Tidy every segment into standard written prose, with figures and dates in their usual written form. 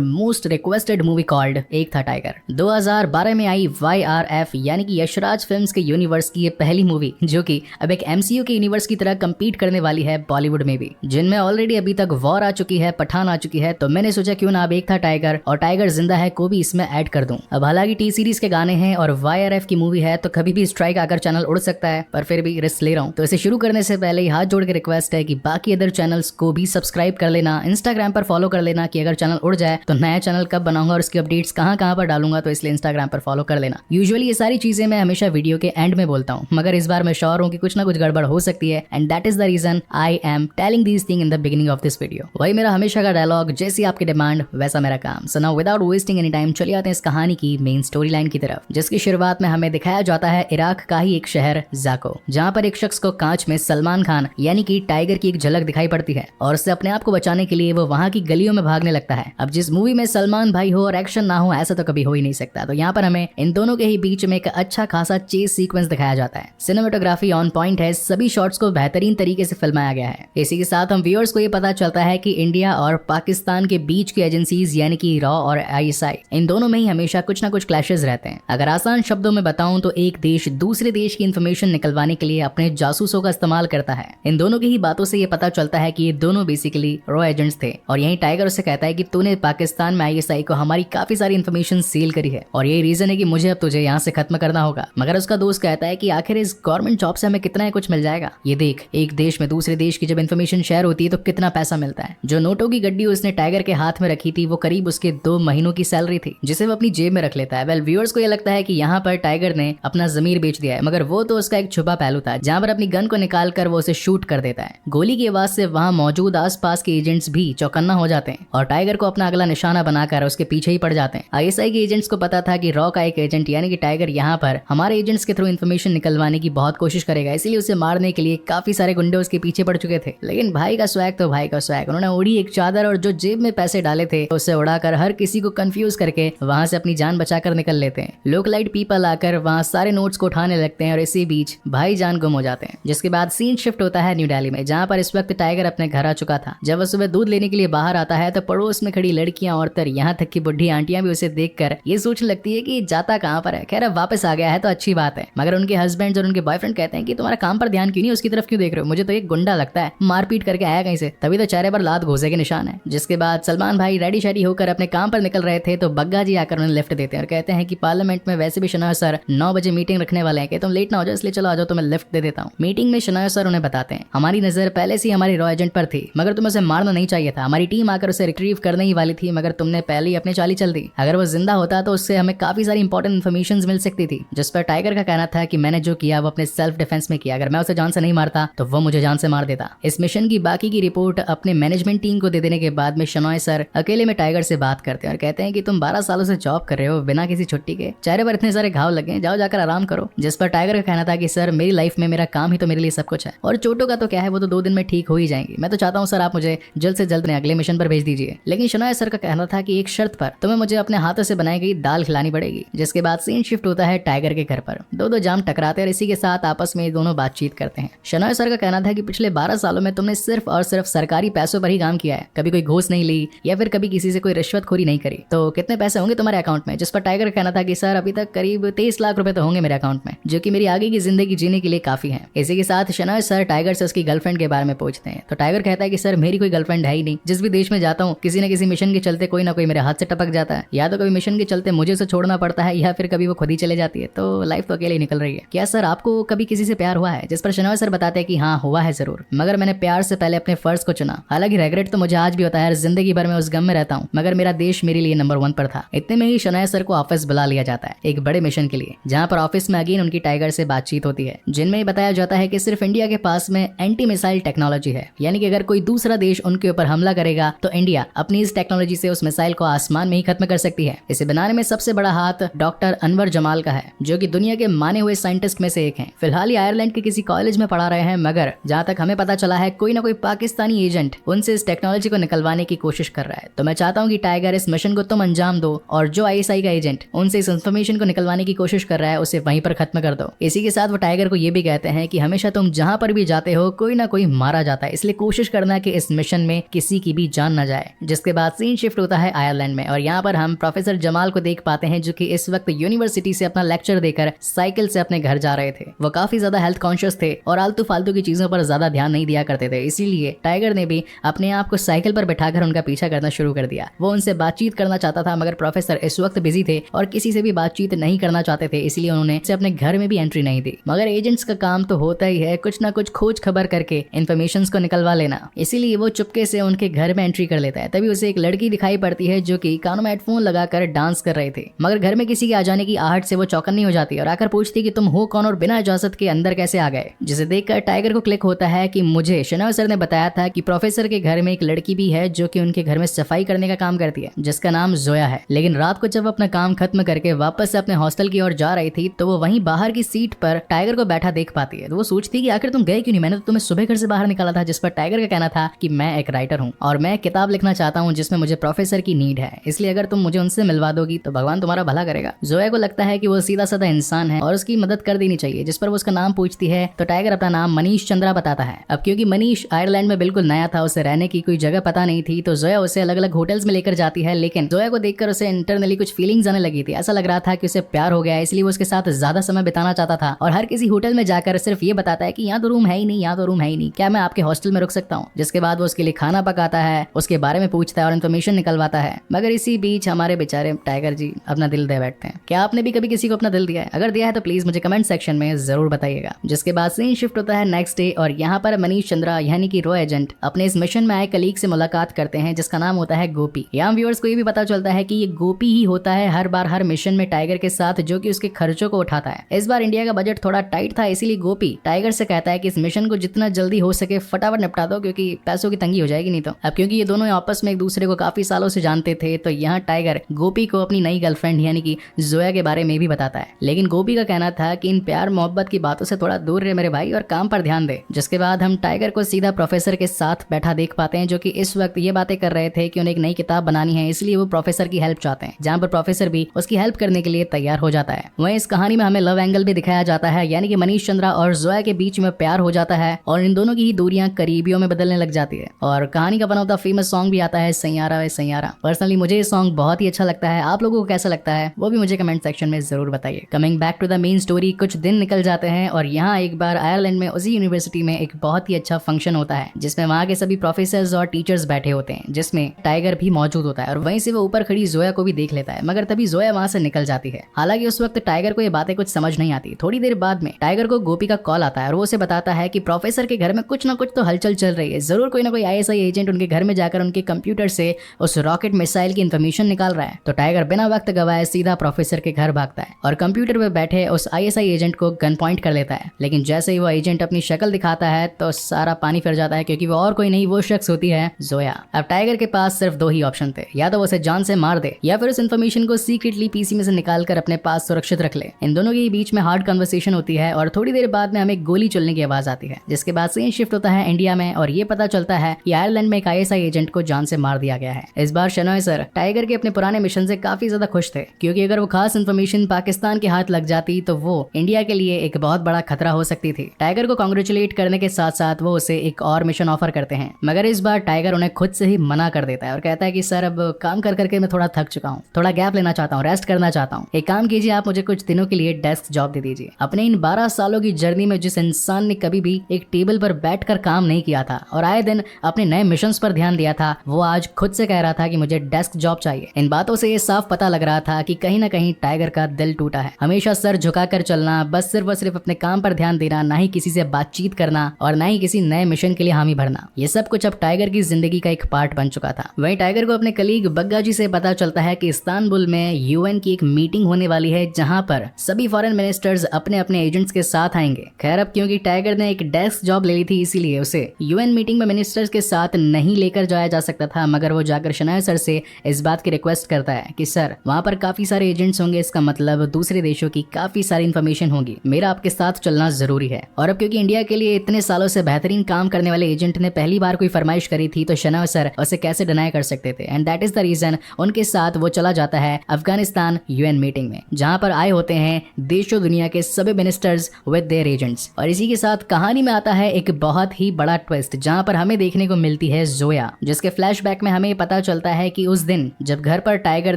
Most requested movie called एक था tiger. 2012 में आई YRF यानी कि यशराज फिल्म्स के यूनिवर्स की ये पहली मूवी जो कि अब एक MCU के यूनिवर्स की तरह कम्पीट करने वाली है बॉलीवुड में भी, जिनमें ऑलरेडी अभी तक वॉर आ चुकी है, पठान आ चुकी है। तो मैंने सोचा क्यों ना अब एक था टाइगर और टाइगर जिंदा है को भी इसमें ऐड कर दूं। अब हालांकि T सीरीज के गाने हैं और YRF की मूवी है तो कभी भी स्ट्राइक आकर चैनल उड़ सकता है, पर फिर भी रिस्क ले रहा हूँ। तो इसे शुरू करने से पहले ही हाथ जोड़ के रिक्वेस्ट है कि बाकी अदर चैनल्स को भी सब्सक्राइब कर लेना, इंस्टाग्राम पर फॉलो कर लेना कि अगर चैनल उड़ जाए तो नया चैनल कब बनाऊंगा और उसकी अपडेट्स कहाँ पर डालूंगा, तो इसलिए इंस्टाग्राम पर फॉलो कर लेना। यूजुअली ये सारी चीजें मैं हमेशा वीडियो के एंड में बोलता हूँ, मगर इस बार मैं श्योर हूँ कि कुछ ना कुछ गड़बड़ हो सकती है and that is the reason I am telling these thing in the beginning of this video. वही मेरा हमेशा का डायलॉग, जैसी आपकी डिमांड वैसा मेरा काम। So now without wasting any time चलिए आते हैं इस कहानी की मेन स्टोरी लाइन की तरफ, जिसकी शुरुआत में हमें दिखाया जाता है इराक का ही एक शहर जाको, जहाँ पर एक शख्स को कांच में सलमान खान यानी कि टाइगर की एक झलक दिखाई पड़ती है और उससे अपने आप को बचाने के लिए वो वहाँ की गलियों में भागने लगता है। अब जिस मूवी में सलमान भाई हो और एक्शन ना हो ऐसा तो कभी हो ही नहीं सकता। तो यहाँ पर हमें इन दोनों के ही बीच में एक अच्छा खासा चेस सीक्वेंस दिखाया जाता है। सिनेमेटोग्राफी ऑन पॉइंट है, सभी शॉट्स को बेहतरीन तरीके से फिल्माया गया है। इसी के साथ हम व्यूअर्स को ये पता चलता है कि इंडिया और पाकिस्तान के बीच की एजेंसीज यानी कि रॉ और ISI, इन दोनों में ही हमेशा कुछ ना कुछ क्लैशेस रहते हैं। अगर आसान शब्दों में बताऊं तो एक देश दूसरे देश की इंफॉर्मेशन निकलवाने के लिए अपने जासूसों का इस्तेमाल करता है। इन दोनों की ही बातों से ये पता चलता है कि ये दोनों बेसिकली रॉ एजेंट्स थे और यही टाइगर उससे कहता है कि तूने पाकिस्तान में ISI को हमारी काफी सारी इन्फॉर्मेशन सील करी है और यही रीजन है कि मुझे अब तुझे यहाँ से खत्म करना होगा। मगर उसका दोस्त कहता है कि आखिर इस गवर्नमेंट जॉब से हमें कितना ही कुछ मिल जाएगा। ये देख, एक देश में दूसरे देश की जब इन्फॉर्मेशन शेयर होती है तो कितना पैसा मिलता है। जो नोटों की गड्डी उसने टाइगर के हाथ में रखी थी वो करीब उसके 2 महीनों की सैलरी थी, जिसे वो अपनी जेब में रख लेता है। वेल व्यूअर्स को ये लगता है कि यहाँ पर टाइगर ने अपना जमीर बेच दिया है, मगर वो तो उसका एक छुपा पहलू था जहाँ पर अपनी गन को निकाल कर वो उसे शूट कर देता है। गोली की आवाज से वहाँ मौजूद आसपास के एजेंट्स भी चौकन्ना हो जाते हैं और टाइगर को अपना अगला निशाना बनाकर उसके पीछे ही पड़ जाते हैं। ISI के एजेंट्स को पता था कि रॉ का एक एजेंट यानी कि टाइगर यहाँ पर हमारे एजेंट्स के थ्रू इन्फॉर्मेशन निकलवाने की बहुत कोशिश करेगा, इसीलिए उसे मारने के लिए काफी सारे गुंडे उसके पीछे पड़ चुके थे। लेकिन भाई का स्वैग तो भाई का स्वैग, उन्होंने उड़ी एक चादर और जो जेब में पैसे डाले थे उसे उड़ाकर हर किसी को कंफ्यूज करके वहां से अपनी जान बचाकर निकल लेते हैं। लोकलाइट पीपल आकर वहां सारे नोट्स को उठाने लगते हैं और इसी बीच भाई जान गुम हो जाते हैं। जिसके बाद सीन शिफ्ट होता है न्यू दिल्ली में, जहाँ पर इस वक्त टाइगर अपने घर आ चुका था। जब वह सुबह दूध लेने के लिए बाहर आता है तो पड़ोस में खड़ी लड़कियां, औरतें, यहाँ तक की बुढ़ी आंटियां भी उसे देखकर ये सोचने लगती है कि जाता कहाँ पर है। खैर अब वापस आ गया है तो अच्छी बात है, मगर उनके हस्बैंड और उनके बॉयफ्रेंड कहते हैं कि तुम्हारा काम पर ध्यान क्यों नहीं, उसकी तरफ क्यों देख रहे हो, मुझे तो एक गुंडा लगता है, मारपीट करके आया कहीं से, तभी तो चेहरे पर लात घोसे के निशान है। जिसके बाद सलमान भाई रेडी शेडी होकर अपने काम पर निकल रहे थे तो बग्गा जी आकर उन्हें लिफ्ट देते हैं और कहते हैं कि पार्लियामेंट में वैसे भी शनाया सर 9 बजे मीटिंग रखने वाले हैं कि तुम लेट ना हो जाओ, इसलिए चलो आ जाओ, तो मैं लिफ्ट दे देता हूँ। मीटिंग में शनाया सर उन्हें बताते हैं हमारी नजर पहले से हमारी रॉ एजेंट पर थी, मगर तुम्हें उसे मारना नहीं चाहिए था। हमारी टीम आकर उसे रिट्रीव करने ही वाली थी, मगर तुमने पहले ही अपनी चाली चल दी। अगर वो जिंदा होता तो उससे हमें काफी सारी इंपॉर्टेंट इन्फॉर्मेशन मिल सकती थी। जिस पर टाइगर का कहना था कि मैंने जो किया वो अपने सेल्फ डिफेंस में किया, अगर मैं उसे जान से नहीं मारता तो वो मुझे जान से मार देता। इस मिशन की बाकी की रिपोर्ट अपने मैनेजमेंट टीम को दे देने के बाद में शनॉय सर अकेले में टाइगर से बात करते हैं और कहते हैं कि तुम 12 सालों से जॉब कर रहे हो बिना किसी छुट्टी के, चेहरे पर इतने सारे घाव लगे, जाओ जाकर आराम करो। जिस पर टाइगर का कहना था कि सर मेरी लाइफ में मेरा काम ही तो मेरे लिए सब कुछ है और चोटों का तो क्या है, वो तो 2 दिन में ठीक हो ही जाएंगी। मैं तो चाहता हूँ सर आप मुझे जल्द से जल्द अगले मिशन पर भेज दीजिए। लेकिन शनॉय सर का कहना था कि एक शर्त पर, तुम्हें मुझे अपने हाथों से बनाई गई दाल खिलानी पड़ेगी। जिसके बाद सीन शिफ्ट होता है टाइगर के घर पर। दो जाम टकराते और इसी के साथ आपस में दोनों बातचीत करते हैं। शनॉय सर का कहना था कि पिछले 12 सालों में तुमने सिर्फ और सिर्फ सरकारी पैसों पर ही काम किया है, कभी कोई घूस नहीं ली या फिर कभी किसी से कोई रिश्वतखोरी नहीं करी, तो कितने पैसे होंगे तुम्हारे अकाउंट में। जिस पर टाइगर का कहना था कि सर अभी तक करीब 23 लाख रुपए तो होंगे मेरे अकाउंट में, जो कि मेरी आगे की जिंदगी जीने के लिए काफी है। इसी के साथ शनॉय सर टाइगर से उसकी गर्लफ्रेंड के बारे में पूछते हैं तो टाइगर कहता है कि सर मेरी कोई गर्लफ्रेंड है ही नहीं, जिस भी देश में जाता हूँ किसी न किसी मिशन के चलते कोई ना कोई मेरे हाथ से टपक जाता है, या तो कभी मिशन के चलते मुझे उसे छोड़ना पड़ता है या फिर कभी वो खुद ही चले जाती है, तो लाइफ तो अकेले ही निकल रही है। क्या सर आपको कभी किसी से प्यार हुआ है। जिस पर शनॉय सर बताते हैं कि हाँ हुआ है जरूर, मगर मैंने प्यार से पहले अपने फर्ज को चुना। हालांकि रेग्रेट तो मुझे आज भी होता है, जिंदगी भर में उस गम में रहता हूँ, मगर मेरा देश मेरे लिए नंबर 1 पर था। इतने में ही शनॉय सर को ऑफिस बुला लिया जाता है एक बड़े मिशन के लिए, जहाँ पर ऑफिस में अगेन उनकी टाइगर से बातचीत होती है, जिनमें बताया जाता है कि सिर्फ इंडिया के पास में एंटी मिसाइल टेक्नोलॉजी है, यानी कि अगर कोई दूसरा देश उनके ऊपर हमला करेगा तो इंडिया अपनी इस टेक्नोलॉजी से उस मिसाइल को आसमान में ही खत्म कर सकती है। इसे बनाने में सबसे बड़ा हाथ डॉक्टर अनवर जमाल का है, जो कि दुनिया के माने हुए साइंटिस्ट में से एक हैं। फिलहाल ये आयरलैंड के किसी कॉलेज में पढ़ा रहे हैं, मगर जहाँ तक हमें पता चला है कोई ना कोई पाकिस्तानी एजेंट उनसे इस टेक्नोलॉजी को निकलवाने की कोशिश कर रहा है। तो मैं चाहता हूँ कि टाइगर इस मिशन को तुम अंजाम दो और जो ISI का एजेंट उनसे इस इन्फॉर्मेशन को निकलवाने की कोशिश कर रहा है उसे वहीं पर खत्म कर दो। इसी के साथ वो टाइगर को ये भी कहते हैं कि हमेशा तुम जहाँ पर भी जाते हो कोई ना कोई मारा जाता है, इसलिए कोशिश करना कि इस मिशन में किसी की भी जान न जाए। जिसके बाद सीन शिफ्ट होता है आयरलैंड में और यहाँ पर हम प्रोफेसर जमाल को देख पाते हैं जो कि इस वक्त यूनिवर्सिटी से अपना लेक्चर देकर साइकिल से अपने घर जा रहे थे। वो काफी ज्यादा हेल्थ कॉन्शियस थे और आलतू फालतू की चीजों पर ज्यादा ध्यान नहीं दिया करते थे, इसीलिए टाइगर ने भी अपने आप को साइकिल पर बैठाकर उनका पीछा करना शुरू कर दिया। वो उनसे बातचीत करना चाहता था मगर प्रोफेसर इस वक्त बिजी थे और किसी से भी बातचीत नहीं करना चाहते थे, इसलिए उन्होंने अपने घर में भी एंट्री नहीं दी। मगर एजेंट्स का काम तो होता ही है कुछ ना कुछ खोज खबर करके इन्फॉर्मेशन को निकलवा लेना, इसीलिए वो चुपके से उनके घर में एंट्री कर लेता है। तभी उसे एक लड़की दिखाई पड़ती है जो कि कानों में हेडफोन लगाकर डांस कर रहे थे, मगर घर में किसी के आ जाने की आहट से वो चौकन्नी हो जाती है और आकर पूछती कि तुम हो कौन और बिना इजाजत के अंदर कैसे आ गए। जिसे देखकर टाइगर को क्लिक होता है कि मुझे शनाव सर ने बताया था कि प्रोफेसर के घर में एक लड़की भी है जो कि उनके घर में सफाई करने का काम करती है, जिसका नाम जोया है। लेकिन रात को जब अपना काम खत्म करके वापस से अपने हॉस्टल की ओर जा रही थी तो वो वहीं बाहर की सीट पर टाइगर को बैठा देख पाती है। तो वो सोचती कि आखिर तुम गए क्यों नहीं, मैंने तो तुम्हें सुबह घर से बाहर निकाला था। जिस पर टाइगर का कहना था कि मैं एक राइटर हूँ और मैं किताब लिखना चाहता हूँ जिसमें मुझे प्रोफेसर की नीड है, इसलिए अगर तुम मुझे उनसे मिलवा दोगी तो भगवान तुम्हारा भला करेगा। जोया को लगता है कि वो सीधा साधा इंसान है और उसकी मदद कर देनी चाहिए, जिस पर वो उसका नाम पूछती है तो टाइगर अपना नाम मनीष चंद्रा बताता है। अब क्योंकि मनीष आयरलैंड में बिल्कुल नया था, उसे रहने की कोई जगह पता नहीं थी, तो जोया उसे अलग अलग होटल्स में लेकर जाती है। लेकिन जोया को देखकर उसे इंटरनली कुछ फीलिंग्स आने लगी थी, ऐसा लग रहा था कि उसे प्यार हो गया है, इसलिए वो उसके साथ ज्यादा समय बिताना चाहता था और हर किसी होटल में जाकर सिर्फ ये बताता है कि यहाँ तो रूम है ही नहीं, यहाँ तो रूम है ही नहीं, क्या मैं आपके हॉस्टल में रुक सकता हूँ। जिसके बाद वो उसके लिए खाना पकाता है, उसके बारे में पूछता है और इन्फॉर्मेशन निकलवाता है। मगर इसी बीच हमारे बेचारे टाइगर जी अपना दिल दे बैठते हैं। क्या आपने भी कभी किसी को अपना दिल दिया है? अगर दिया है तो प्लीज मुझे कमेंट सेक्शन में जरूर बताइएगा। जिसके बाद सीन शिफ्ट होता है नेक्स्ट डे और यहाँ पर मनीष चंद्रा यानी कि रो एजेंट अपने इस मिशन में आए कलीग से मुलाकात करते हैं जिसका नाम होता है गोपी। यहाँ व्यूअर्स को ये भी पता चलता है कि ये गोपी ही होता है हर बार हर मिशन में टाइगर के साथ, जो कि उसके खर्चों को उठाता है। इस बार इंडिया का बजट थोड़ा टाइट था, इसीलिए गोपी टाइगर से कहता है कि इस मिशन को जितना जल्दी हो सके फटाफट निपटा दो क्योंकि पैसों की तंगी हो जाएगी नहीं तो। अब क्योंकि ये दोनों आपस में एक दूसरे को काफी सालों से जानते थे तो यहाँ टाइगर गोपी को अपनी नई गर्लफ्रेंड यानी कि जोया के बारे में भी बताता है। लेकिन गोपी का कहना था कि इन प्यार मोहब्बत की बातों से थोड़ा दूर रहे मेरे भाई और काम पर ध्यान दे। जिसके बाद हम टाइगर को सीधा प्रोफेसर के साथ बैठा देख पाते हैं जो कि इस वक्त ये बातें कर रहे थे कि उन्हें एक नई किताब बनानी है, इसलिए वो प्रोफेसर की हेल्प चाहते हैं, जहाँ पर प्रोफेसर भी उसकी हेल्प करने के लिए तैयार हो जाता है। वहीं इस कहानी में हमें लव एंगल भी दिखाया जाता है, यानी कि मनीष चंद्रा और जोया के बीच में प्यार हो जाता है और इन दोनों की ही दूरियां करीबियों में बदलने लग जाती है और कहानी का बना हुआ फेमस सॉन्ग भी आता है सैयारा वे सैयारा। पर्सनली मुझे ये सॉन्ग बहुत ही अच्छा लगता है, आप लोगों को कैसा लगता है वो भी मुझे कमेंट सेक्शन में जरूर बताइए। Coming back to the main story, कुछ दिन निकल जाते हैं और यहाँ एक बार आयरलैंड में उसी यूनिवर्सिटी में एक बहुत ही अच्छा फंक्शन होता है जिसमें वहाँ के सभी प्रोफेसर्स और टीचर्स बैठे होते हैं, जिसमें टाइगर भी मौजूद होता है और वहीं से वो ऊपर खड़ी जोया को भी देख लेता है। मगर तभी जोया वहाँ से निकल जाती है। हालांकि उस वक्त टाइगर को ये बातें कुछ समझ नहीं आती। थोड़ी देर बाद में टाइगर को गोपी का कॉल आता है और वो उसे बताता है कि प्रोफेसर के घर में कुछ ना कुछ तो हलचल चल रही है, जरूर कोई ना कोई आईएसआई एजेंट उनके घर में जाकर उनके कंप्यूटर से उस रॉकेट मिसाइल की इन्फॉर्मेशन निकाल रहा है। तो टाइगर बिना वक्त गवाए सीधा प्रोफेसर के घर भागता है और कंप्यूटर पे बैठे उस आईएसआई एजेंट को गन पॉइंट कर लेता है। लेकिन जैसे ही वो एजेंट अपनी शक्ल दिखाता है तो सारा पानी फिर जाता है क्योंकि वो और कोई नहीं, वो शख्स होती है जोया। अब टाइगर के पास सिर्फ दो ही ऑप्शन थे, या तो वो उसे जान से मार दे या फिर उस इन्फॉर्मेशन को सीक्रेटली पीसी में से निकाल कर अपने पास सुरक्षित रख ले। इन दोनों के बीच में हार्ड कन्वर्सेशन होती है और थोड़ी देर बाद में हमें गोली चलने की आवाज आती है। जिसके बाद सीन शिफ्ट होता है इंडिया में और ये पता चलता है कि आयरलैंड में एक आईएसआई एजेंट को जान से मार दिया गया है। इस बार शनॉय सर टाइगर के अपने पुराने मिशन से काफी ज्यादा खुश थे क्योंकि अगर वो खास इन्फॉर्मेशन पाकिस्तान के हाथ लग जाती तो वो इंडिया के लिए एक बहुत बड़ा खतरा हो सकती थी। टाइगर को कांग्रेचुलेट करने के साथ साथ वो उसे एक और मिशन ऑफर करते हैं, मगर इस बार टाइगर उन्हें खुद से ही मना कर देता है और कहता है कि सर अब काम कर करके मैं थोड़ा थक चुका हूँ, थोड़ा गैप लेना चाहता हूँ, रेस्ट करना चाहता हूँ। एक काम कीजिए, आप मुझे कुछ दिनों के लिए डेस्क जॉब दे दीजिए। अपने इन 12 सालों की जर्नी में जिस इंसान ने कभी भी एक टेबल पर बैठकर काम नहीं किया था और आए दिन अपने नए मिशंस पर ध्यान दिया था, वो आज खुद से कह रहा था कि मुझे डेस्क जॉब चाहिए। इन बातों से ये साफ पता लग रहा था कि कहीं ना कहीं टाइगर का दिल टूटा है। हमेशा सर झुकाकर चलना, बस सिर्फ और सिर्फ अपने काम पर ध्यान देना, ना ही किसी से बातचीत करना और ना ही किसी नए मिशन के लिए हामी भरना, ये सब कुछ अब टाइगर की जिंदगी का एक पार्ट बन चुका था। वहीं टाइगर को अपने कलीग बग्गा जी से पता चलता है कि इस्तांबुल में यूएन की एक मीटिंग होने वाली है जहां पर सभी फॉरेन मिनिस्टर्स अपने अपने एजेंट्स के साथ आएंगे। खैर अब क्योंकि टाइगर ने एक डेस्क जॉब ले ली थी इसीलिए उसे यूएन मीटिंग में मिनिस्टर्स के साथ नहीं लेकर जाया जा सकता था, मगर वो जाकर शनाया सर से इस बात की रिक्वेस्ट करता है कि सर वहां पर काफी सारे एजेंट्स होंगे, इसका मतलब दूसरे देशों की काफी सारी इन्फॉर्मेशन होगी, मेरा आपके साथ चलना जरूरी है। और अब क्योंकि इंडिया के लिए इतने सालों से बेहतरीन काम करने वाले एजेंट ने पहली बार कोई फरमाइश करी थी तो शनाया सर उसे कैसे डिनाई कर सकते थे, and that is the reason उनके साथ वो चला जाता है अफगानिस्तान यूएन मीटिंग में, जहां पर आए होते हैं देशों दुनिया के सभी मिनिस्टर्स विद देयर एजेंट्स। और इसी के साथ कहानी में आता है एक बहुत ही बड़ा ट्विस्ट, जहां पर हमें देखने को मिलती है जोया, जिसके फ्लैशबैक में हमें पता पता चलता है कि उस दिन जब घर पर टाइगर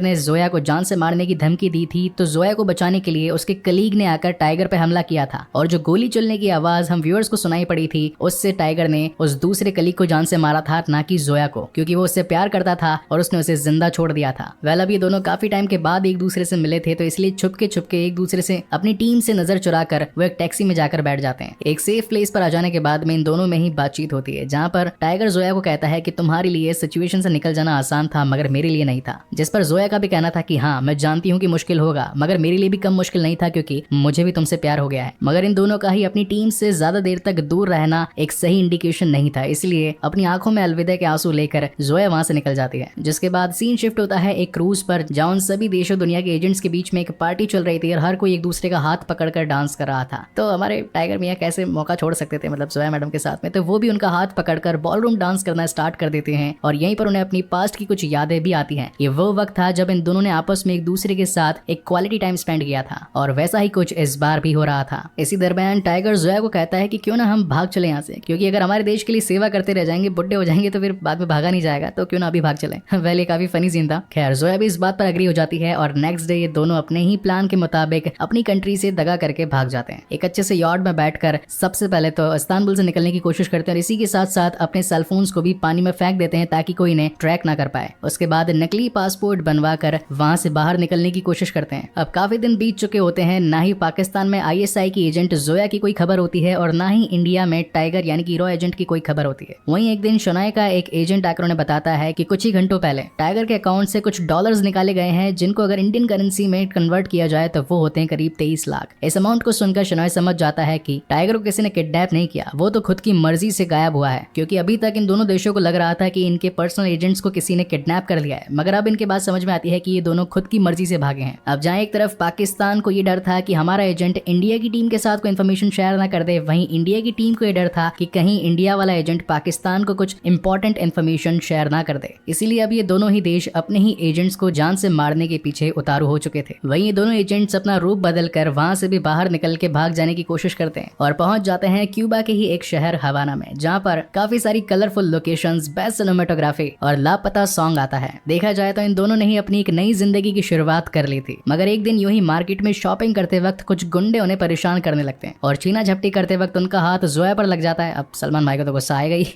ने जोया को जान से मारने की धमकी दी थी तो जोया को बचाने के लिए उसके कलीग ने आकर टाइगर पे हमला किया था और जो गोली चलने की आवाज हम व्यूअर्स को सुनाई पड़ी थी उससे टाइगर ने उस दूसरे कलीग को जान से मारा था, ना कि जोया को, क्योंकि वो उससे प्यार करता था और उसने उसे जिंदा छोड़ दिया था। वेल अब ये दोनों काफी टाइम के बाद एक दूसरे से मिले थे तो इसलिए छुपके छुपके एक दूसरे से अपनी टीम से नजर चुराकर वो एक टैक्सी में जाकर बैठ जाते हैं। एक सेफ प्लेस पर आ जाने के बाद में इन दोनों में ही बातचीत होती है जहाँ पर टाइगर जोया को कहता है कि तुम्हारे लिए सिचुएशन से निकल जाना आसान था मगर मेरे लिए नहीं था, जिस पर जोया का भी कहना था कि हाँ मैं जानती हूँ कि मुश्किल होगा मगर मेरे लिए भी कम मुश्किल नहीं था क्योंकि मुझे भी तुमसे प्यार हो गया है। मगर इन दोनों का ही अपनी टीम से ज्यादा देर तक दूर रहना एक सही इंडिकेशन नहीं था, इसलिए अपनी आंखों में अलविदा के आंसू लेकर जोया वहां से निकल जाती है। जिसके बाद सीन शिफ्ट होता है एक क्रूज पर जहाँ उन सभी देशों दुनिया के एजेंट्स के बीच में एक पार्टी चल रही थी और हर कोई एक दूसरे का हाथ पकड़कर डांस कर रहा था। तो हमारे टाइगर मियां कैसे मौका छोड़ सकते थे मतलब जोया मैडम के साथ में, तो वो भी उनका हाथ पकड़कर बॉलरूम डांस करना स्टार्ट कर देते हैं और यहीं पर उन्हें अपनी पास्ट की कुछ यादें भी आती हैं। ये वो वक्त था जब इन दोनों ने आपस में एक दूसरे के साथ एक क्वालिटी टाइम स्पेंड किया था और वैसा ही कुछ इस बार भी हो रहा था। इसी दरमियान टाइगर जोया को कहता है कि क्यों ना हम भाग चले यहाँ से, क्योंकि अगर हमारे देश के लिए सेवा करते रह जाएंगे, बुढ़े हो जाएंगे तो फिर बाद में भागा नहीं जाएगा, तो क्यों ना अभी भाग चले। वेल ये काफी फनी सीन था। खैर जोया भी इस बात पर एग्री हो जाती है और नेक्स्ट डे ये दोनों अपने ही प्लान के मुताबिक अपनी कंट्री से दगा करके भाग जाते हैं। एक अच्छे से यॉर्ड में बैठकर सबसे पहले तो इस्तांबुल से निकलने की कोशिश करते हैं और इसी के साथ साथ अपने सेलफोन्स को भी पानी में फेंक देते हैं ताकि कोई इन्हें ट्रैक ना कर पाए। उसके बाद नकली पासपोर्ट बनवा कर वहां से बाहर निकलने की कोशिश करते हैं। अब काफी दिन बीत चुके होते हैं, ना ही पाकिस्तान में ISI की एजेंट जोया की कोई खबर होती है और ना ही इंडिया में टाइगर यानी कि रॉ एजेंट की कोई खबर होती है। वहीं एक दिन शनाय का एक एजेंट आकर उन्हें बताता है कि कुछ ही घंटों पहले टाइगर के अकाउंट से कुछ डॉलर्स निकाले गए हैं जिनको अगर इंडियन करेंसी में कन्वर्ट किया जाए तो वो होते हैं करीब 23 लाख। इस अमाउंट को सुनकर शनाय समझ जाता है कि टाइगर को किसी ने किडनैप नहीं किया, वो तो खुद की मर्जी से गायब हुआ है, क्योंकि अभी तक इन दोनों देशों को लग रहा था कि इनके पर्सनल एजेंट्स को किसी ने किडनैप कर लिया है, मगर अब इनके बात समझ में आती है कि ये दोनों खुद की मर्जी से भागे हैं। अब जहाँ एक तरफ पाकिस्तान को ये डर था कि हमारा एजेंट इंडिया की टीम के साथ कोई इन्फॉर्मेशन शेयर ना कर दे, वहीं इंडिया की टीम को ये डर था कि कहीं इंडिया वाला एजेंट पाकिस्तान को कुछ इंपॉर्टेंट इन्फॉर्मेशन शेयर ना कर दे। इसीलिए अब ये दोनों ही देश अपने ही एजेंट्स को जान से मारने के पीछे उतारू हो चुके थे। वहीं ये दोनों एजेंट्स अपना रूप बदल कर वहां से भी बाहर निकल के भाग जाने की कोशिश करते हैं और पहुंच जाते हैं क्यूबा के ही एक शहर हवाना में, जहां पर काफी सारी कलरफुल लोकेशंस, बेस्ट सिनेमेटोग्राफी और लापता सॉन्ग आता है। देखा जाए तो इन दोनों ने ही अपनी एक नई जिंदगी की शुरुआत कर ली थी, मगर एक दिन यूं ही मार्केट में शॉपिंग करते वक्त कुछ गुंडे उन्हें परेशान करने लगते हैं और छीना झपटी करते वक्त उनका हाथ जोया पर लग जाता है। अब सलमान भाई को तो गुस्सा आएगा ही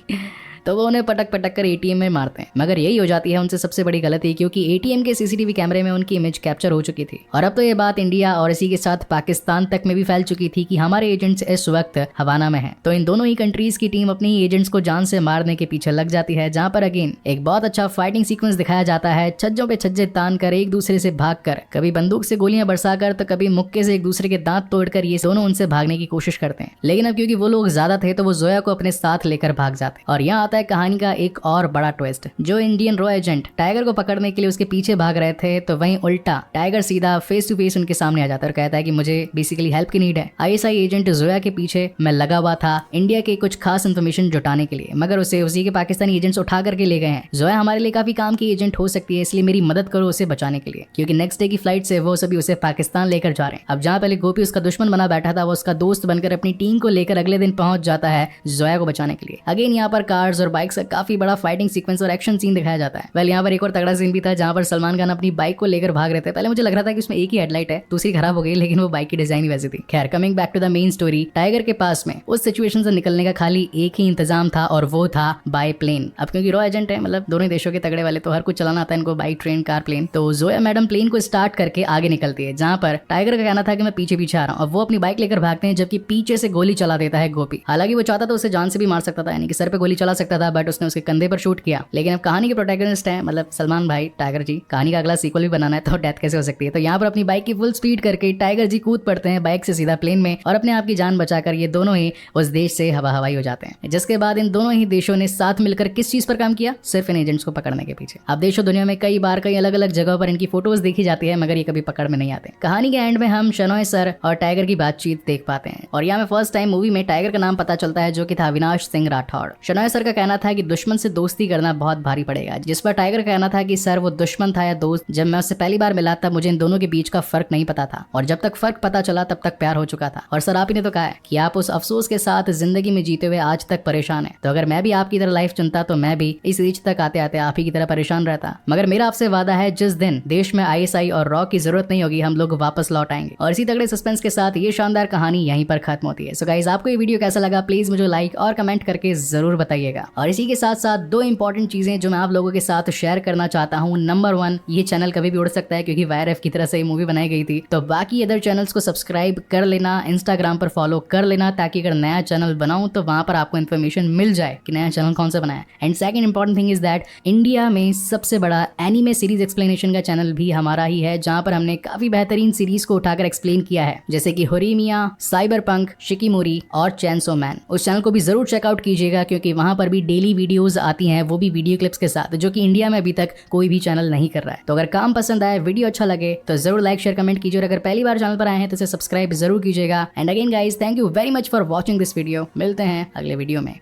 तो वो उन्हें पटक पटक कर ATM में मारते हैं, मगर यही हो जाती है उनसे सबसे बड़ी गलती, क्योंकि ATM के CCTV कैमरे में उनकी इमेज कैप्चर हो चुकी थी और अब तो ये बात इंडिया और इसी के साथ पाकिस्तान तक में भी फैल चुकी थी कि हमारे एजेंट्स इस वक्त हवाना में हैं। तो इन दोनों ही कंट्रीज की टीम अपनी ही एजेंट्स को जान से मारने के पीछे लग जाती है, जहाँ पर अगेन एक बहुत अच्छा फाइटिंग सीक्वेंस दिखाया जाता है। छज्जों पे छज्जे तान कर एक दूसरे से भाग कर, कभी बंदूक से गोलियां बरसाकर तो कभी मुक्के से एक दूसरे के दांत तोड़कर ये दोनों उनसे भागने की कोशिश करते हैं, लेकिन अब क्योंकि वो लोग ज्यादा थे तो वो जोया को अपने साथ लेकर भाग जाते हैं। और यहाँ आता है कहानी का एक और बड़ा ट्विस्ट, जो इंडियन रॉ एजेंट टाइगर को पकड़ने के लिए उसके पीछे भाग रहे थे तो वहीं उल्टा टाइगर सीधा फेस टू फेस उनके सामने आ जाता है और कहता है कि मुझे बेसिकली हेल्प की नीड है। ISI एजेंट जोया के पीछे मैं लगा हुआ था इंडिया के कुछ खास इन्फॉर्मेशन जुटाने के लिए, मगर उसे उसी के पाकिस्तानी एजेंट्स उठा करके ले गए हैं। जोया हमारे लिए काफी काम की एजेंट हो सकती है, इसलिए मेरी मदद करो उसे बचाने के लिए, क्योंकि नेक्स्ट डे की फ्लाइट से वो सभी उसे पाकिस्तान लेकर जा रहे हैं। अब जहाँ पहले गोपी उसका दुश्मन बना बैठा था, वो उसका दोस्त बनकर अपनी टीम को लेकर अगले दिन पहुंच जाता है जोया को बचाने के लिए। अगेन यहाँ पर कार्स और बाइक्स का काफी बड़ा फाइटिंग सीक्वेंस और एक्शन सीन दिखाया जाता है। वेल यहाँ पर एक और तगड़ा सीन भी था जहाँ पर सलमान खान अपनी बाइक को लेकर भाग रहे थे। पहले मुझे लग रहा था कि उसमें एक ही हेडलाइट है, दूसरी खराब हो गई, लेकिन वो बाइक की डिजाइन ही वैसी थी। खैर coming back to the main story, tiger के पास में उस सिचुएशन से निकलने का खाली एक ही इंतजाम था और वो था बाय प्लेन। अब क्योंकि रॉ एजेंट है, मतलब दोनों देशों के तगड़े वाले, तो हर कुछ चलाना आता है इनको, बाइक, ट्रेन, कार, प्लेन। तो जोया मैडम प्लेन को स्टार्ट करके आगे निकलती है, जहाँ पर टाइगर का कहना था कि मैं पीछे पीछे आ रहा हूँ, और वो अपनी बाइक लेकर भागते हैं, जबकि पीछे से गोली चला देता है गोपी। हालांकि वो चाहता तो उसे जान से भी मार सकता था, यानी कि सर पे गोली चला सकता था, बट उसने उसके कंधे पर शूट किया। लेकिन अब कहानी के प्रोटैगनिस्ट है मतलब सलमान भाई, टाइगर जी, कहानी का अगला सीक्वल भी बनाना है, तो डेथ कैसे हो सकती है। तो यहाँ पर अपनी बाइक की फुल स्पीड करके टाइगर जी कूद पड़ते हैं बाइक से सीधा प्लेन में और अपने आप की जान बचाकर ये दोनों ही उस देश से हवा हवाई हो जाते हैं। जिसके बाद इन दोनों ही देशों ने साथ मिलकर किस चीज पर काम किया, सिर्फ इन एजेंट्स को पकड़ने के पीछे। अब देशों दुनिया में कई बार कई अलग अलग जगहों पर इनकी फोटोज देखी जाती है, मगर ये कभी पकड़ में नहीं आते। कहानी के एंड में हम शनॉय सर और टाइगर की बातचीत देख पाते हैं और यहाँ में फर्स्ट टाइम मूवी में टाइगर का नाम पता चलता है, जो कि था अविनाश सिंह राठौड़। शनॉय सर का कहना था कि दुश्मन से दोस्ती करना बहुत भारी पड़ेगा, जिस पर टाइगर का कहना था कि सर वो दुश्मन था या दोस्त, जब मैं उससे पहली बार मिला तब मुझे इन दोनों के बीच का फर्क नहीं पता था और जब तक फर्क पता चला तब तक प्यार हो चुका था। और सर आप ही ने तो कहा है कि आप उस अफसोस के साथ जिंदगी में जीते हुए आज तक परेशान है, तो अगर मैं भी आपकी तरह लाइफ चुनता तो मैं भी इस एज तक आते आते आप ही की तरह परेशान रहता। मगर मेरा आपसे वादा है जिस दिन देश में ISI और रॉ की जरूरत नहीं होगी हम लोग वापस लौट आएंगे। और इसी तगड़े सस्पेंस के साथ ये शानदार कहानी यहीं पर खत्म होती है। सो गाइस आपको ये वीडियो कैसा लगा प्लीज मुझे लाइक और कमेंट करके जरूर बताइएगा। और इसी के साथ साथ दो इंपॉर्टेंट चीजें जो मैं आप लोगों के साथ शेयर करना चाहता हूँ। नंबर 1, ये चैनल कभी भी उड़ सकता है क्योंकि YRF की तरह से ये मूवी बनाई गई थी, तो बाकी अदर चैनल्स को सब्सक्राइब कर लेना, इंस्टाग्राम पर फॉलो कर लेना, ताकि अगर नया चैनल बनाऊं तो वहां पर आपको इन्फॉर्मेशन मिल जाए कि नया चैनल कौन सा बनाया। And second important thing is that India में सबसे बड़ा एनीमे सीरीज एक्सप्लेनेशन का चैनल भी हमारा ही है, जहां पर हमने काफी बेहतरीन सीरीज को उठाकर एक्सप्लेन किया है, जैसे कि होरीमिया, साइबरपंक, शिकिमोरी और चैनसो मैन। उस चैनल को भी जरूर चेकआउट कीजिएगा क्योंकि वहां पर भी डेली वीडियोस आती हैं, वो भी वीडियो क्लिप्स के साथ, जो कि इंडिया में अभी तक कोई भी चैनल नहीं कर रहा है। तो अगर काम पसंद आए, वीडियो अच्छा लगे तो जरूर लाइक शेयर कमेंट कीजिए और अगर पहली बार चैनल पर आए हैं तो इसे सब्सक्राइब जरूर कीजिएगा। And again guys thank you very much for watching this video. मिलते हैं अगले वीडियो में।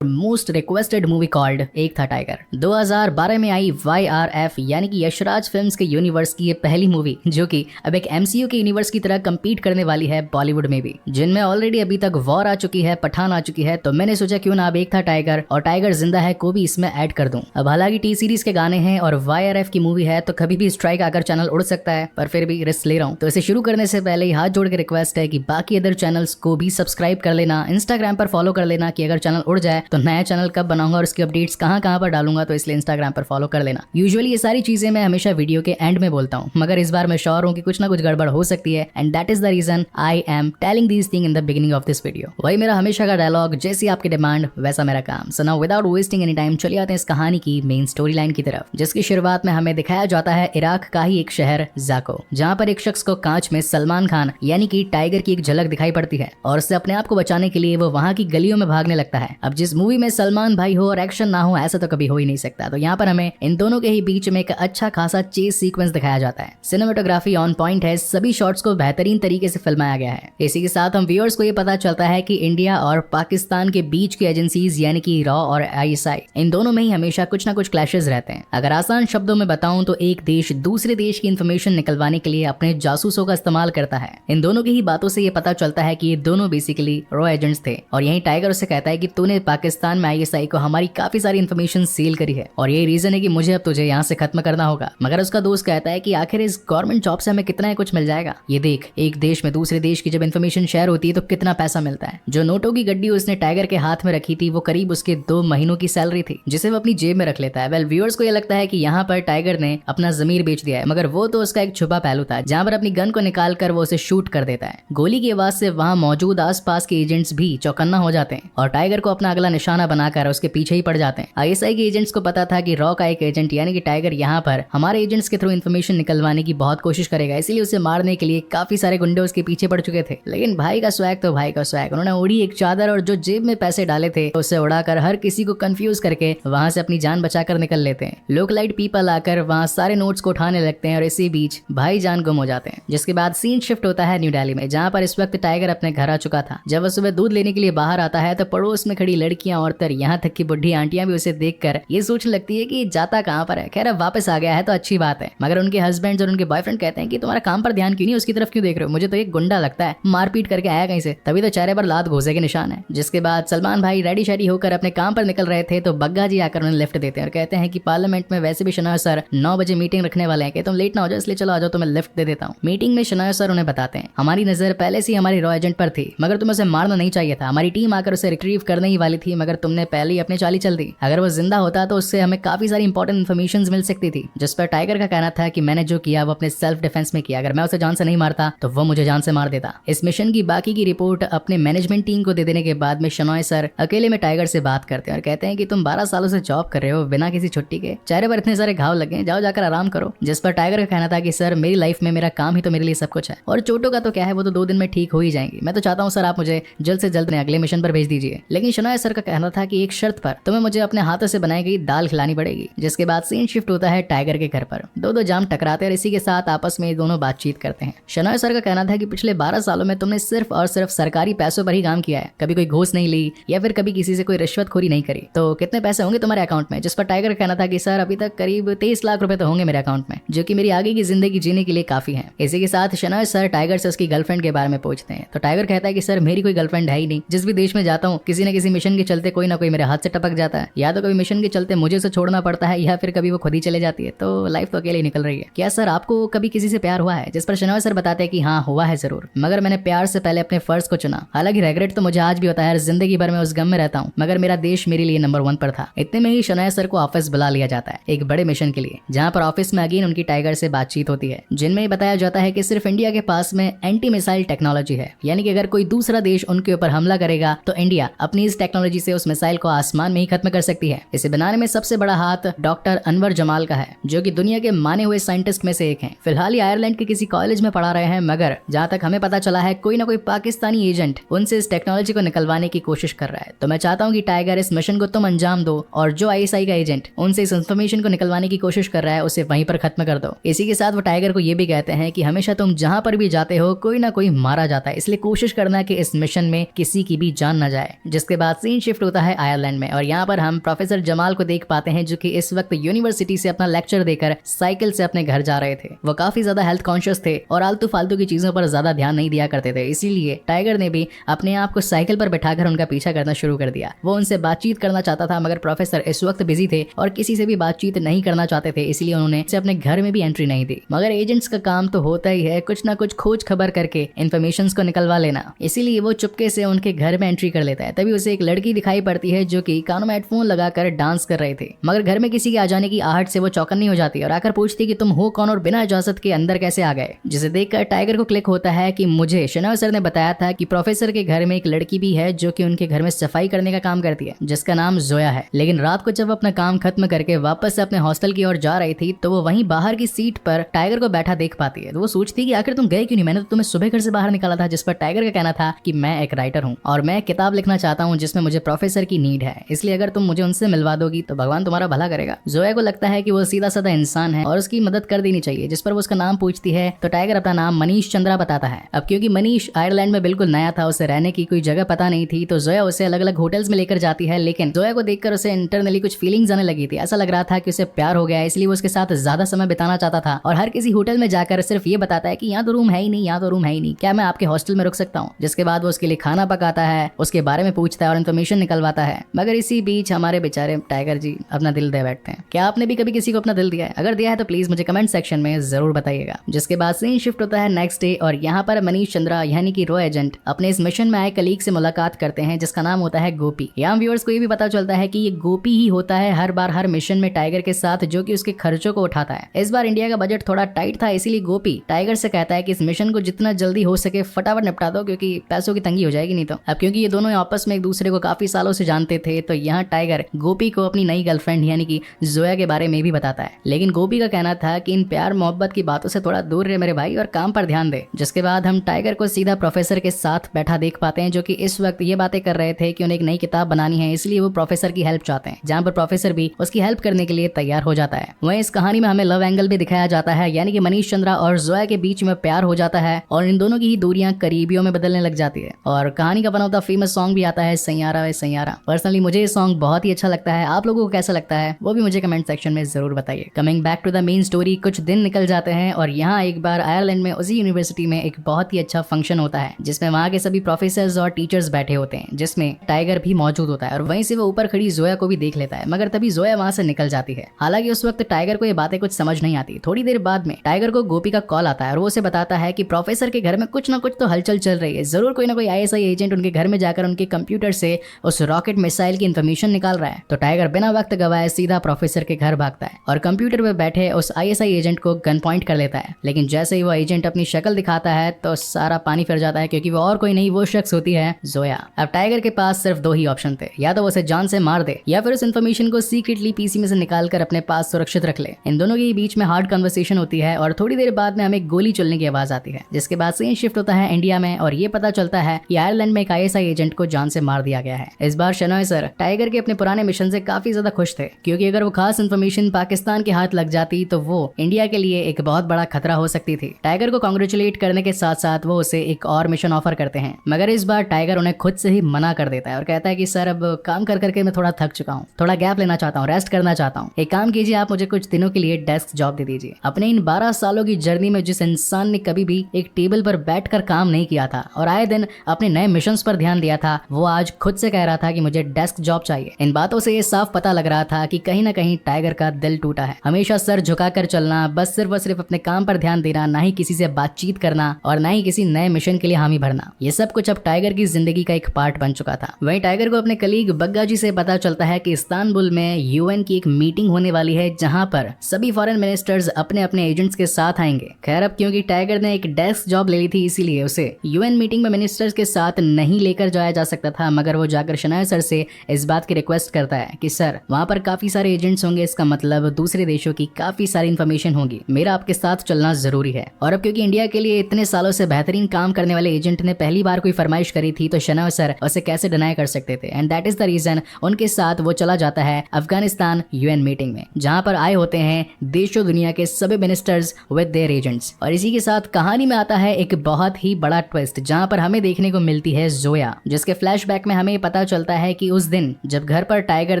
मोस्ट रिक्वेस्टेड मूवी कॉल्ड एक था टाइगर 2012 में आई YRF यानी कि यशराज फिल्म्स के यूनिवर्स की ये पहली मूवी जो कि अब एक MCU के यूनिवर्स की तरह compete करने वाली है बॉलीवुड में भी, जिनमें ऑलरेडी अभी तक वॉर आ चुकी है, पठान आ चुकी है, तो मैंने सोचा क्यों ना अब एक था टाइगर और टाइगर जिंदा है को भी इसमें ऐड कर दूं। अब हालांकि T सीरीज के गाने हैं और YRF की मूवी है तो कभी भी स्ट्राइक आकर चैनल उड़ सकता है, पर फिर भी रिस्क ले रहा हूँ। तो इसे शुरू करने से पहले ही हाथ जोड़ के रिक्वेस्ट है कि बाकी अदर चैनल्स को भी सब्सक्राइब कर लेना, इंस्टाग्राम पर फॉलो कर लेना कि अगर चैनल उड़ जाए तो नया चैनल कब बनाऊंगा और उसकी अपडेट्स कहां पर डालूंगा, तो इसलिए इंस्टाग्राम पर फॉलो कर लेना। यूजुअली ये सारी चीजें मैं हमेशा वीडियो के एंड में बोलता हूं, मगर इस बार मैं श्योर हूं कि कुछ ना कुछ गड़बड़ हो सकती है and that is the reason I am telling these thing in the beginning of this video. वही मेरा हमेशा का डायलॉग, जैसी आपकी डिमांड वैसा मेरा काम। So now without wasting any time चलिए आते हैं इस कहानी की मेन स्टोरी लाइन की तरफ, जिसकी शुरुआत में हमें दिखाया जाता है इराक का ही एक शहर जाको, जहां पर एक शख्स को कांच में सलमान खान यानी कि टाइगर की एक झलक दिखाई पड़ती है और उससे अपने आप को बचाने के लिए वो वहां की गलियों में भागने लगता है। अब जिस मूवी में सलमान भाई हो और एक्शन ना हो ऐसा तो कभी हो ही नहीं सकता, तो यहाँ पर हमें इन दोनों के ही बीच में एक अच्छा खासा चेस सीक्वेंस दिखाया जाता है। सिनेमेटोग्राफी ऑन पॉइंट है, सभी शॉट्स को बेहतरीन तरीके से फिल्माया गया है। इसी के साथ हम व्यूअर्स को ये पता चलता है कि इंडिया और पाकिस्तान के बीच की एजेंसीज यानी कि रॉ और ISI, इन दोनों में ही हमेशा कुछ ना कुछ क्लैशेस रहते हैं। अगर आसान शब्दों में बताऊं तो एक देश दूसरे देश की इंफॉर्मेशन निकलवाने के लिए अपने जासूसों का इस्तेमाल करता है। इन दोनों की ही बातों से ये पता चलता है कि ये दोनों बेसिकली रॉ एजेंट्स थे और यही टाइगर उससे कहता है कि तूने पाकिस्तान में ISI को हमारी काफी सारी इंफॉर्मेशन सेल करी है और यही रीजन है कि मुझे अब तुझे यहाँ से खत्म करना होगा। मगर उसका दोस्त कहता है कि आखिर इस गवर्नमेंट जॉब से हमें कितना ही कुछ मिल जाएगा, ये देख एक देश में दूसरे देश की जब इन्फॉर्मेशन शेयर होती है तो कितना पैसा मिलता है। जो नोटों की गड्डी उसने टाइगर के हाथ में रखी थी वो करीब उसके 2 महीनों की सैलरी थी, जिसे वो अपनी जेब में रख लेता है। वेल व्यूअर्स को ये लगता है कि यहाँ पर टाइगर ने अपना जमीर बेच दिया है, मगर वो तो उसका एक छुपा पहलू था जहाँ पर अपनी गन को निकाल कर वो उसे शूट कर देता है। गोली की आवाज से वहाँ मौजूद आसपास के एजेंट्स भी चौकन्ना हो जाते हैं और टाइगर को अपना अगला निशाना बनाकर उसके पीछे ही पड़ जाते हैं। ISI के एजेंट्स को पता था कि रॉ का एक एजेंट यानी कि टाइगर यहाँ पर हमारे एजेंट्स के थ्रू इन्फॉर्मेशन निकलवाने की बहुत कोशिश करेगा, इसीलिए उसे मारने के लिए काफी सारे गुंडे उसके पीछे पड़ चुके थे। लेकिन भाई का स्वैग तो भाई का स्वैग, उन्होंने उड़ी एक चादर और जो जेब में पैसे डाले थे उसे उड़ाकर हर किसी को कंफ्यूज करके वहां से अपनी जान बचाकर निकल लेते हैं। लोकलाइट पीपल आकर वहां सारे नोट्स को उठाने लगते हैं और इसी बीच भाई जान गुम हो जाते हैं। जिसके बाद सीन शिफ्ट होता है न्यू दिल्ली में, जहाँ पर इस वक्त टाइगर अपने घर आ चुका था। जब वह सुबह दूध लेने के लिए बाहर आता है तो पड़ोस में खड़ी लड़कियां, औरतें, यहाँ तक की बुढ़ी आंटियां भी उसे देखकर ये सोचने लगती है कि जाता कहाँ पर है। खैर अब वापस आ गया है तो अच्छी बात है, मगर उनके हस्बैंड और उनके बॉयफ्रेंड कहते हैं कि तुम्हारा काम पर ध्यान क्यों नहीं, उसकी तरफ क्यों देख रहे हो, मुझे तो एक गुंडा लगता है, मारपीट करके आया कहीं से, तभी तो चेहरे पर लात घोसे के निशान है। जिसके बाद सलमान भाई रेडी शेडी होकर अपने काम पर निकल रहे थे तो बग्गा जी आकर उन्हें लिफ्ट देते हैं और कहते हैं कि पार्लियामेंट में वैसे भी शनाया सर 9 बजे मीटिंग रखने वाले हैं कि तुम लेट ना हो जाओ, इसलिए चलो आ जाओ, तुम्हें लिफ्ट दे देता हूँ। मीटिंग में शनाया सर उन्हें बताते हैं हमारी नजर पहले से हमारी रॉ एजेंट पर थी, मगर तुम्हें उसे मारना नहीं चाहिए था, हमारी टीम आकर उसे रिट्रीव करने ही वाली थी, मगर तुमने तुमने पहले ही अपनी चाली चल दी। अगर वो जिंदा होता तो उससे हमें काफी सारी इंपॉर्टेंट इन्फॉर्मेशन मिल सकती थी। जिस पर टाइगर का कहना था कि मैंने जो किया वो अपने सेल्फ डिफेंस में किया, अगर मैं उसे जान से नहीं मारता तो वो मुझे जान से मार देता। इस मिशन की बाकी की रिपोर्ट अपने मैनेजमेंट टीम को दे देने के बाद में शनॉय सर अकेले में टाइगर से बात करते हैं और कहते हैं कि तुम 12 सालों से जॉब कर रहे हो बिना किसी छुट्टी के, चेहरे पर इतने सारे घाव लगे, जाओ जाकर आराम करो। जिस पर टाइगर का कहना था कि सर मेरी लाइफ में मेरा काम ही तो मेरे लिए सब कुछ है, और चोटों का तो क्या है, वो तो 2 दिन में ठीक हो ही जाएंगी। मैं तो चाहता हूँ सर आप मुझे जल्द से जल्द अगले मिशन पर भेज दीजिए। लेकिन शनॉय सर का कहना था कि एक शर्त पर, तुम्हें मुझे अपने हाथों से बनाई गई दाल खिलानी पड़ेगी। जिसके बाद सीन शिफ्ट होता है टाइगर के घर पर। दो जाम टकराते हैं और इसी के साथ आपस में दोनों बातचीत करते हैं। शनॉय सर का कहना था कि पिछले 12 सालों में तुमने सिर्फ और सिर्फ सरकारी पैसों पर ही काम किया है, कभी कोई घूस नहीं ली या फिर कभी किसी से कोई रिश्वतखोरी नहीं करी, तो कितने पैसे होंगे तुम्हारे अकाउंट में। जिस पर टाइगर का कहना था कि सर अभी तक करीब 23 लाख रुपए तो होंगे मेरे अकाउंट में, जो कि मेरी आगे की जिंदगी जीने के लिए काफी है। इसी के साथ शनॉय सर टाइगर से उसकी गर्लफ्रेंड के बारे में पूछते हैं। तो टाइगर कहता है कि सर मेरी कोई गर्लफ्रेंड है ही नहीं, जिस भी देश में जाता हूँ किसी न किसी मिशन के चलते कोई ना कोई मेरे हाथ से टपक जाता है, या तो कभी मिशन के चलते मुझे उसे छोड़ना पड़ता है या फिर कभी वो खुद ही चले जाती है, तो लाइफ तो अकेले ही निकल रही है। क्या सर आपको कभी किसी से प्यार हुआ है। जिस पर शनॉय सर बताते हैं कि हाँ हुआ है जरूर, मगर मैंने प्यार से पहले अपने फर्ज को चुना। हालांकि रेग्रेट तो मुझे आज भी होता है, जिंदगी भर में उस गम में रहता हूँ, मगर मेरा देश मेरे लिए नंबर 1 पर था। इतने में ही शनॉय सर को ऑफिस बुला लिया जाता है एक बड़े मिशन के लिए, जहाँ पर ऑफिस में अगेन उनकी टाइगर से बातचीत होती है, जिनमें बताया जाता है कि सिर्फ इंडिया के पास में एंटी मिसाइल टेक्नोलॉजी है, यानी कि अगर कोई दूसरा देश उनके ऊपर हमला करेगा तो इंडिया अपनी इस टेक्नोलॉजी से उस मिसाइल को आसमान में ही खत्म कर सकती है। इसे बनाने में सबसे बड़ा हाथ डॉक्टर अनवर जमाल का है, जो कि दुनिया के माने हुए साइंटिस्ट में से एक हैं। फिलहाल ये आयरलैंड के किसी कॉलेज में पढ़ा रहे हैं, मगर जहाँ तक हमें पता चला है कोई ना कोई पाकिस्तानी एजेंट उनसे इस टेक्नोलॉजी को निकलवाने की कोशिश कर रहा है। तो मैं चाहता हूँ कि टाइगर इस मिशन को तुम अंजाम दो, और जो आईएसआई का एजेंट उनसे इस इन्फॉर्मेशन को निकलवाने की कोशिश कर रहा है उसे वहीं पर खत्म कर दो। इसी के साथ वो टाइगर को ये भी कहते हैं कि हमेशा तुम जहाँ पर भी जाते हो कोई ना कोई मारा जाता है, इसलिए कोशिश करना कि इस मिशन में किसी की भी जान न जाए। जिसके बाद सीन शिफ्ट होता है आयरलैंड में, और यहाँ पर हम प्रोफेसर जमाल को देख पाते हैं, जो कि इस वक्त यूनिवर्सिटी से अपना लेक्चर देकर साइकिल से अपने घर जा रहे थे। वो काफी ज्यादा हेल्थ कॉन्शियस थे और आलतू फालतू की चीजों पर ज्यादा ध्यान नहीं दिया करते थे, इसीलिए टाइगर ने भी अपने आप को साइकिल पर बैठाकर उनका पीछा करना शुरू कर दिया। वो उनसे बातचीत करना चाहता था, मगर प्रोफेसर इस वक्त बिजी थे और किसी से भी बातचीत नहीं करना चाहते थे, इसलिए उन्होंने अपने घर में भी एंट्री नहीं दी। मगर एजेंट्स का काम तो होता ही है कुछ ना कुछ खोज खबर करके इन्फॉर्मेशन को निकलवा लेना, इसीलिए वो चुपके से उनके घर में एंट्री कर लेता है। तभी उसे एक लड़की दिखाई पड़ती है जो कि कानों में हेडफोन लगाकर डांस कर रहे थे, मगर घर में किसी के आ जाने की आहट से वो चौकन्नी हो जाती है और आकर पूछती कि तुम हो कौन और बिना इजाजत के अंदर कैसे आ गए। जिसे देखकर टाइगर को क्लिक होता है कि मुझे शनॉय सर ने बताया था कि प्रोफेसर के घर में एक लड़की भी है जो कि उनके घर में सफाई करने का काम करती है, जिसका नाम जोया है। लेकिन रात को जब अपना काम खत्म करके वापस से अपने हॉस्टल की ओर जा रही थी तो वो वहीं बाहर की सीट पर टाइगर को बैठा देख पाती है। तो वो सोचती कि आखिर तुम गए क्यों नहीं, मैंने तो तुम्हें सुबह घर से बाहर निकाला था। जिस पर टाइगर का कहना था कि मैं एक राइटर हूँ और मैं किताब लिखना चाहता हूँ जिसमें मुझे प्रोफेसर की नीड है, इसलिए अगर तुम मुझे उनसे मिलवा दोगी तो भगवान तुम्हारा भला करेगा। जोया को लगता है कि वो सीधा साधा इंसान है और उसकी मदद कर देनी चाहिए। जिस पर वो उसका नाम पूछती है तो टाइगर अपना नाम मनीष चंद्रा बताता है। अब क्योंकि मनीष आयरलैंड में बिल्कुल नया था, उसे रहने की कोई जगह पता नहीं थी, तो जोया उसे अलग अलग होटल्स में लेकर जाती है। लेकिन जोया को देखकर उसे इंटरनली कुछ फीलिंग्स आने लगी थी, ऐसा लग रहा था कि उसे प्यार हो गया है, इसलिए वो उसके साथ ज्यादा समय बिताना चाहता था और हर किसी होटल में जाकर सिर्फ ये बताता है कि यहाँ तो रूम है ही नहीं, यहाँ तो रूम है ही नहीं, क्या मैं आपके हॉस्टल में रुक सकता हूँ। जिसके बाद वो उसके लिए खाना पकाता है, उसके बारे में पूछता है और इन्फॉर्मेशन निकलवाता है। मगर इसी बीच हमारे बेचारे टाइगर जी अपना दिल दे बैठते हैं। क्या आपने भी कभी किसी को अपना दिल दिया है? अगर दिया है तो प्लीज मुझे कमेंट सेक्शन में जरूर बताइएगा। जिसके बाद सीन शिफ्ट होता है नेक्स्ट डे और यहाँ पर मनीष चंद्रा यानी कि रो एजेंट अपने इस मिशन में आए कलीग से मुलाकात करते हैं जिसका नाम होता है गोपी। यहाँ व्यूअर्स को ये भी पता चलता है कि ये गोपी ही होता है हर बार हर मिशन में टाइगर के साथ, जो कि उसके खर्चों को उठाता है। इस बार इंडिया का बजट थोड़ा टाइट था, इसीलिए गोपी टाइगर से कहता है कि इस मिशन को जितना जल्दी हो सके फटाफट निपटा दो, क्योंकि पैसों की तंगी हो जाएगी नहीं तो। अब क्योंकि ये दोनों आपस में एक दूसरे को काफी सालों से जानते थे, तो यहाँ टाइगर गोपी को अपनी नई गर्लफ्रेंड यानी कि जोया के बारे में भी बताता है। लेकिन गोपी का कहना था कि इन प्यार मोहब्बत की बातों से थोड़ा दूर रहे मेरे भाई और काम पर ध्यान दे। जिसके बाद हम टाइगर को सीधा प्रोफेसर के साथ बैठा देख पाते हैं, जो कि इस वक्त ये बातें कर रहे थे कि उन्हें एक नई किताब बनानी है, इसलिए वो प्रोफेसर की हेल्प चाहते हैं, जहाँ पर प्रोफेसर भी उसकी हेल्प करने के लिए तैयार हो जाता है। वहीं इस कहानी में हमें लव एंगल भी दिखाया जाता है, यानी कि मनीष चंद्रा और जोया के बीच में प्यार हो जाता है और इन दोनों की ही दूरियां करीबियों में बदलने लग जाती है। और कहानी का बना हुआ फेमस सॉन्ग भी आता है सैयारा वे सैयारा। पर्सनली मुझे ये सॉन्ग बहुत ही अच्छा लगता है, आप लोगों को कैसा लगता है वो भी मुझे कमेंट सेक्शन में जरूर बताइए। Coming back to the main story, कुछ दिन निकल जाते हैं और यहाँ एक बार आयरलैंड में उसी यूनिवर्सिटी में एक बहुत ही अच्छा फंक्शन होता है, जिसमें वहाँ के सभी प्रोफेसर्स और टीचर्स बैठे होते हैं, जिसमें टाइगर भी मौजूद होता है और वहीं से वो ऊपर खड़ी जोया को भी देख लेता है। मगर तभी जोया वहाँ से निकल जाती है। हालांकि उस वक्त टाइगर को ये बातें कुछ समझ नहीं आती। थोड़ी देर बाद में टाइगर को गोपी का कॉल आता है और वो उसे बताता है कि प्रोफेसर के घर में कुछ ना कुछ तो हलचल चल रही है, जरूर कोई ना कोई आईएसआई एजेंट उनके घर में जाकर उनके कंप्यूटर से उस रॉकेट मिसाइल की इन्फॉर्मेशन निकाल रहा है। तो टाइगर बिना वक्त गवाए सीधा प्रोफेसर के घर भागता है और कंप्यूटर पे बैठे उस आईएसआई एजेंट को गन पॉइंट कर लेता है। लेकिन जैसे ही वो एजेंट अपनी शक्ल दिखाता है तो सारा पानी फिर जाता है, क्योंकि वो और कोई नहीं, वो शख्स होती है जोया। अब टाइगर के पास सिर्फ दो ही ऑप्शन थे, या तो वो उसे जान से मार दे या फिर उस इन्फॉर्मेशन को सीक्रेटली पीसी में से निकाल कर अपने पास सुरक्षित रख ले। इन दोनों के बीच में हार्ड कन्वर्सेशन होती है और थोड़ी देर बाद में हमें गोली चलने की आवाज आती है, जिसके बाद सीन शिफ्ट होता है इंडिया में और ये पता चलता है कि आयरलैंड में एक आईएसआई एजेंट को जान से मार दिया गया है। इस बार शनॉय सर टाइगर के अपने पुराने मिशन से काफी ज्यादा खुश थे, क्योंकि अगर वो खास इन्फॉर्मेशन पाकिस्तान के हाथ लग जाती तो वो इंडिया के लिए एक बहुत बड़ा खतरा हो सकती थी। टाइगर को कांग्रेचुलेट करने के साथ साथ वो उसे एक और मिशन ऑफर करते हैं, मगर इस बार टाइगर उन्हें खुद से ही मना कर देता है और कहता है कि सर अब काम कर करके मैं थोड़ा थक चुका हूँ, थोड़ा गैप लेना चाहता हूँ, रेस्ट करना चाहता हूँ। एक काम कीजिए, आप मुझे कुछ दिनों के लिए डेस्क जॉब दे दीजिए। अपने इन 12 सालों की जर्नी में जिस इंसान ने कभी भी एक टेबल पर बैठकर काम नहीं किया था और आए दिन अपने नए मिशंस पर ध्यान दिया था, वो आज खुद से कह रहा था कि मुझे डेस्क जॉब चाहिए। इन बातों से ये साफ पता लग रहा था कि कहीं ना कहीं टाइगर का दिल टूटा है। हमेशा सर झुकाकर चलना, बस सिर्फ और सिर्फ अपने काम पर ध्यान देना, ना ही किसी से बातचीत करना और ना ही किसी नए मिशन के लिए हामी भरना, ये सब कुछ अब टाइगर की जिंदगी का एक पार्ट बन चुका था। वहीं टाइगर को अपने कलीग बग्गा जी से पता चलता है कि इस्तांबुल में यूएन की एक मीटिंग होने वाली है, जहां पर सभी फॉरेन मिनिस्टर्स अपने अपने एजेंट्स के साथ आएंगे। खैर अब क्योंकि टाइगर ने एक डेस्क जॉब ले ली थी, इसीलिए उसे यूएन मीटिंग में मिनिस्टर्स के साथ नहीं लेकर जाया जा सकता था, मगर वो जाकर शनाया सर से इस बात की रिक्वेस्ट करता है कि सर वहां पर काफी सारे एजेंट्स होंगे, इसका मतलब दूसरे देशों की काफी सारी इन्फॉर्मेशन होगी, मेरा आपके साथ चलना जरूरी है। और अब क्योंकि इंडिया के लिए इतने सालों से बेहतरीन काम करने वाले एजेंट ने पहली बार कोई फरमाइश करी थी, तो शनाया सर उसे कैसे डिनाई कर सकते थे। And that is the reason उनके साथ वो चला जाता है अफगानिस्तान यूएन मीटिंग में, जहां पर आए होते हैं देशों दुनिया के सभी मिनिस्टर्स विद देयर एजेंट्स। और इसी के साथ कहानी में आता है एक बहुत ही बड़ा ट्विस्ट, जहां पर हमें देखने को मिलती है जोया, जिसके फ्लैशबैक में हमें पता चलता है कि उस दिन जब घर पर टाइगर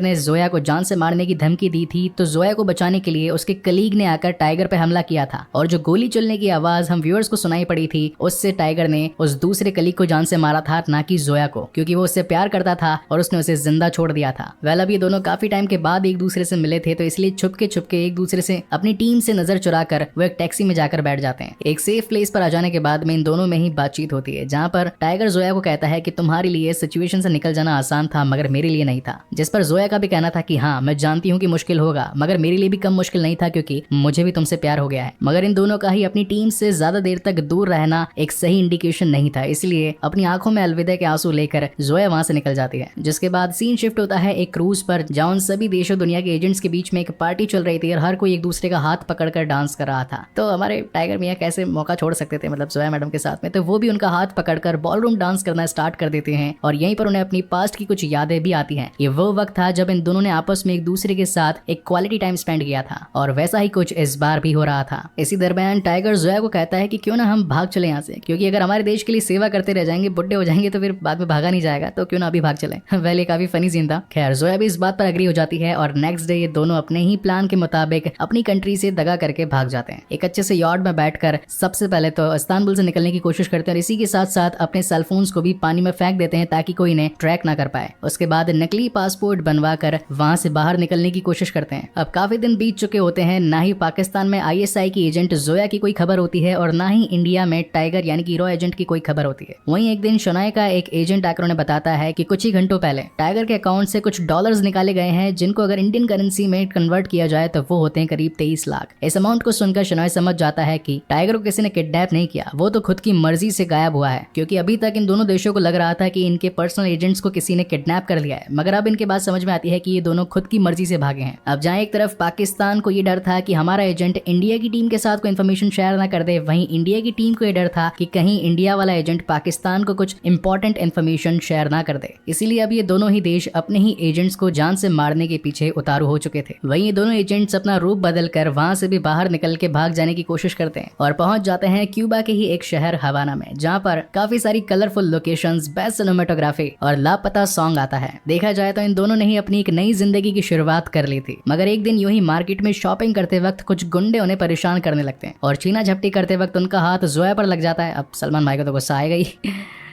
ने जोया को जान से मारने की धमकी दी थी, तो जोया को बचाने के लिए उसके कलीग ने आकर टाइगर पे हमला किया था, और जो गोली चलने की आवाज हम व्यूअर्स को सुनाई पड़ी थी, उससे टाइगर ने उस दूसरे कलीग को जान से मारा था, ना कि जोया को, क्योंकि वो उससे प्यार करता था और उसने उसे जिंदा छोड़ दिया था। वेल अब ये दोनों काफी टाइम के बाद एक दूसरे से मिले थे, तो इसलिए छुपके छुपके एक दूसरे से अपनी टीम से नजर चुराकर वो एक टैक्सी में जाकर बैठ जाते हैं। एक सेफ प्लेस पर आ जाने के बाद में इन दोनों में ही बातचीत होती है, जहां पर टाइगर जोया को कहता है कि तुम्हारे लिए सिचुएशन से निकल जाना आसान था, मगर मेरे लिए नहीं था। जिस पर जोया का भी कहना था कि हाँ मैं जानती हूँ कि मुश्किल होगा, मगर मेरे लिए भी कम मुश्किल नहीं था, क्योंकि मुझे भी तुमसे प्यार हो गया है। मगर इन दोनों का ही अपनी टीम से ज्यादा देर तक दूर रहना एक सही इंडिकेशन नहीं था, इसलिए अपनी आंखों में अलविदा के आंसू लेकर जोया वहां से निकल जाती है। जिसके बाद सीन शिफ्ट होता है एक क्रूज पर, जहां उन सभी देशों दुनिया के एजेंट्स के बीच में एक पार्टी चल रही थी और हर कोई एक दूसरे का हाथ पकड़कर डांस कर रहा था। तो हमारे टाइगर मियां कैसे मौका छोड़ सकते थे, मतलब जोया मैडम के साथ में, तो वो भी उनका हाथ पकड़कर बॉलरूम डांस करना स्टार्ट कर देते हैं। और यहीं पर उन्हें अपनी पास्ट की कुछ यादें भी आती हैं। ये वो वक्त था जब इन दोनों ने आपस में एक दूसरे के साथ एक क्वालिटी टाइम स्पेंड किया था, और वैसा ही कुछ इस बार भी हो रहा था। इसी दरमियान टाइगर जोया को कहता है कि क्यों ना हम भाग चले यहाँ से, क्योंकि अगर हमारे देश के लिए सेवा करते रह जाएंगे, बुढ़े हो जाएंगे, तो फिर बाद में भागा नहीं जाएगा, तो क्यों ना अभी भाग चले। वेल ये काफी फनी सीन था। खैर जोया भी इस बात पर एग्री हो जाती है और नेक्स्ट डे ये दोनों अपने ही प्लान के मुताबिक अपनी कंट्री से दगा करके भाग जाते हैं। एक अच्छे से यॉर्ड में बैठकर सबसे पहले तो इस्तांबुल से निकलने की कोशिश करते हैं और इसी के साथ साथ अपने सेलफोन्स को भी पानी में फेंक देते हैं ताकि कोई इन्हें ट्रैक ना कर पाए। उसके बाद नकली पासपोर्ट बनवा कर वहां से बाहर निकलने की कोशिश करते हैं। अब काफी दिन बीत चुके होते हैं, ना ही पाकिस्तान में आईएसआई की एजेंट जोया की कोई खबर होती है और ना ही इंडिया में टाइगर यानी कि हीरो एजेंट की कोई खबर होती है। वहीं एक दिन शनाया का एक एजेंट आकर उन्हें बताता है कि कुछ ही घंटों पहले टाइगर के अकाउंट से कुछ डॉलर्स निकाले गए हैं, जिनको अगर इंडियन करेंसी में कन्वर्ट किया जाए तो वो होते हैं करीब 23 लाख। इस अमाउंट को सुनकर शनाया समझ जाता है कि टाइगर को किसी ने किडनैप नहीं किया, वो तो खुद की मर्जी से गायब हुआ है, क्योंकि अभी तक इन दोनों देशों को लग रहा था कि इनके पर्सनल एजेंट्स को किसी ने किडनैप कर लिया है, मगर अब इनके बात समझ में आती है कि ये दोनों खुद की मर्जी से भागे हैं। अब जहां एक तरफ पाकिस्तान को ये डर था कि हमारा एजेंट इंडिया की टीम के साथ कोई इन्फॉर्मेशन शेयर ना कर दे, वहीं इंडिया की टीम को ये डर था कि कहीं इंडिया वाला एजेंट पाकिस्तान को कुछ इंपॉर्टेंट इन्फॉर्मेशन शेयर ना कर दे। इसीलिए अब ये दोनों ही देश अपने ही एजेंट्स को जान से मारने के पीछे उतारू हो चुके थे। वहीं ये दोनों एजेंट्स अपना रूप बदल कर वहां से भी बाहर निकल के भाग जाने की कोशिश करते हैं और पहुंच जाते हैं क्यूबा के ही एक शहर हवाना में, जहां पर काफी सारी कलरफुल लोकेशंस, बेस्ट सिनेमेटोग्राफी और लापता सॉन्ग आता है। देखा जाए तो इन दोनों ने ही अपनी एक नई जिंदगी की शुरुआत कर ली थी, मगर एक दिन यूं ही मार्केट में शॉपिंग करते वक्त कुछ गुंडे उन्हें परेशान करने लगते हैं और छीना झपटी करते वक्त उनका हाथ जोया पर लग जाता है। अब सलमान भाई को तो गुस्सा आएगा ही।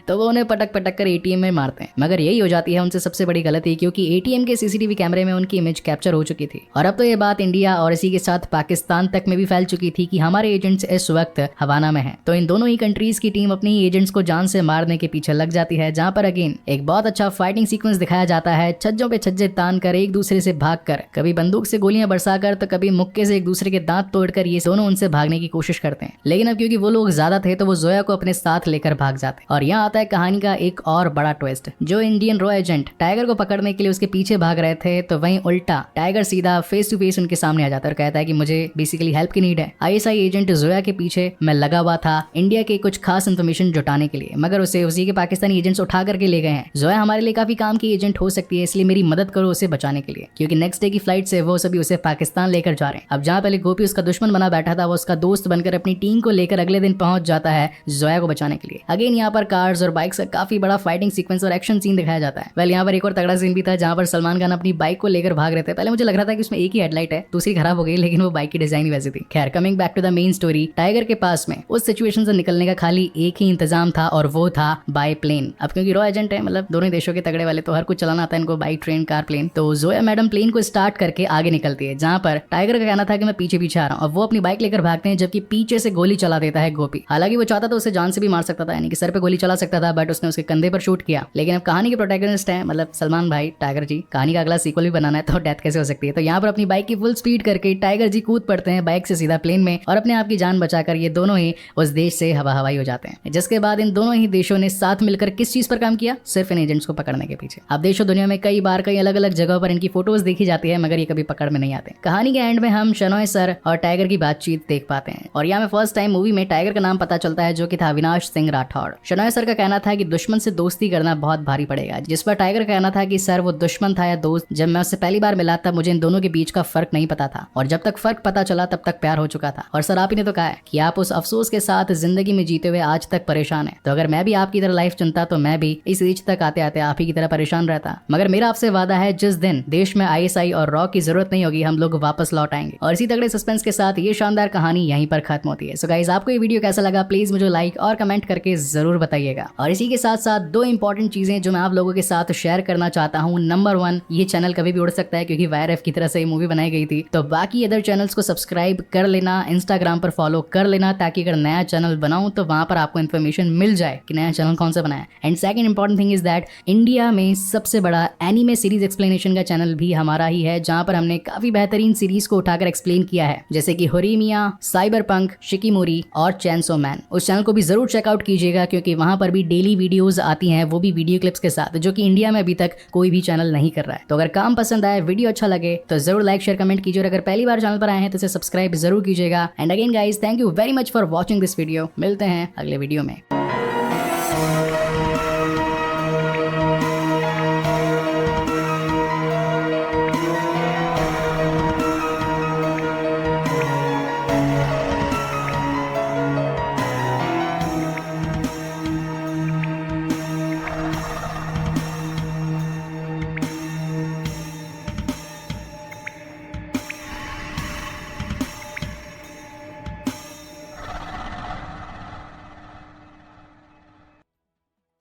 तो वो उन्हें पटक पटक कर एटीएम में मारते हैं। मगर यही हो जाती है उनसे सबसे बड़ी गलती, क्योंकि एटीएम के सीसीटीवी कैमरे में उनकी इमेज कैप्चर हो चुकी थी। और अब तो ये बात इंडिया और इसी के साथ पाकिस्तान तक में भी फैल चुकी थी कि हमारे एजेंट्स इस वक्त हवाना में हैं। तो इन दोनों ही कंट्रीज की टीम अपनी एजेंट्स को जान से मारने के पीछे लग जाती है, जहां पर अगेन एक बहुत अच्छा फाइटिंग सीक्वेंस दिखाया जाता है। छज्जों पे छज्जे तान कर एक दूसरे से भागकर, कभी बंदूक से गोलियां बरसाकर तो कभी मुक्के से एक दूसरे के दांत तोड़कर ये दोनों उनसे भागने की कोशिश करते हैं। लेकिन अब क्योंकि वो लोग ज्यादा थे तो वो जोया को अपने साथ लेकर भाग जाते हैं। और यहाँ आता है कहानी का एक और बड़ा ट्विस्ट। जो इंडियन रॉ एजेंट टाइगर को पकड़ने के लिए उसके पीछे भाग रहे थे, तो वहीं उल्टा टाइगर सीधा फेस टू फेस उनके सामने आ जाता है और कहता है कि मुझे बेसिकली हेल्प की नीड है। आईएसआई एजेंट जोया के पीछे मैं लगा हुआ था इंडिया के कुछ खास इन्फॉर्मेशन जुटाने के लिए, मगर उसे उसी के पाकिस्तानी एजेंट्स उठा करके ले गए हैं। जोया हमारे लिए काफी काम की एजेंट हो सकती है, इसलिए मेरी मदद करो उसे बचाने के लिए, क्योंकि नेक्स्ट डे की फ्लाइट से वो सभी उसे पाकिस्तान लेकर जा रहे हैं। अब जहाँ पहले गोपी उसका दुश्मन बना बैठा था, वो उसका दोस्त बनकर अपनी टीम को लेकर अगले दिन पहुंच जाता है जोया को बचाने के लिए। अगेन यहाँ पर कार्स और बाइक्स का काफी बड़ा फाइटिंग सीक्वेंस और एक्शन सीन दिखाया जाता है। वेल यहाँ पर एक और तगड़ा सीन भी था, जहाँ पर सलमान खान अपनी बाइक को लेकर भाग रहे थे। पहले मुझे लग रहा था कि उसमें एक ही हेडलाइट है, दूसरी खराब हो गई, लेकिन वो बाइक की डिजाइन ही वैसी थी। खैर, coming back to the main story, tiger के पास में उस सिचुएशन से निकलने का खाली एक ही इंतजाम था और वो था बाय प्लेन। अब क्योंकि रॉ एजेंट है, मतलब दोनों देशों के तगड़े वाले, तो हर कुछ चलाना आता है इनको, बाइक, ट्रेन, कार, प्लेन। तो जोया मैडम प्लेन को स्टार्ट करके आगे निकलती है, जहाँ पर टाइगर का कहना था कि मैं पीछे पीछे आ रहा हूँ, और वो अपनी बाइक लेकर भागते हैं, जबकि पीछे से गोली चला देता है गोपी। हालांकि वो चाहता तो उसे जान से भी मार सकता था, यानी कि सर पे गोली चला सकता था, बट उसने उसके कंधे पर शूट किया। लेकिन अब कहानी के प्रोटैगनिस्ट है, मतलब सलमान भाई, टाइगर जी, कहानी का अगला सीक्वल भी बनाना है, तो डेथ कैसे हो सकती है। तो यहाँ पर अपनी बाइक की फुल स्पीड करके टाइगर जी कूद पड़ते हैं बाइक से सीधा प्लेन में, और अपने आप की जान बचाकर ये दोनों ही उस देश से हवा हवाई हो जाते हैं। जिसके बाद इन दोनों ही देशों ने साथ मिलकर किस चीज पर काम किया? सिर्फ इन एजेंट्स को पकड़ने के पीछे। अब देशों दुनिया में कई बार कई अलग अलग जगहों पर इनकी फोटोज देखी जाती है, मगर ये कभी पकड़ में नहीं आते। कहानी के एंड में हम शनोय सर और टाइगर की बातचीत देख पाते हैं, और यहाँ में फर्स्ट टाइम मूवी में टाइगर का नाम पता चलता है, जो कि था अविनाश सिंह राठौड़। शनोय सर का कहना था कि दुश्मन से दोस्ती करना बहुत भारी पड़ेगा, जिस पर टाइगर का कहना था कि सर वो दुश्मन था या दोस्त, जब मैं उससे पहली बार मिला तब मुझे इन दोनों के बीच का फर्क नहीं पता था, और जब तक फर्क पता चला तब तक प्यार हो चुका था। और सर आप ही ने तो कहा है कि आप उस अफसोस के साथ जिंदगी में जीते हुए आज तक परेशान है, तो अगर मैं भी आपकी तरह लाइफ चुनता तो मैं भी इस एज तक आते आते आप ही की तरह परेशान रहता। मगर मेरा आपसे वादा है, जिस दिन देश में आईएसआई और रॉ की जरूरत नहीं होगी, हम लोग वापस लौट आएंगे। और इसी तगड़े सस्पेंस के साथ ये शानदार कहानी यहीं पर खत्म होती है। सो गाइस, आपको ये वीडियो कैसा लगा प्लीज मुझे लाइक और कमेंट करके जरूर बताइएगा। और इसी के साथ साथ दो इंपॉर्टेंट चीजें जो मैं आप लोगों के साथ शेयर करना चाहता हूँ। नंबर 1, ये चैनल कभी भी उड़ सकता है, क्योंकि वायरएफ की तरह से ये मूवी बनाई गई थी, तो बाकी अदर चैनल्स को सब्सक्राइब कर लेना, इंस्टाग्राम पर फॉलो कर लेना, ताकि अगर नया चैनल बनाऊं तो वहां पर आपको इन्फॉर्मेशन मिल जाए कि नया चैनल कौन सा बनाया। And second important thing is that India में सबसे बड़ा एनीमे सीरीज एक्सप्लेनेशन का चैनल भी हमारा ही है, जहां पर हमने काफी बेहतरीन सीरीज को उठाकर एक्सप्लेन किया है, जैसे कि होरीमिया, साइबरपंक, शिकिमोरी और चैनसो मैन। उस चैनल को भी जरूर चेकआउट कीजिएगा, क्योंकि वहां पर भी डेली वीडियोस आती हैं, वो भी वीडियो क्लिप्स के साथ, जो कि इंडिया में अभी तक कोई भी चैनल नहीं कर रहा है। तो अगर काम पसंद आए, वीडियो अच्छा लगे, तो जरूर लाइक, शेयर, कमेंट कीजिए, और अगर पहली बार चैनल पर आए हैं तो इसे सब्सक्राइब जरूर कीजिएगा। And again guys, thank you very much for watching this video. मिलते हैं अगले वीडियो में।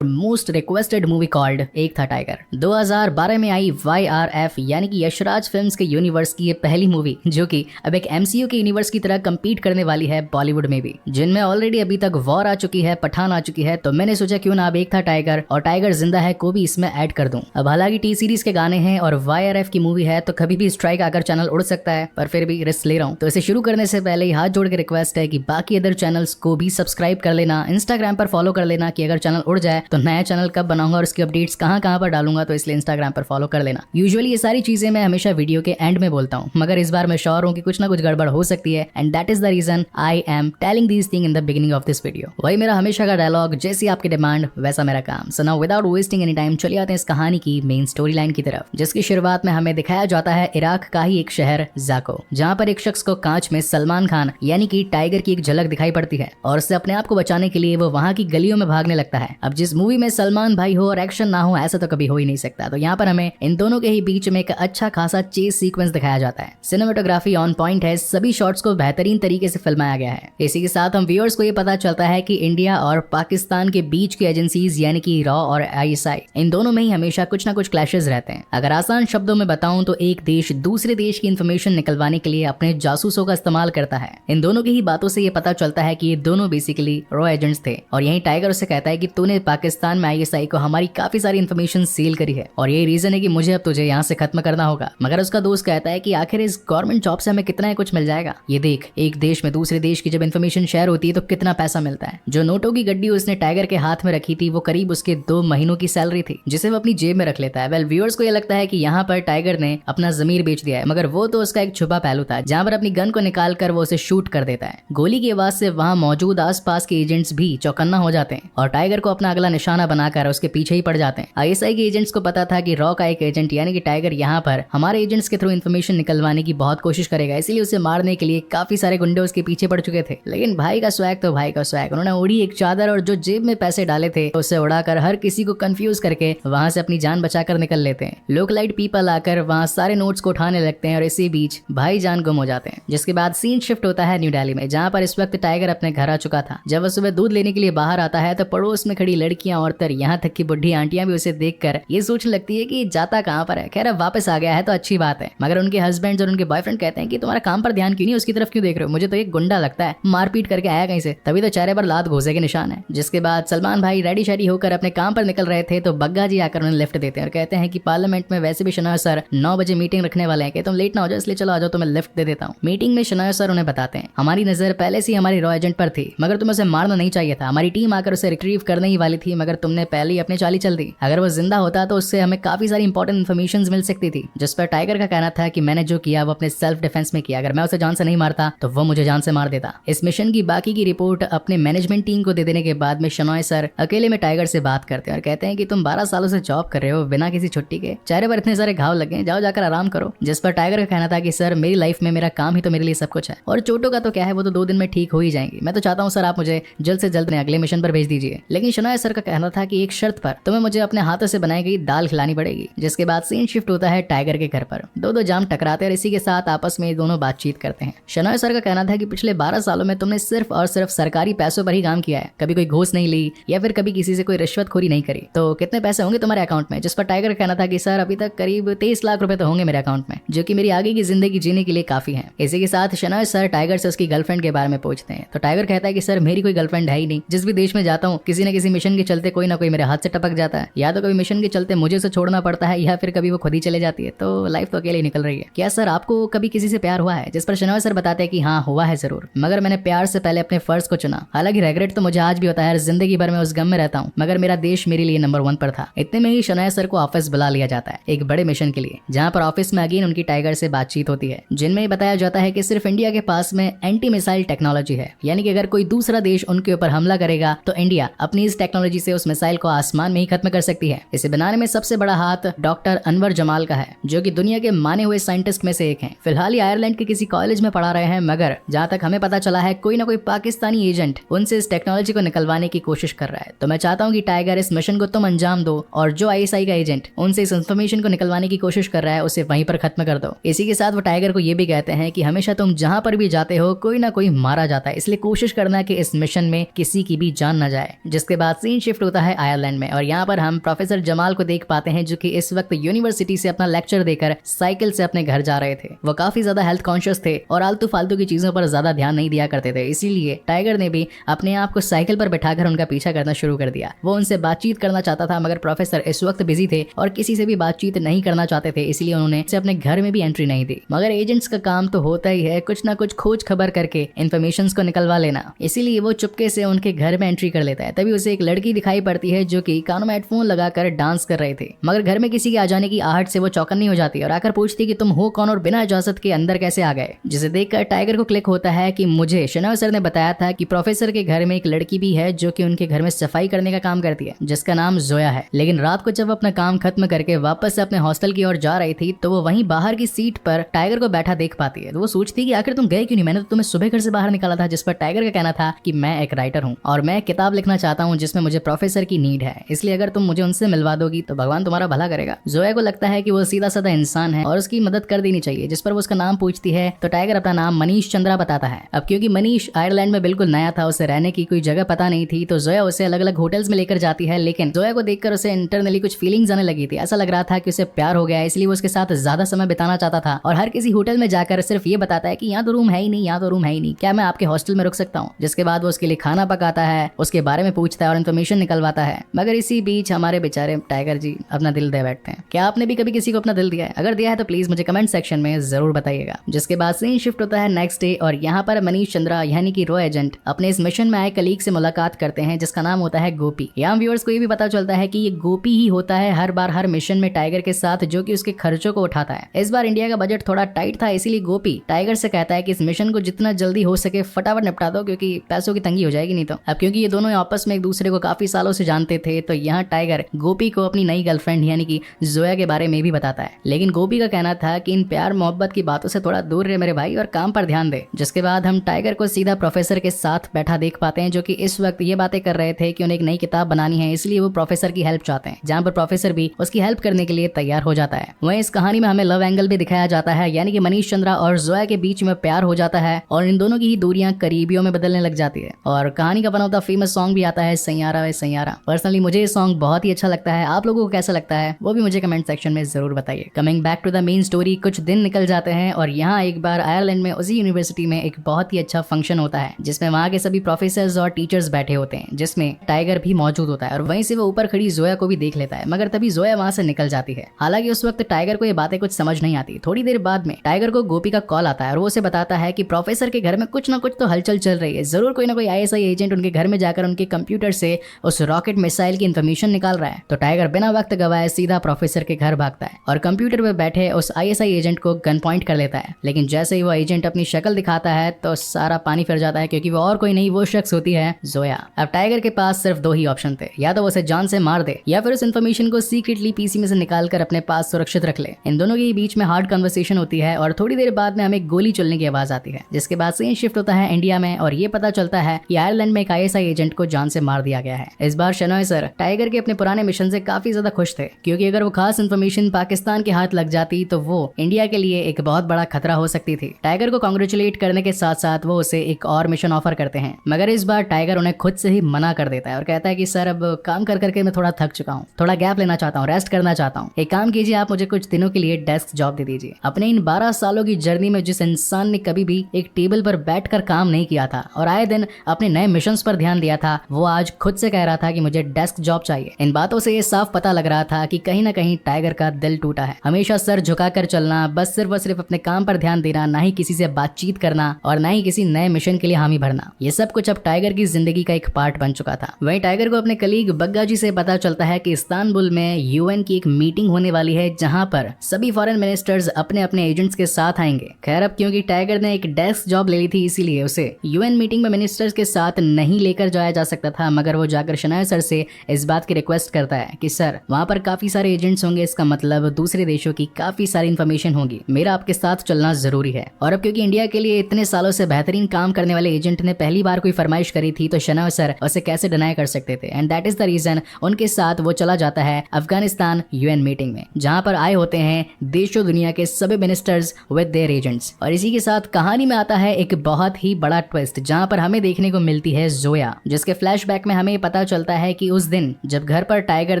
मोस्ट रिक्वेस्टेड मूवी कॉल्ड एक था टाइगर 2012 में आई YRF यानी कि यशराज फिल्म्स के यूनिवर्स की ये पहली मूवी, जो कि अब एक MCU के यूनिवर्स की तरह compete करने वाली है बॉलीवुड में भी, जिनमें ऑलरेडी अभी तक वॉर आ चुकी है, पठान आ चुकी है। तो मैंने सोचा क्यों ना अब एक था टाइगर और टाइगर जिंदा है को भी इसमें ऐड कर दूं। अब हालांकि टी सीरीज के गाने हैं और YRF की मूवी है, तो कभी भी स्ट्राइक आकर चैनल उड़ सकता है, पर फिर भी रिस्क ले रहा हूँ। तो इसे शुरू करने से पहले ही हाथ जोड़ के रिक्वेस्ट है कि बाकी अदर चैनल्स को भी सब्सक्राइब कर लेना, इंस्टाग्राम पर फॉलो कर लेना, कि अगर चैनल उड़ जाए तो नया चैनल कब बनाऊंगा और उसकी अपडेट्स कहां पर डालूंगा, तो इसलिए इंस्टाग्राम पर फॉलो कर लेना। यूजुअली ये सारी चीजें मैं हमेशा वीडियो के एंड में बोलता हूं, मगर इस बार मैं श्योर हूं कि कुछ ना कुछ गड़बड़ हो सकती है, and that is the reason I am telling these thing in the beginning of this video. वही मेरा हमेशा का डायलॉग, जैसी आपकी डिमांड वैसा मेरा काम। So now without wasting any time चलिए आते हैं इस कहानी की मेन स्टोरी लाइन की तरफ, जिसकी शुरुआत में हमें दिखाया जाता है इराक का ही एक शहर जाको, जहाँ पर एक शख्स को कांच में सलमान खान यानी कि टाइगर की एक झलक दिखाई पड़ती है, और उससे अपने आप को बचाने के लिए वो वहाँ की गलियों में भागने लगता है। अब जिस मूवी में सलमान भाई हो और एक्शन ना हो ऐसा तो कभी हो ही नहीं सकता। तो यहाँ पर हमें इन दोनों के ही बीच में एक अच्छा खासा चेस सीक्वेंस दिखाया जाता है। सिनेमेटोग्राफी ऑन पॉइंट है, सभी शॉट्स को बेहतरीन तरीके से फिल्माया गया है। इसी के साथ हम व्यूअर्स को ये पता चलता है कि इंडिया और पाकिस्तान के बीच की एजेंसीज यानी कि रॉ और ISI इन दोनों में ही हमेशा कुछ ना कुछ क्लैशेस रहते हैं। अगर आसान शब्दों में बताऊं तो एक देश दूसरे देश की इंफॉर्मेशन निकलवाने के लिए अपने जासूसों का इस्तेमाल करता है। इन दोनों की ही बातों से ये पता चलता है कि ये दोनों बेसिकली रॉ एजेंट्स थे और यही टाइगर उसे कहता है कि तूने पाकिस्तान में ISI को हमारी काफी सारी इंफॉर्मेशन सील करी है और यही रीजन है कि मुझे अब तुझे यहाँ से खत्म करना होगा। मगर उसका दोस्त कहता है कि आखिर इस गवर्नमेंट जॉब से हमें कितना ही कुछ मिल जाएगा। ये देख, एक देश में दूसरे देश की जब इन्फॉर्मेशन शेयर होती है तो कितना पैसा मिलता है। जो नोटों की गड्डी उसने टाइगर के हाथ में रखी थी वो करीब उसके 2 महीनों की सैलरी थी जिसे वो अपनी जेब में रख लेता है। वेल, व्यूअर्स को ये लगता है कि यहाँ पर टाइगर ने अपना जमीर बेच दिया है, मगर वो तो उसका एक छुपा पहलू था जहाँ पर अपनी गन को निकाल कर वो उसे शूट कर देता है। गोली की आवाज से वहाँ मौजूद आसपास के एजेंट्स भी चौकन्ना हो जाते हैं और टाइगर को अपना अगला निशाना बनाकर उसके पीछे ही पड़ जाते हैं। ISI के एजेंट्स को पता था कि रॉ का एक एजेंट यानी कि टाइगर यहाँ पर हमारे एजेंट्स के थ्रू इन्फॉर्मेशन निकलवाने की बहुत कोशिश करेगा, इसीलिए उसे मारने के लिए काफी सारे गुंडे उसके पीछे पड़ चुके थे। लेकिन भाई का स्वैग तो भाई का स्वैग, उन्होंने उड़ी एक चादर और जो जेब में पैसे डाले थे उसे उड़ाकर हर किसी को कंफ्यूज करके वहां से अपनी जान बचाकर निकल लेते हैं। लोकलाइट पीपल आकर वहां सारे नोट्स को उठाने लगते हैं और इसी बीच भाई जान गुम हो जाते हैं। जिसके बाद सीन शिफ्ट होता है न्यू दिल्ली में, जहाँ पर इस वक्त टाइगर अपने घर आ चुका था। जब वह सुबह दूध लेने के लिए बाहर आता है तो पड़ोस में खड़ी लड़कियां, औरतें, यहाँ तक की बुढ़ी आंटियां भी उसे देखकर ये सोचने लगती है कि जाता कहाँ पर है। खैर, अब वापस आ गया है तो अच्छी बात है, मगर उनके हस्बैंड और उनके बॉयफ्रेंड कहते हैं कि तुम्हारा काम पर ध्यान क्यों नहीं, उसकी तरफ क्यों देख रहे हो, मुझे तो एक गुंडा लगता है, मारपीट करके आया कहीं से, तभी तो चेहरे पर लात घोसे के निशान है। जिसके बाद सलमान भाई रेडी शेडी होकर अपने काम पर निकल रहे थे तो बग्गा जी आकर उन्हें लिफ्ट देते हैं और कहते हैं कि पार्लियामेंट में वैसे भी शनाया सर 9 बजे मीटिंग रखने वाले हैं कि तुम लेट ना हो जाओ, इसलिए चलो आ जाओ, तुम्हें लिफ्ट दे देता हूँ। मीटिंग में शनाया सर उन्हें बताते हैं हमारी नजर पहले से ही हमारी रॉ एजेंट पर थी, मगर तुम्हें उसे मारना नहीं चाहिए था। हमारी टीम आकर उसे रिट्रीव करने ही वाली थी, मगर तुमने पहले ही अपनी चाली चल दी। अगर वो जिंदा होता तो उससे हमें काफी सारी इंपॉर्टेंट इन्फॉर्मेशन मिल सकती थी। जिस पर टाइगर का कहना था कि मैंने जो किया वो अपने सेल्फ डिफेंस में किया, अगर मैं उसे जान से नहीं मारता तो वो मुझे जान से मार देता। इस मिशन की बाकी की रिपोर्ट अपने मैनेजमेंट टीम को दे देने के बाद में शनॉय सर अकेले में टाइगर से बात करते हैं और कहते हैं कि तुम 12 सालों से जॉब कर रहे हो बिना किसी छुट्टी के, चेहरे पर इतने सारे घाव लगे, जाओ जाकर आराम करो। जिस पर टाइगर का कहना था कि सर मेरी लाइफ में मेरा काम ही तो मेरे लिए सब कुछ है और चोटों का तो क्या है, वो तो 2 दिन में ठीक हो ही जाएंगी। मैं तो चाहता हूँ सर आप मुझे जल्द से जल्द अगले मिशन पर भेज दीजिए। लेकिन शनाया सर का कहना था कि एक शर्त पर, तुम्हें मुझे अपने हाथों से बनाई गई दाल खिलानी पड़ेगी। जिसके बाद सीन शिफ्ट होता है टाइगर के घर पर। दो जाम टकराते हैं और इसी के साथ आपस में दोनों बातचीत करते हैं। शनाया सर का कहना था कि पिछले 12 सालों में तुमने सिर्फ और सिर्फ सरकारी पैसों पर ही काम किया है, कभी कोई घूस नहीं ली या फिर कभी किसी से कोई रिश्वतखोरी नहीं करी, तो कितने पैसे होंगे तुम्हारे अकाउंट में। जिस पर टाइगर का कहना था कि सर अभी तक करीब 23 लाख रुपए तो होंगे मेरे अकाउंट में, जो कि मेरी आगे की जिंदगी जीने के लिए काफी है। इसी के साथ शनाया सर टाइगर से उसकी गर्लफ्रेंड के बारे में पूछते हैं तो टाइगर कहता है कि सर मेरी कोई गर्लफ्रेंड है ही नहीं, जिस भी देश में जाता हूँ किसी न किसी मिशन के चलते कोई ना कोई मेरे हाथ से टपक जाता है, या तो कभी मिशन के चलते मुझे उसे छोड़ना पड़ता है या फिर कभी वो खुद ही चले जाती है, तो लाइफ तो अकेले ही निकल रही है। क्या सर आपको कभी किसी से प्यार हुआ है। जिस पर शनाया सर बताते हैं कि हाँ हुआ है जरूर, मगर मैंने प्यार से पहले अपने फर्ज को चुना। हालांकि रेग्रेट तो मुझे आज भी होता है, जिंदगी भर में उस गम में रहता हूँ, मगर मेरा देश मेरे लिए नंबर 1 पर था। इतने में ही शनाया सर को ऑफिस बुला लिया जाता है एक बड़े मिशन के लिए, जहाँ पर ऑफिस में अगेन उनकी टाइगर से बातचीत होती है, जिनमें बताया जाता है कि सिर्फ इंडिया के पास में एंटी मिसाइल टेक्नोलॉजी है, यानी कि अगर कोई दूसरा देश उनके ऊपर हमला करेगा तो इंडिया अपनी इस टेक्नोलॉजी से उस मिसाइल को आसमान में ही खत्म कर सकती है। इसे बनाने में सबसे बड़ा हाथ डॉक्टर अनवर जमाल का है, जो कि दुनिया के माने हुए साइंटिस्ट में से एक हैं। फिलहाल ये आयरलैंड के किसी कॉलेज में पढ़ा रहे हैं, मगर जहाँ तक हमें पता चला है कोई ना कोई पाकिस्तानी एजेंट उनसे इस टेक्नोलॉजी को निकलवाने की कोशिश कर रहा है। तो मैं चाहता हूँ कि टाइगर इस मिशन को तुम अंजाम दो और जो ISI का एजेंट उनसे इस इंफॉर्मेशन को निकलवाने की कोशिश कर रहा है उसे वहीं पर खत्म कर दो। इसी के साथ वो टाइगर को ये भी कहते हैं कि हमेशा तुम जहाँ पर भी जाते हो कोई ना कोई मारा जाता है, इसलिए कोशिश करना कि इस मिशन में किसी की भी जान न जाए। जिसके बाद सीन शिफ्ट होता है आयरलैंड में और यहाँ पर हम प्रोफेसर जमाल को देख पाते हैं, जो कि इस वक्त यूनिवर्सिटी से अपना लेक्चर देकर साइकिल से अपने घर जा रहे थे। वो काफी ज्यादा हेल्थ कॉन्शियस थे और आलतू फालतू की चीजों पर ज्यादा ध्यान नहीं दिया करते थे, इसीलिए टाइगर ने भी अपने आप को साइकिल पर बैठाकर उनका पीछा करना शुरू कर दिया। वो उनसे बातचीत करना चाहता था, मगर प्रोफेसर इस वक्त बिजी थे और किसी से भी बातचीत नहीं करना चाहते थे, इसलिए उन्होंने अपने घर में भी एंट्री नहीं दी। मगर एजेंट्स का काम तो होता ही है कुछ ना कुछ खोज खबर करके इन्फॉर्मेशन को निकलवा लेना, इसीलिए वो चुपके से उनके घर में एंट्री कर लेता है। तभी उसे एक लड़की दिखाई पड़ती है जो कि कानों में हेडफोन लगाकर डांस कर रहे थे, मगर घर में किसी के आ जाने की आहट से वो चौकन्नी हो जाती है और आकर पूछती कि तुम हो कौन और बिना इजाजत के अंदर कैसे आ गए। जिसे देखकर टाइगर को क्लिक होता है कि मुझे शनाया सर ने बताया था कि प्रोफेसर के घर में एक लड़की भी है जो कि उनके घर में सफाई करने का काम करती है, जिसका नाम जोया है। लेकिन रात को जब अपना काम खत्म करके वापस से अपने हॉस्टल की ओर जा रही थी तो वो वहीं बाहर की सीट पर टाइगर को बैठा देख पाती है। तो वो सोचती कि आखिर तुम गए क्यों नहीं, मैंने तो तुम्हें सुबह घर से बाहर निकाला था। जिस पर टाइगर का कहना था कि मैं एक राइटर हूँ और मैं किताब लिखना चाहता हूँ जिसमें मुझे प्रोफेसर की नीड है, इसलिए अगर तुम मुझे उनसे मिलवा दोगी तो भगवान तुम्हारा भला करेगा। जोया को लगता है कि वो सीधा साधा इंसान है और उसकी मदद कर देनी चाहिए, जिस पर वो उसका नाम पूछती है तो टाइगर अपना नाम मनीष चंद्रा बताता है। अब क्योंकि मनीष आयरलैंड में बिल्कुल नया था, उसे रहने की कोई जगह पता नहीं थी, तो जोया उसे अलग अलग होटल्स में लेकर जाती है। लेकिन जोया को देखकर उसे इंटरनली कुछ फीलिंग्स आने लगी थी। ऐसा लग रहा था कि उसे प्यार हो गया है, इसलिए वो उसके साथ ज्यादा समय बिताना चाहता था और हर किसी होटल में जाकर सिर्फ ये बताता है कि यहाँ तो रूम है ही नहीं, यहाँ तो रूम है ही नहीं, क्या मैं आपके हॉस्टल में रुक सकता हूँ। जिसके बाद वो उसके लिए खाना पकाता है, उसके बारे में पूछता है और इन्फॉर्मेशन निकलवाता है। मगर इसी बीच हमारे बेचारे टाइगर जी अपना दिल दे बैठते हैं। क्या आपने भी कभी किसी को अपना दिल दिया है? अगर दिया है तो प्लीज मुझे कमेंट सेक्शन में जरूर बताइएगा। जिसके बाद सीन शिफ्ट होता है नेक्स्ट डे और यहाँ पर मनीष चंद्रा यानी कि रो एजेंट अपने इस मिशन में आए कलीग से मुलाकात करते हैं जिसका नाम होता है गोपी। यहाँ व्यूअर्स को ये भी पता चलता है कि ये गोपी ही होता है हर बार हर मिशन में टाइगर के साथ, जो कि उसके खर्चों को उठाता है। इस बार इंडिया का बजट थोड़ा टाइट था, इसीलिए गोपी टाइगर से कहता है कि इस मिशन को जितना जल्दी हो सके फटाफट निपटा दो, क्योंकि पैसों की तंगी हो जाएगी नहीं तो। अब क्योंकि ये दोनों आपस में एक दूसरे को काफी सालों से जानते थे, तो यहाँ टाइगर गोपी को अपनी नई गर्लफ्रेंड यानी कि जोया के बारे में भी बताता है। लेकिन गोपी का कहना था कि इन प्यार मोहब्बत की बातों से थोड़ा दूर रहे मेरे भाई और काम पर ध्यान दे। जिसके बाद हम टाइगर को सीधा प्रोफेसर के साथ बैठा देख पाते हैं, जो कि इस वक्त ये बातें कर रहे थे कि उन्हें एक नई किताब बनानी है, इसलिए वो प्रोफेसर की हेल्प चाहते हैं, जहाँ पर प्रोफेसर भी उसकी हेल्प करने के लिए तैयार हो जाता है। वहीं इस कहानी में हमें लव एंगल भी दिखाया जाता है, यानी कि मनीष चंद्रा और जोया के बीच में प्यार हो जाता है और इन दोनों की ही दूरियां करीबियों में बदलने लग जाती है। और कहानी का बना हुआ फेमस सॉन्ग भी आता है, सैयारा वे सैयारा। पर्सनली मुझे ये सॉन्ग बहुत ही अच्छा लगता है, आप लोगों को कैसा लगता है वो भी मुझे कमेंट सेक्शन में जरूर बताइए। Coming back to the main story, कुछ दिन निकल जाते हैं और यहाँ एक बार आयरलैंड में उसी यूनिवर्सिटी में एक बहुत ही अच्छा फंक्शन होता है, जिसमें वहाँ के सभी प्रोफेसर्स और टीचर्स बैठे होते हैं, जिसमें टाइगर भी मौजूद होता है और वहीं से वो ऊपर खड़ी जोया को भी देख लेता है। मगर तभी जोया वहाँ से निकल जाती है। हालांकि उस वक्त टाइगर को ये बातें कुछ समझ नहीं आती। थोड़ी देर बाद में टाइगर को गोपी का कॉल आता है और वो उसे बताता है कि प्रोफेसर के घर में कुछ ना कुछ तो हलचल चल रही है, जरूर कोई ना कोई आईएसआई एजेंट उनके घर में जाकर उनके कंप्यूटर से उस रॉकेट मिसाइल की इन्फॉर्मेशन निकाल रहा है। तो टाइगर बिना वक्त गवाए सीधा प्रोफेसर के घर भागता है और कंप्यूटर पे बैठे उस आईएसआई एजेंट को गन पॉइंट कर लेता है। लेकिन जैसे ही वो एजेंट अपनी शक्ल दिखाता है तो सारा पानी फिर जाता है, क्योंकि वो और कोई नहीं, वो शख्स होती है जोया। अब टाइगर के पास सिर्फ दो ही ऑप्शन थे, या तो वो उसे जान से मार दे या फिर उस इन्फॉर्मेशन को सीक्रेटली पीसी में से निकाल कर अपने पास सुरक्षित रख ले। इन दोनों के बीच में हार्ड कन्वर्सेशन होती है और थोड़ी देर बाद में हमें गोली चलने की आवाज आती है। जिसके बाद सीन शिफ्ट होता है इंडिया में और ये पता चलता है कि आयरलैंड में एक आईएसआई एजेंट को जान से मार दिया गया है। इस बार शेनॉय सर टाइगर के अपने पुराने मिशन से काफी ज्यादा खुश थे, क्योंकि अगर वो खास इन्फॉर्मेशन पाकिस्तान के हाथ लग जाती तो वो इंडिया के लिए एक बहुत बड़ा खतरा हो सकती थी। टाइगर को कांग्रेचुलेट करने के साथ साथ वो उसे एक और मिशन ऑफर करते हैं, मगर इस बार टाइगर उन्हें खुद से ही मना कर देता है और कहता है कि सर अब काम कर करके मैं थोड़ा थक चुका हूँ, थोड़ा गैप लेना चाहता हूँ, रेस्ट करना चाहता हूँ। एक काम कीजिए, आप मुझे कुछ दिनों के लिए डेस्क जॉब दे दीजिए। अपने इन 12 सालों की जर्नी में जिस इंसान ने कभी भी एक टेबल पर बैठकर काम नहीं किया था और आए दिन अपने नए मिशंस पर ध्यान दिया था, वो आज खुद से कह रहा था कि मुझे डेस्क जॉब चाहिए। इन बातों से ये साफ पता लग रहा था कि कहीं ना कहीं टाइगर का दिल टूटा है। हमेशा सर झुकाकर चलना, बस सिर्फ और सिर्फ अपने काम पर ध्यान देना, ना ही किसी से बातचीत करना और ना ही किसी नए मिशन के लिए हामी भरना, ये सब कुछ अब टाइगर की जिंदगी का एक पार्ट बन चुका था। वहीं टाइगर को अपने कलीग बग्गा जी से पता चलता है कि इस्तांबुल में यूएन की एक मीटिंग होने वाली है, जहां पर सभी फॉरेन मिनिस्टर्स अपने अपने एजेंट्स के साथ आएंगे। खैर अब क्योंकि टाइगर ने एक डेस्क जॉब ले ली थी, इसीलिए उसे यूएन मीटिंग में मिनिस्टर्स के साथ नहीं लेकर जाया जा सकता था, मगर वो जाकर शनाया सर से इस बात की रिक्वेस्ट करता है कि सर वहां पर काफी सारे एजेंट्स होंगे, इसका मतलब दूसरे देशों की काफी सारी इन्फॉर्मेशन होगी, मेरा आपके साथ चलना जरूरी है। और अब क्योंकि इंडिया के लिए इतने सालों से बेहतरीन काम करने वाले एजेंट ने पहली बार कोई फरमाइश करी थी, तो शनाया सर उसे कैसे डिनाई कर सकते थे। And that is the reason उनके साथ वो चला जाता है अफगानिस्तान यूएन मीटिंग में, जहां पर आए होते हैं देशों दुनिया के सभी मिनिस्टर्स विद देयर एजेंट्स। और इसी के साथ कहानी में आता है एक बहुत ही बड़ा ट्विस्ट, जहां पर हमें देखने को मिलती है जोया, जिसके फ्लैशबैक में हमें पता चलता है कि उस दिन जब घर पर टाइगर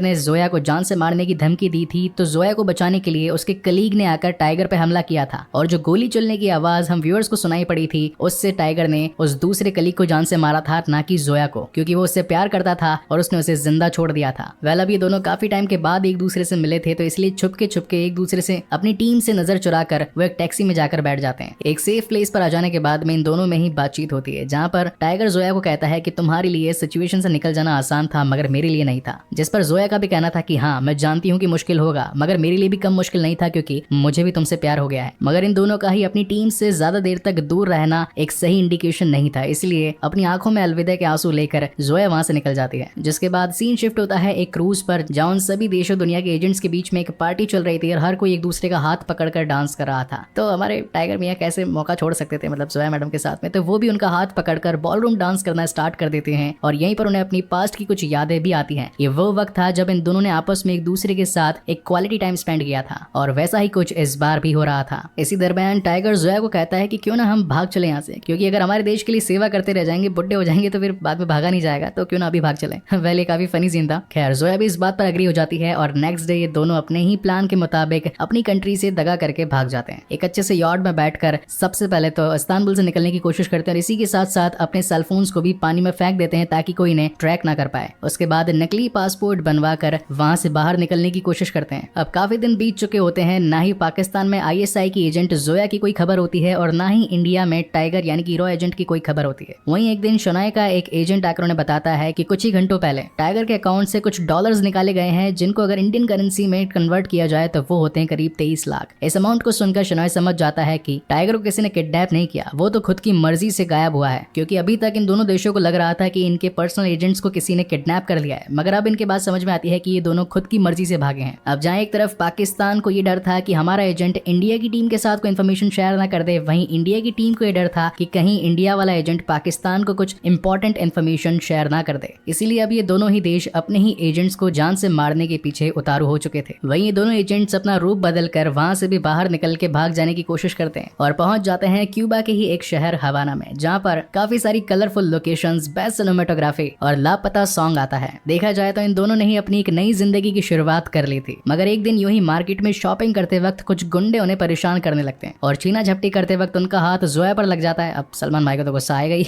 ने जोया को जान से मारने की धमकी दी थी, तो जोया को बचाने के लिए उसके कलीग ने आकर टाइगर पे हमला किया था और जो गोली चलने की आवाज हम व्यूअर्स को सुनाई पड़ी थी, उससे टाइगर ने उस दूसरे कलीग को जान से मारा था, ना कि जोया को, क्योंकि वो उससे प्यार करता था और उसने उसे जिंदा छोड़ दिया था। वेल अब ये दोनों काफी टाइम के बाद एक दूसरे से मिले थे, तो इसलिए छुपके छुपके एक दूसरे से अपनी टीम से नजर चुराकर वो एक टैक्सी में जाकर बैठ जाते हैं। एक सेफ प्लेस पर आ जाने के बाद में इन दोनों में ही बातचीत होती है, जहां पर टाइगर जोया को कहता है कि तुम्हारे लिए सिचुएशन से निकल जाना आसान था, मगर मेरे लिए नहीं था। जिस पर जोया का भी कहना था कि हाँ मैं जानती हूँ कि मुश्किल होगा, मगर मेरे लिए भी कम मुश्किल नहीं था, क्योंकि मुझे भी तुमसे प्यार हो गया है। मगर इन दोनों का ही अपनी टीम से ज्यादा देर तक दूर रहना एक सही इंडिकेशन नहीं था, इसलिए अपनी आंखों में अलविदा के आंसू लेकर जोया वहां से निकल जाती है। जिसके बाद सीन शिफ्ट होता है एक क्रूज पर, जहां उन सभी देशों दुनिया के एजेंट्स के बीच में एक पार्टी चल रही थी और हर कोई एक दूसरे का हाथ पकड़कर डांस कर रहा था। तो हमारे टाइगर मियां कैसे मौका छोड़ सकते थे, मतलब जोया मैडम के साथ में, तो वो भी उनका हाथ पकड़कर बॉलरूम डांस करना स्टार्ट कर देते हैं और यहीं पर उन्हें अपनी पास्ट की कुछ यादें भी आती हैं। ये वो वक्त था जब इन दोनों ने आपस में एक दूसरे के साथ एक क्वालिटी टाइम स्पेंड किया था और वैसा ही कुछ इस बार भी हो रहा था। इसी दरमियान टाइगर जोया को कहता है कि क्यों ना हम भाग चले यहाँ से, क्योंकि अगर हमारे देश के लिए सेवा करते रह जाएंगे, बुढ़े हो जाएंगे तो फिर बाद में भागा नहीं जाएगा, तो क्यों ना अभी भाग चले। वेल ये काफी फनी सीन था। खैर जोया भी इस बात पर एग्री हो जाती है और नेक्स्ट डे ये दोनों अपने ही प्लान के मुताबिक अपनी कंट्री से दगा करके भाग जाते हैं। एक अच्छे से यॉट में बैठकर सबसे पहले तो इस्तांबुल से निकलने की कोशिश करते हैं और इसी के साथ साथ अपने सेलफोन्स को भी पानी में फेंक देते हैं ताकि कोई इन्हें ट्रैक ना कर पाए। उसके बाद नकली पासपोर्ट बनवा कर वहां से बाहर निकलने की कोशिश करते हैं। अब काफी दिन बीत चुके होते हैं, ना ही पाकिस्तान में ISI की एजेंट जोया की कोई खबर होती है और ना ही इंडिया में टाइगर यानी कि रॉ एजेंट की कोई खबर होती है। वहीं एक दिन शनाया का एक एजेंट आकर उन्हें बताता है कि कुछ ही घंटों पहले टाइगर के अकाउंट से कुछ डॉलर्स निकाले गए हैं, जिनको अगर इंडियन करेंसी में कन्वर्ट किया जाए तो वो होते हैं करीब 23 लाख। इस अमाउंट को सुनकर शनाया समझ जाता है कि टाइगर को किसी ने किडनैप नहीं किया, वो तो खुद की मर्जी से गायब हुआ है, क्योंकि अभी तक इन दोनों देशों को लग रहा था कि इनके पर्सनल एजेंट्स को किसी ने किडनैप कर लिया है, मगर अब इनके बात समझ में आती है कि ये दोनों खुद की मर्जी से भागे हैं। अब जहां एक तरफ पाकिस्तान को ये डर था कि हमारा एजेंट इंडिया की टीम के साथ कोई इन्फॉर्मेशन शेयर ना कर दे, वहीं इंडिया की टीम को ये डर था कि कहीं इंडिया वाला एजेंट पाकिस्तान को कुछ इंपॉर्टेंट इन्फॉर्मेशन शेयर ना कर दे। इसीलिए अब ये दोनों ही देश अपने ही एजेंट्स को जान से मारने के पीछे उतारू हो चुके थे। वहीं ये दोनों एजेंट्स अपना रूप बदल कर वहां से भी बाहर निकल के भाग जाने की कोशिश करते हैं और पहुंच जाते हैं क्यूबा के ही एक शहर हवाना में, जहां पर काफी सारी कलरफुल लोकेशंस, बेस्ट सिनेमेटोग्राफी और लापता सॉन्ग आता है। देखा जाए तो इन दोनों ने ही अपनी एक नई जिंदगी की शुरुआत कर ली थी, मगर एक दिन यूं ही मार्केट में शॉपिंग करते वक्त कुछ गुंडे उन्हें परेशान करने लगते हैं और छीना झपटी करते वक्त उनका हाथ जोया पर लग जाता है। अब सलमान भाई को तो गुस्सा आएगा ही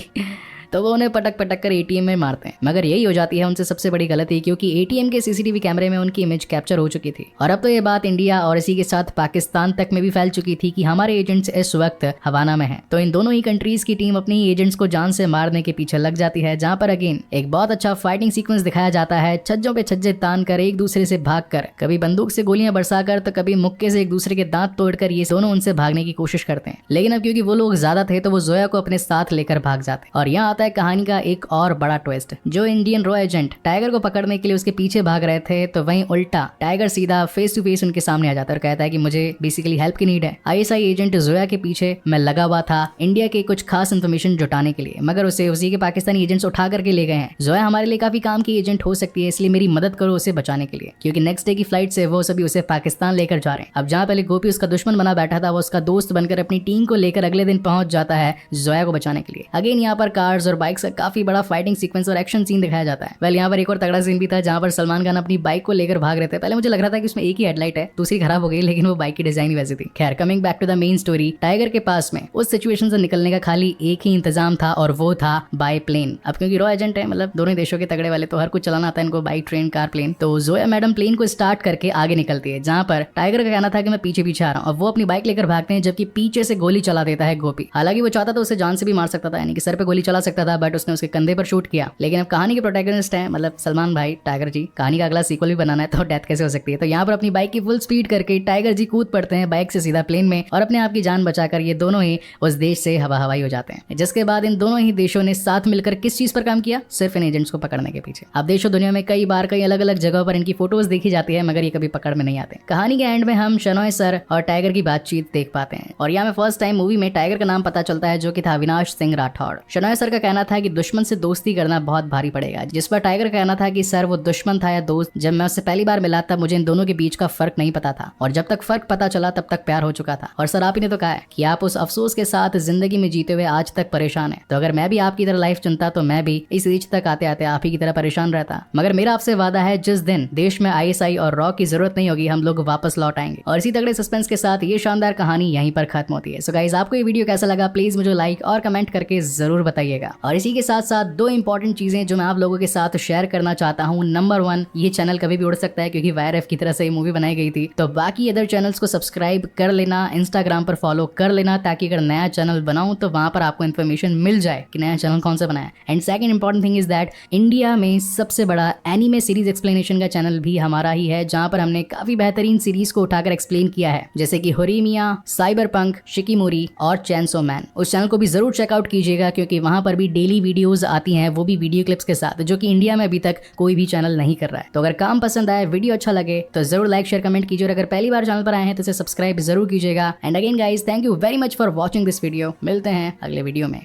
तो वो उन्हें पटक पटक कर ATM में मारते हैं, मगर यही हो जाती है उनसे सबसे बड़ी गलती, क्योंकि ATM के CCTV कैमरे में उनकी इमेज कैप्चर हो चुकी थी और अब तो ये बात इंडिया और इसी के साथ पाकिस्तान तक में भी फैल चुकी थी कि हमारे एजेंट्स इस वक्त हवाना में हैं। तो इन दोनों ही कंट्रीज की टीम अपनी एजेंट्स को जान से मारने के पीछे लग जाती है, जहां पर अगेन एक बहुत अच्छा फाइटिंग सीक्वेंस दिखाया जाता है। छज्जों पे छज्जे तान कर एक दूसरे से भाग कर, कभी बंदूक से गोलियां बरसाकर तो कभी मुक्के से एक दूसरे के दांत तोड़कर ये दोनों उनसे भागने की कोशिश करते हैं। लेकिन अब क्योंकि वो लोग ज्यादा थे तो वो जोया को अपने साथ लेकर भाग जाते हैं। और यहाँ आता है कहानी का एक और बड़ा ट्विस्ट। जो इंडियन रॉ एजेंट टाइगर को पकड़ने के लिए उसके पीछे भाग रहे थे, तो वहीं उल्टा टाइगर सीधा फेस टू फेस उनके सामने आ जाता है और कहता है कि मुझे बेसिकली हेल्प की नीड है। ISI एजेंट जोया के पीछे मैं लगा हुआ था इंडिया के कुछ खास इन्फॉर्मेशन जुटाने के लिए, मगर उसे उसी के पाकिस्तानी एजेंट्स उठा करके ले गए हैं। जोया हमारे लिए काफी काम की एजेंट हो सकती है, इसलिए मेरी मदद करो उसे बचाने के लिए, क्योंकि नेक्स्ट डे की फ्लाइट से वो सभी उसे पाकिस्तान लेकर जा रहे हैं। अब जहाँ पहले गोपी उसका दुश्मन बना बैठा था, वो उसका दोस्त बनकर अपनी टीम को लेकर अगले दिन पहुंच जाता है जोया को बचाने के लिए। अगेन यहाँ पर कार्स और बाइक्स का काफी बड़ा फाइटिंग सीक्वेंस और एक्शन सीन दिखाया जाता है। वेल यहाँ पर एक और तगड़ा सीन भी था, जहाँ पर सलमान खान अपनी बाइक को लेकर भाग रहे थे। पहले मुझे लग रहा था कि उसमें एक ही हेडलाइट है, दूसरी खराब हो गई, लेकिन वो बाइक की डिजाइन ही वैसी थी। खैर coming back to the main story, tiger के पास में उस सिचुएशन से निकलने का खाली एक ही इंतजाम था और वो था बाय प्लेन। अब क्योंकि रॉ एजेंट है, मतलब दोनों देशों के तगड़े वाले, तो हर कुछ चलाना आता है इनको, बाइक, ट्रेन, कार, प्लेन। तो जोया मैडम प्लेन को स्टार्ट करके आगे निकलती है, जहाँ पर टाइगर का कहना था कि मैं पीछे पीछे आ रहा हूँ, और वो अपनी बाइक लेकर भागते हैं, जबकि पीछे से गोली चला देता है गोपी। हालांकि वो चाहता तो उसे जान से भी मार सकता था, यानी कि सर पे गोली चला सकता था, बट उसने उसके कंधे पर शूट किया। लेकिन अब कहानी के प्रोटैगनिस्ट है मतलब सलमान भाई, टाइगर जी, कहानी का अगला सीक्वल भी बनाना है, तो डेथ कैसे हो सकती है। तो यहाँ पर अपनी बाइक की फुल स्पीड करके टाइगर जी कूद पड़ते हैं बाइक से सीधा प्लेन में और अपने आप की जान बचाकर ये दोनों ही उस देश से हवा हवाई हो जाते हैं। जिसके बाद इन दोनों ही देशों ने साथ मिलकर किस चीज पर काम किया, सिर्फ इन एजेंट्स को पकड़ने के पीछे। अब देशों दुनिया में कई बार कई अलग अलग जगहों पर इनकी फोटोज देखी जाती है, मगर ये कभी पकड़ में नहीं आते। कहानी के एंड में हम शनॉय सर और टाइगर की बातचीत देख पाते हैं और यहाँ में फर्स्ट टाइम मूवी में टाइगर का नाम पता चलता है, जो कि था अविनाश सिंह राठौड़। शनॉय सर का कहना था कि दुश्मन से दोस्ती करना बहुत भारी पड़ेगा, जिस पर टाइगर का कहना था कि सर वो दुश्मन था या दोस्त, जब मैं उससे पहली बार मिला तब मुझे इन दोनों के बीच का फर्क नहीं पता था, और जब तक फर्क पता चला तब तक प्यार हो चुका था। और सर आप ही ने तो कहा है कि आप उस अफसोस के साथ जिंदगी में जीते हुए आज तक परेशान है, तो अगर मैं भी आपकी तरह लाइफ चुनता तो मैं भी इस एज तक आते आते आप ही की तरह परेशान रहता। मगर मेरा आपसे वादा है, जिस दिन देश में ISI और रॉ की जरूरत नहीं होगी, हम लोग वापस लौट आएंगे। और इसी तगड़े सस्पेंस के साथ ये शानदार कहानी यहीं पर खत्म होती है। सो गाइस, आपको ये वीडियो कैसा लगा प्लीज मुझे लाइक और कमेंट करके जरूर बताइएगा। और इसी के साथ साथ दो इंपॉर्टेंट चीजें जो मैं आप लोगों के साथ शेयर करना चाहता हूँ। नंबर 1, ये चैनल कभी भी उड़ सकता है क्योंकि YRF की तरह से ये मूवी बनाई गई थी, तो बाकी अदर चैनल्स को सब्सक्राइब कर लेना, इंस्टाग्राम पर फॉलो कर लेना, ताकि अगर नया चैनल बनाऊं तो वहां पर आपको इन्फॉर्मेशन मिल जाए कि नया चैनल कौन सा बनाया। And second important thing is that India में सबसे बड़ा एनीमे सीरीज एक्सप्लेनेशन का चैनल भी हमारा ही है, जहां पर हमने काफी बेहतरीन सीरीज को उठाकर एक्सप्लेन किया है, जैसे कि होरीमिया, साइबरपंक, शिकिमोरी और चैनसो मैन। उस चैनल को भी जरूर चेकआउट कीजिएगा, क्योंकि वहां पर भी डेली वीडियोज आती हैं, वो भी वीडियो क्लिप्स के साथ, जो कि इंडिया में अभी तक कोई भी चैनल नहीं कर रहा है। तो अगर काम पसंद आए, वीडियो अच्छा लगे, तो जरूर लाइक शेयर कमेंट कीजिए, और अगर पहली बार चैनल पर आए हैं तो इसे सब्सक्राइब जरूर कीजिएगा। And again guys, thank you very much for watching this video. मिलते हैं अगले वीडियो में।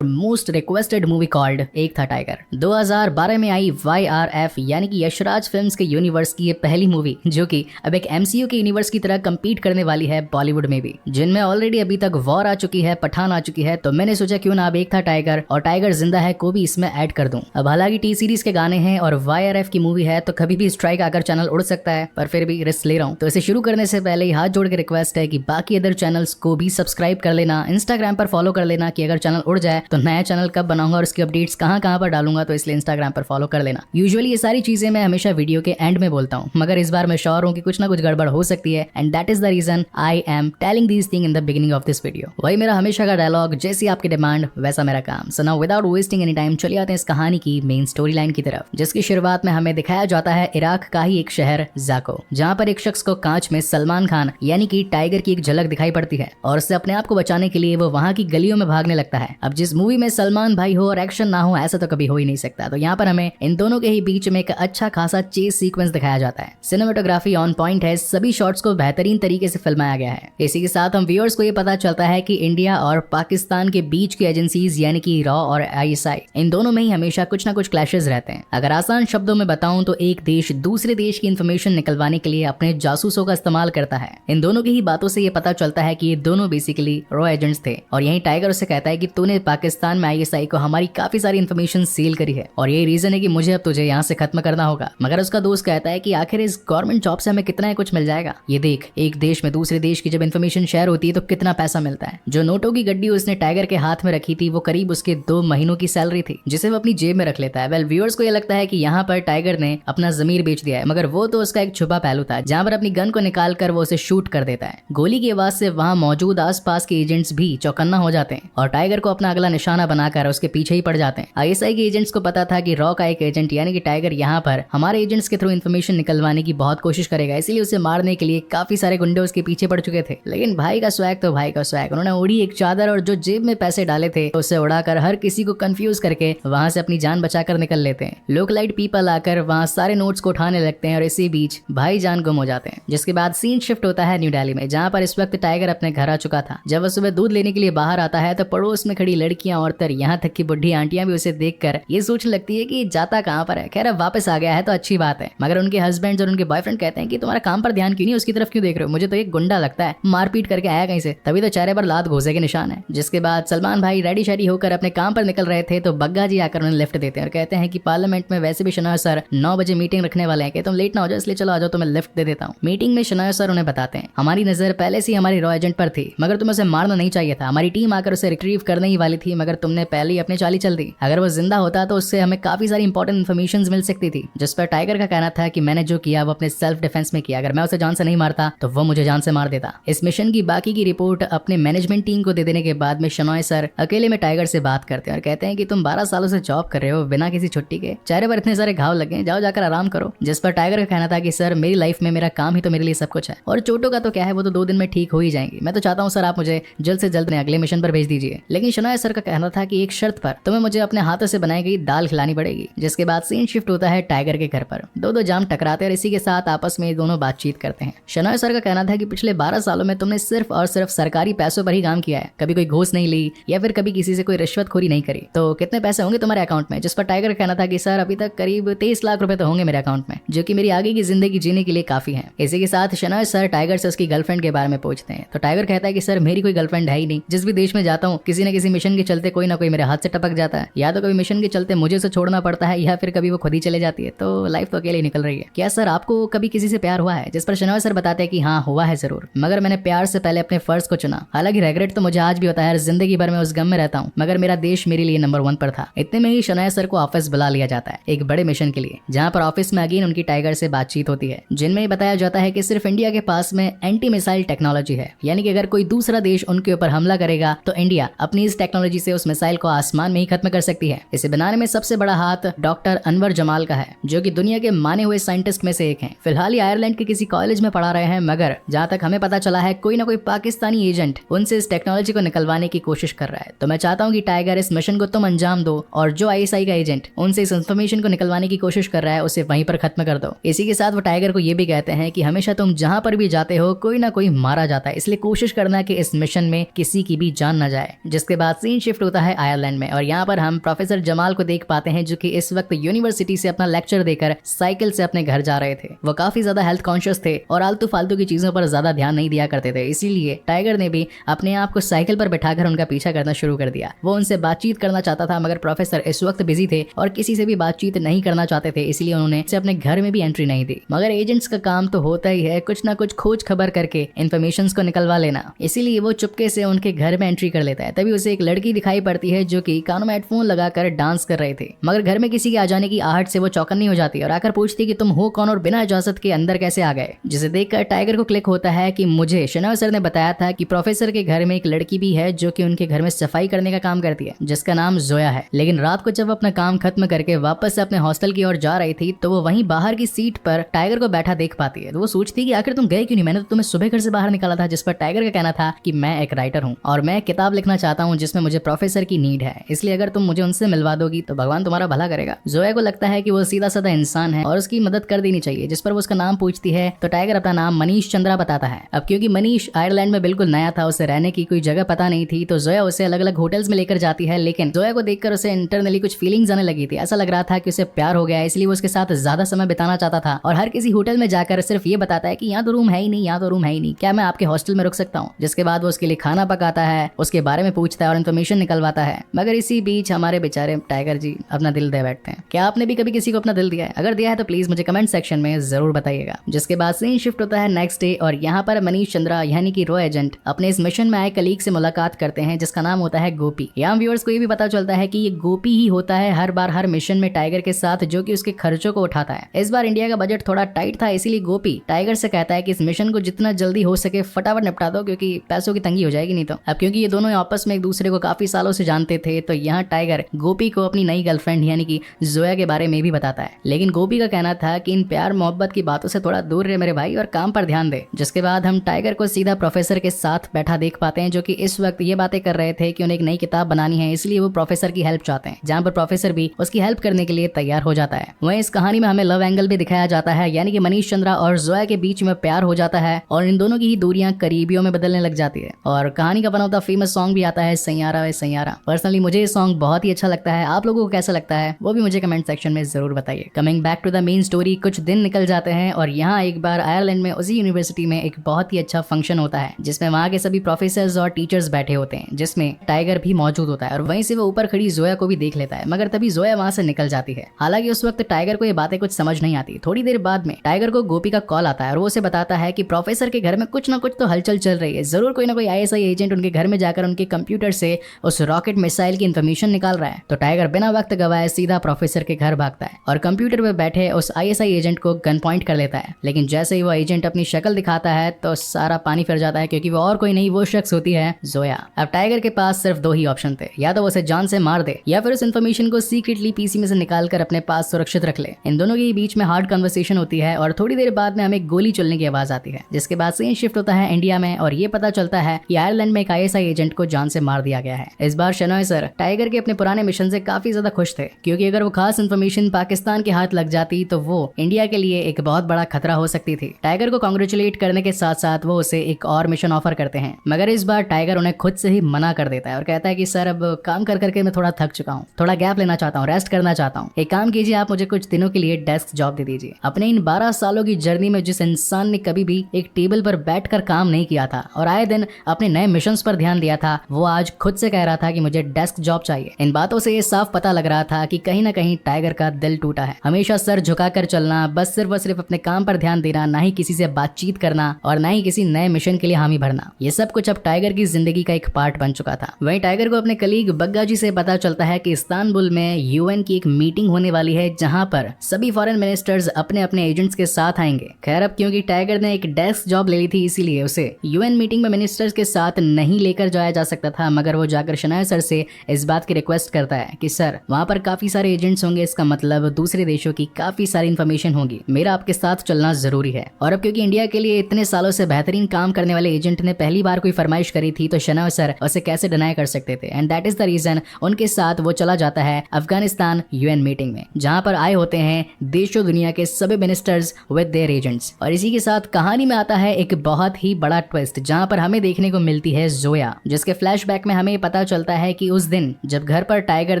मोस्ट रिक्वेस्टेड मूवी कॉल्ड एक था टाइगर। 2012 में आई YRF यानी कि यशराज फिल्म्स के यूनिवर्स की ये पहली मूवी जो कि अब एक MCU के यूनिवर्स की तरह कम्पीट करने वाली है बॉलीवुड में भी, जिनमें ऑलरेडी अभी तक वॉर आ चुकी है, पठान आ चुकी है। तो मैंने सोचा क्यों ना अब एक था टाइगर और टाइगर जिंदा है को भी इसमें ऐड कर दूं। अब हालांकि T सीरीज के गाने हैं और YRF की मूवी है तो कभी भी स्ट्राइक आकर चैनल उड़ सकता है, पर फिर भी रिस्क ले रहा हूँ। तो इसे शुरू करने से पहले हाथ जोड़ के रिक्वेस्ट है कि बाकी अदर चैनल्स को भी सब्सक्राइब कर लेना, इंस्टाग्राम पर फॉलो कर लेना कि अगर चैनल उड़ जाए तो नया चैनल कब बनाऊंगा और उसकी अपडेट्स कहाँ पर डालूंगा, तो इसलिए इंस्टाग्राम पर फॉलो कर लेना। यूजुअली ये सारी चीजें मैं हमेशा वीडियो के एंड में बोलता हूँ, मगर इस बार मैं श्योर हूँ कि कुछ ना कुछ गड़बड़ हो सकती है and that is the reason I am telling these thing in the beginning of this video. वही मेरा हमेशा का डायलॉग, जैसी आपकी डिमांड वैसा मेरा काम। So now without wasting any time चलिए आते हैं इस कहानी की मेन स्टोरी लाइन की तरफ, जिसकी शुरुआत में हमें दिखाया जाता है इराक का ही एक शहर जाको, जहाँ पर एक शख्स को कांच में सलमान खान यानी कि टाइगर की एक झलक दिखाई पड़ती है और उससे अपने आप को बचाने के लिए वो वहाँ की गलियों में भागने लगता है। अब जिस मूवी में सलमान भाई हो और एक्शन ना हो ऐसा तो कभी हो ही नहीं सकता, तो यहाँ पर हमें इन दोनों के ही बीच में एक अच्छा खासा चेस सीक्वेंस दिखाया जाता है। सिनेमेटोग्राफी ऑन पॉइंट है, सभी शॉट्स को बेहतरीन तरीके से फिल्माया गया है। इसी के साथ हम व्यूअर्स को ये पता चलता है कि इंडिया और पाकिस्तान के बीच की एजेंसीज यानी कि रॉ और ISI, इन दोनों में ही हमेशा कुछ ना कुछ क्लैशेस रहते हैं। अगर आसान शब्दों में बताऊं तो एक देश दूसरे देश की इंफॉर्मेशन निकलवाने के लिए अपने जासूसों का इस्तेमाल करता है। इन दोनों की ही बातों से ये पता चलता है कि ये दोनों बेसिकली रॉ एजेंट्स थे और यही टाइगर उसे कहता है कि तूने पाकिस्तान में ISI को हमारी काफी सारी इंफॉर्मेशन सील करी है और यही रीजन है कि मुझे अब तुझे यहाँ से खत्म करना होगा। मगर उसका दोस्त कहता है कि आखिर इस गवर्नमेंट जॉब से हमें कितना ही कुछ मिल जाएगा, ये देख एक देश में दूसरे देश की जब इन्फॉर्मेशन शेयर होती है तो कितना पैसा मिलता है। जो नोटों की गड्डी उसने टाइगर के हाथ में रखी थी वो करीब उसके 2 महीनों की सैलरी थी, जिसे वो अपनी जेब में रख लेता है। वेल व्यूअर्स को ये लगता है कि यहाँ पर टाइगर ने अपना जमीर बेच दिया है, मगर वो तो उसका एक छुपा पहलू था जहाँ पर अपनी गन को निकाल कर वो उसे शूट कर देता है। गोली की आवाज से वहाँ मौजूद आसपास के एजेंट्स भी चौकन्ना हो जाते हैं और टाइगर को अपना अगला निशाना बनाकर उसके पीछे ही पड़ जाते हैं। ISI के एजेंट्स को पता था कि रॉ का एक एजेंट यानी कि टाइगर यहाँ पर हमारे एजेंट्स के थ्रू इन्फॉर्मेशन निकलवाने की बहुत कोशिश करेगा, इसलिए उसे मारने के लिए काफी सारे गुंडे उसके पीछे पड़ चुके थे। लेकिन भाई का स्वैग तो भाई का स्वैग, उन्होंने उड़ी एक चादर और जो जेब में पैसे डाले थे उसे उड़ाकर हर किसी को कंफ्यूज करके वहां से अपनी जान बचाकर निकल लेते हैं। लोकलाइट पीपल आकर वहां सारे नोट्स को उठाने लगते हैं और इसी बीच भाई जान गुम हो जाते हैं। जिसके बाद सीन शिफ्ट होता है न्यू दिल्ली में, जहाँ पर इस वक्त टाइगर अपने घर आ चुका था। जब वह सुबह दूध लेने के लिए बाहर आता है तो पड़ोस में खड़ी लड़कियां, औरतें, यहाँ तक की बुढ़ी आंटियां भी उसे देखकर ये सोचने लगती है कि जाता कहाँ पर है। खैर अब वापस आ गया है तो अच्छी बात है, मगर उनके हस्बैंड और उनके बॉयफ्रेंड कहते हैं कि तुम्हारा काम पर ध्यान क्यों नहीं, उसकी तरफ क्यों देख रहे हो, मुझे तो एक गुंडा लगता है, मारपीट करके आया कहीं से, तभी तो चेहरे पर लात घोसे के निशान है। जिसके बाद सलमान भाई रेडी शेडी होकर अपने काम पर निकल रहे थे तो बग्गा जी आकर उन्हें लिफ्ट देते हैं और कहते हैं कि पार्लियामेंट में वैसे भी शनाया सर 9 बजे मीटिंग रखने वाले हैं कि तुम लेट ना हो जाओ, इसलिए चलो आ जाओ, तुम्हें लिफ्ट दे देता हूँ। मीटिंग में शनाया सर उन्हें बताते हैं हमारी नजर पहले से हमारी रॉ एजेंट पर थी, मगर तुम्हें उसे मारना नहीं चाहिए था, हमारी टीम आकर उसे रिट्रीव करने ही वाली थी, मगर तुमने पहले ही अपनी चाली चल दी। अगर वो जिंदा होता तो उससे हमें काफी सारी इंपॉर्टेंट इन्फॉर्मेशन मिल सकती थी। जिस पर टाइगर का कहना था कि मैंने जो किया वो अपने सेल्फ डिफेंस में किया, अगर मैं उसे जान से नहीं मारता तो वो मुझे जान से मार देता। इस मिशन की बाकी की रिपोर्ट अपने मैनेजमेंट टीम को दे देने के बाद में शनॉय सर अकेले में टाइगर से बात करते हैं और कहते हैं कि तुम 12 सालों से जॉब कर रहे हो बिना किसी छुट्टी के, चेहरे पर इतने सारे घाव लगे, जाओ जाकर आराम करो। जिस पर टाइगर का कहना था कि सर मेरी लाइफ में मेरा काम ही तो मेरे लिए सब कुछ है और चोटों का तो क्या है, वो तो 2 दिन में ठीक हो ही जाएंगी। मैं तो चाहता हूँ सर आप मुझे जल्द से जल्द अगले मिशन पर भेज दीजिए। लेकिन शनाया सर का कहना था कि एक शर्त पर, तुम्हें मुझे अपने हाथों से बनाई गई दाल खिलानी पड़ेगी। जिसके बाद सीन शिफ्ट होता है टाइगर के घर पर। दो जाम टकराते हैं और इसी के साथ आपस में दोनों बातचीत करते हैं। शनाया सर का कहना था कि पिछले 12 सालों में तुमने सिर्फ और सिर्फ सरकारी पैसों पर ही काम किया है, कभी कोई घूस नहीं ली या फिर कभी किसी से कोई रिश्वतखोरी नहीं करी, तो कितने पैसे होंगे तुम्हारे अकाउंट में। जिस पर टाइगर का कहना था कि सर अभी तक करीब 23 लाख रुपए तो होंगे मेरे अकाउंट में, जो कि मेरी आगे की जिंदगी जीने के लिए काफी है। इसी के साथ शनाया सर टाइगर से उसकी गर्लफ्रेंड के बारे में पूछते हैं तो टाइगर कहता है कि सर मेरी कोई गर्लफ्रेंड है ही नहीं, जिस भी देश में जाता हूँ किसी न किसी मिशन के चलते कोई ना कोई मेरे हाथ से टपक जाता है, या तो कभी मिशन के चलते मुझे उसे छोड़ना पड़ता है या फिर कभी वो खुद ही चले जाती है, तो लाइफ तो अकेले निकल रही है। क्या सर आपको कभी किसी से प्यार हुआ है। जिस पर शनाया सर बताते हैं कि हाँ हुआ है जरूर, मगर मैंने प्यार से पहले अपने फर्ज को चुना। हालांकि रेग्रेट तो मुझे आज भी होता है, जिंदगी भर में उस गम में रहता हूँ, मगर मेरा देश मेरे लिए नंबर 1 पर था। इतने में ही शनाया सर को ऑफिस बुला लिया जाता है एक बड़े मिशन के लिए, जहाँ पर ऑफिस में अगेन उनकी टाइगर से बातचीत होती है, जिनमें बताया जाता है कि सिर्फ इंडिया के पास में एंटी मिसाइल टेक्नोलॉजी है, यानी कि अगर कोई दूसरा देश उनके ऊपर हमला करेगा तो इंडिया अपनी इस टेक्नोलॉजी से उस मिसाइल को आसमान में ही खत्म कर सकती है। इसे बनाने में सबसे बड़ा हाथ डॉक्टर अनवर जमाल का है, जो कि दुनिया के माने हुए साइंटिस्ट में से एक हैं। फिलहाल ये आयरलैंड के किसी कॉलेज में पढ़ा रहे हैं, मगर जहाँ तक हमें पता चला है कोई ना कोई पाकिस्तानी एजेंट उनसे इस टेक्नोलॉजी को निकलवाने की कोशिश कर रहा है। तो मैं चाहता हूँ कि टाइगर इस मिशन को तुम अंजाम दो और जो ISI का एजेंट उनसे इस इंफॉर्मेशन को निकलवाने की कोशिश कर रहा है उसे वहीं पर खत्म कर दो। इसी के साथ वो टाइगर को ये भी कहते हैं कि हमेशा तुम जहाँ पर भी जाते हो कोई ना कोई मारा जाता है, इसलिए कोशिश करना कि इस मिशन में किसी की भी जान न जाए। जिसके बाद सीन शिफ्ट होता है आयरलैंड में और यहाँ पर हम प्रोफेसर जमाल को देख पाते हैं जो कि इस वक्त यूनिवर्सिटी से अपना लेक्चर देकर साइकिल से अपने घर जा रहे थे। वो काफी ज्यादा हेल्थ कॉन्शियस थे और आलतू फालतू की चीजों पर ज्यादा ध्यान नहीं दिया करते थे, इसीलिए टाइगर ने भी अपने आप को साइकिल पर बैठाकर उनका पीछा करना शुरू कर दिया। वो उनसे बातचीत करना चाहता था मगर प्रोफेसर इस वक्त बिजी थे और किसी से भी बातचीत नहीं करना चाहते थे, इसलिए उन्होंने अपने घर में भी एंट्री नहीं दी। मगर एजेंट्स का काम तो होता ही है कुछ ना कुछ खोज खबर करके इन्फॉर्मेशन को निकलवा लेना, इसीलिए वो चुपके से उनके घर में एंट्री कर लेता है। तभी उसे एक लड़की दिखाई पड़ती है जो कि कानों में हेडफोन लगाकर डांस कर रहे थे, मगर घर में किसी के आ जाने की आहट से वो चौकन्नी हो जाती है और आकर पूछती कि तुम हो कौन और बिना इजाजत के अंदर कैसे आ गए। जिसे देखकर टाइगर को क्लिक होता है कि मुझे शेनाव सर ने बताया था कि प्रोफेसर के घर में एक लड़की भी है जो कि उनके घर में सफाई करने का काम करती है, जिसका नाम जोया है। लेकिन रात को जब अपना काम खत्म करके वापस से अपने हॉस्टल की ओर जा रही थी तो वो वहीं बाहर की सीट पर टाइगर को बैठा देख पाती है। तो वो सोचती है कि आखिर तुम गए क्यों नहीं, मैंने तो तुम्हें सुबह घर से बाहर निकाला था। जिस पर टाइगर का कहना था कि मैं एक राइटर हूँ और मैं किताब लिखना चाहता हूँ जिसमें मुझे प्रोफेसर की नीड है, इसलिए अगर तुम मुझे उनसे मिलवा दोगी तो भगवान तुम्हारा भला करेगा। जोया को लगता है कि वो सीधा साधा इंसान है और उसकी मदद कर देनी चाहिए, जिस पर वो उसका नाम पूछती है तो टाइगर अपना नाम मनीष चंद्रा बताता है। अब क्योंकि मनीष आयरलैंड में बिल्कुल नया था, उसे रहने की कोई जगह पता नहीं थी, तो जोया उसे अलग अलग होटल्स में लेकर जाती है। लेकिन जोया को देखकर उसे इंटरनली कुछ फीलिंग्स आने लगी थी, ऐसा लग रहा था कि उसे प्यार हो गया है, इसलिए वो उसके साथ ज्यादा समय बिताना चाहता था और हर किसी होटल में जाकर सिर्फ ये बताता है कि यहाँ तो रूम है ही नहीं, यहाँ तो रूम है ही नहीं, क्या मैं आपके हॉस्टल में रुक सकता हूँ। जिसके बाद वो उसके लिए खाना पकाता है, उसके बारे में पूछता है और इन्फॉर्मेशन निकलवाता है। मगर इसी बीच हमारे बेचारे टाइगर जी अपना दिल दे बैठते हैं। क्या आपने भी कभी किसी को अपना दिल दिया है? अगर दिया है तो प्लीज मुझे कमेंट सेक्शन में जरूर बताइएगा। जिसके बाद सीन शिफ्ट होता है नेक्स्ट डे और यहाँ पर मनीष चंद्रा यानी कि रो एजेंट अपने इस मिशन में आए कलीग से मुलाकात करते हैं जिसका नाम होता है गोपी। यहाँ व्यूअर्स को ये भी पता चलता है कि ये गोपी ही होता है हर बार हर मिशन में टाइगर के साथ, जो कि उसके खर्चों को उठाता है। इस बार इंडिया का बजट थोड़ा टाइट था, इसीलिए गोपी टाइगर से कहता है कि इस मिशन को जितना जल्दी हो सके फटाफट निपटा दो क्योंकि पैसों की तंगी हो जाएगी नहीं तो। अब क्योंकि ये दोनों आपस में एक दूसरे को काफी सालों से जानते थे तो यहाँ टाइगर गोपी को अपनी नई गर्लफ्रेंड यानी कि जोया के बारे में भी बताता है। लेकिन गोपी का कहना था कि इन प्यार मोहब्बत की बातों से थोड़ा दूर रहे मेरे भाई और काम पर ध्यान दे। जिसके बाद हम टाइगर को सीधा प्रोफेसर के साथ बैठा देख पाते हैं जो कि इस वक्त ये बातें कर रहे थे कि उन्हें एक नई किताब बनानी है, इसलिए वो प्रोफेसर की हेल्प चाहते हैं, जहाँ पर प्रोफेसर भी उसकी हेल्प करने के लिए तैयार हो जाता है। वहीं इस कहानी में हमें लव एंगल भी दिखाया जाता है, यानी कि मनीष चंद्रा और जोया के बीच में प्यार हो जाता है और इन दोनों की ही दूरियां करीबियों में बदलने लग जाती है और कहानी का बना हुआ फेमस सॉन्ग भी आता है सैयारा वे सैयारा। पर्सनली मुझे ये सॉन्ग बहुत ही अच्छा लगता है, आप लोगों को कैसा लगता है वो भी मुझे कमेंट सेक्शन में जरूर बताइए। Coming back to the main story, कुछ दिन निकल जाते हैं और यहाँ एक बार आयरलैंड में उसी यूनिवर्सिटी में एक बहुत ही अच्छा फंक्शन होता है जिसमें वहाँ के सभी प्रोफेसर्स और टीचर्स बैठे होते हैं, जिसमें टाइगर भी मौजूद होता है और वहीं से वो ऊपर खड़ी जोया को भी देख लेता है। मगर तभी जोया वहाँ से निकल जाती है। हालांकि उस वक्त टाइगर को ये बातें कुछ समझ नहीं आती। थोड़ी देर बाद में टाइगर को गोपी का कॉल आता है और वो उसे बताता है कि प्रोफेसर के घर में कुछ ना कुछ तो हलचल चल रही है, जरूर कोई ना कोई आईएसआई एजेंट उनके घर में जाकर उनके कंप्यूटर से उस रॉकेट मिसाइल की इन्फॉर्मेशन निकाल रहा है। तो टाइगर बिना वक्त गवाए सीधा प्रोफेसर के घर भागता है और कंप्यूटर पे बैठे उस आईएसआई एजेंट को गन पॉइंट कर लेता है। लेकिन जैसे ही वो एजेंट अपनी शक्ल दिखाता है तो सारा पानी फिर जाता है क्योंकि वो और कोई नहीं, वो शख्स होती है जोया। अब टाइगर के पास सिर्फ दो ही ऑप्शन थे, या तो वो उसे जान से मार दे या फिर उस इन्फॉर्मेशन को सीक्रेटली पीसी में से निकाल कर अपने पास सुरक्षित रख ले। इन दोनों के बीच में हार्ड कन्वर्सेशन होती है और थोड़ी देर बाद में हमें गोली चलने की आवाज आती है। जिसके बाद सीन शिफ्ट होता है इंडिया में और ये पता चलता है कि आयरलैंड में एक आईएसआई एजेंट को जान से मार दिया गया है। इस बार शेनॉय सर टाइगर के अपने पुराने मिशन से काफी ज्यादा खुश थे क्योंकि अगर वो खास इन्फॉर्मेशन पाकिस्तान के हाथ लग जाती तो वो इंडिया के लिए एक बहुत बड़ा खतरा हो सकती थी। टाइगर को कांग्रेचुलेट करने के साथ साथ वो उसे एक और मिशन ऑफर करते हैं, मगर इस बार टाइगर उन्हें खुद से ही मना कर देता है और कहता है कि सर अब काम कर करके मैं थोड़ा थक चुका हूँ, थोड़ा गैप लेना चाहता हूँ, रेस्ट करना चाहता हूँ। एक काम कीजिए, आप मुझे कुछ दिनों के लिए डेस्क जॉब दे दीजिए। अपने इन 12 सालों की जर्नी में जिस इंसान ने कभी भी एक टेबल पर बैठकर काम नहीं किया था और आए दिन अपने नए मिशन पर ध्यान दिया था, वो आज खुद से कह रहा था कि मुझे डेस्क जॉब चाहिए। इन बातों से ये साफ पता लग रहा था कि कहीं ना कहीं टाइगर का दिल टूटा है। हमेशा सर झुकाकर चलना, बस सिर्फ और सिर्फ अपने काम पर ध्यान देना, ना ही किसी से बातचीत करना और ना ही किसी नए मिशन के लिए हामी भरना, ये सब कुछ अब टाइगर की जिंदगी का एक पार्ट बन चुका था। वहीं टाइगर को अपने कलीग बग्गा जी से पता चलता है कि इस्तांबुल में यूएन की एक मीटिंग होने वाली है जहां पर सभी फॉरेन मिनिस्टर्स अपने अपने एजेंट्स के साथ आएंगे। खैर अब क्योंकि टाइगर ने एक डेस्क जॉब ले ली थी इसीलिए उसे यूएन मीटिंग में मिनिस्टर्स के साथ नहीं लेकर जाया जा सकता था, मगर वो जाकर शनाया सर से इस बात की रिक्वेस्ट करता है कि सर वहां पर काफी सारे एजेंट्स होंगे, इसका मतलब दूसरे देशों की काफी सारी इन्फॉर्मेशन होगी, मेरा आपके साथ चलना जरूरी है। और अब क्योंकि इंडिया के लिए इतने सालों से बेहतरीन काम करने वाले एजेंट ने पहली बार कोई फरमाइश करी थी तो शनाया सर उसे कैसे डिनाई कर सकते थे, and that is the reason उनके साथ वो चला जाता है अफगानिस्तान यूएन मीटिंग में, जहां पर आए होते हैं देशों दुनिया के सभी मिनिस्टर्स विद देयर एजेंट्स। और इसी के साथ कहानी में आता है एक बहुत ही बड़ा ट्विस्ट, जहां पर हमें देखने को मिलती है जोया, जिसके फ्लैशबैक में हमें पता पता चलता है कि उस दिन जब घर पर टाइगर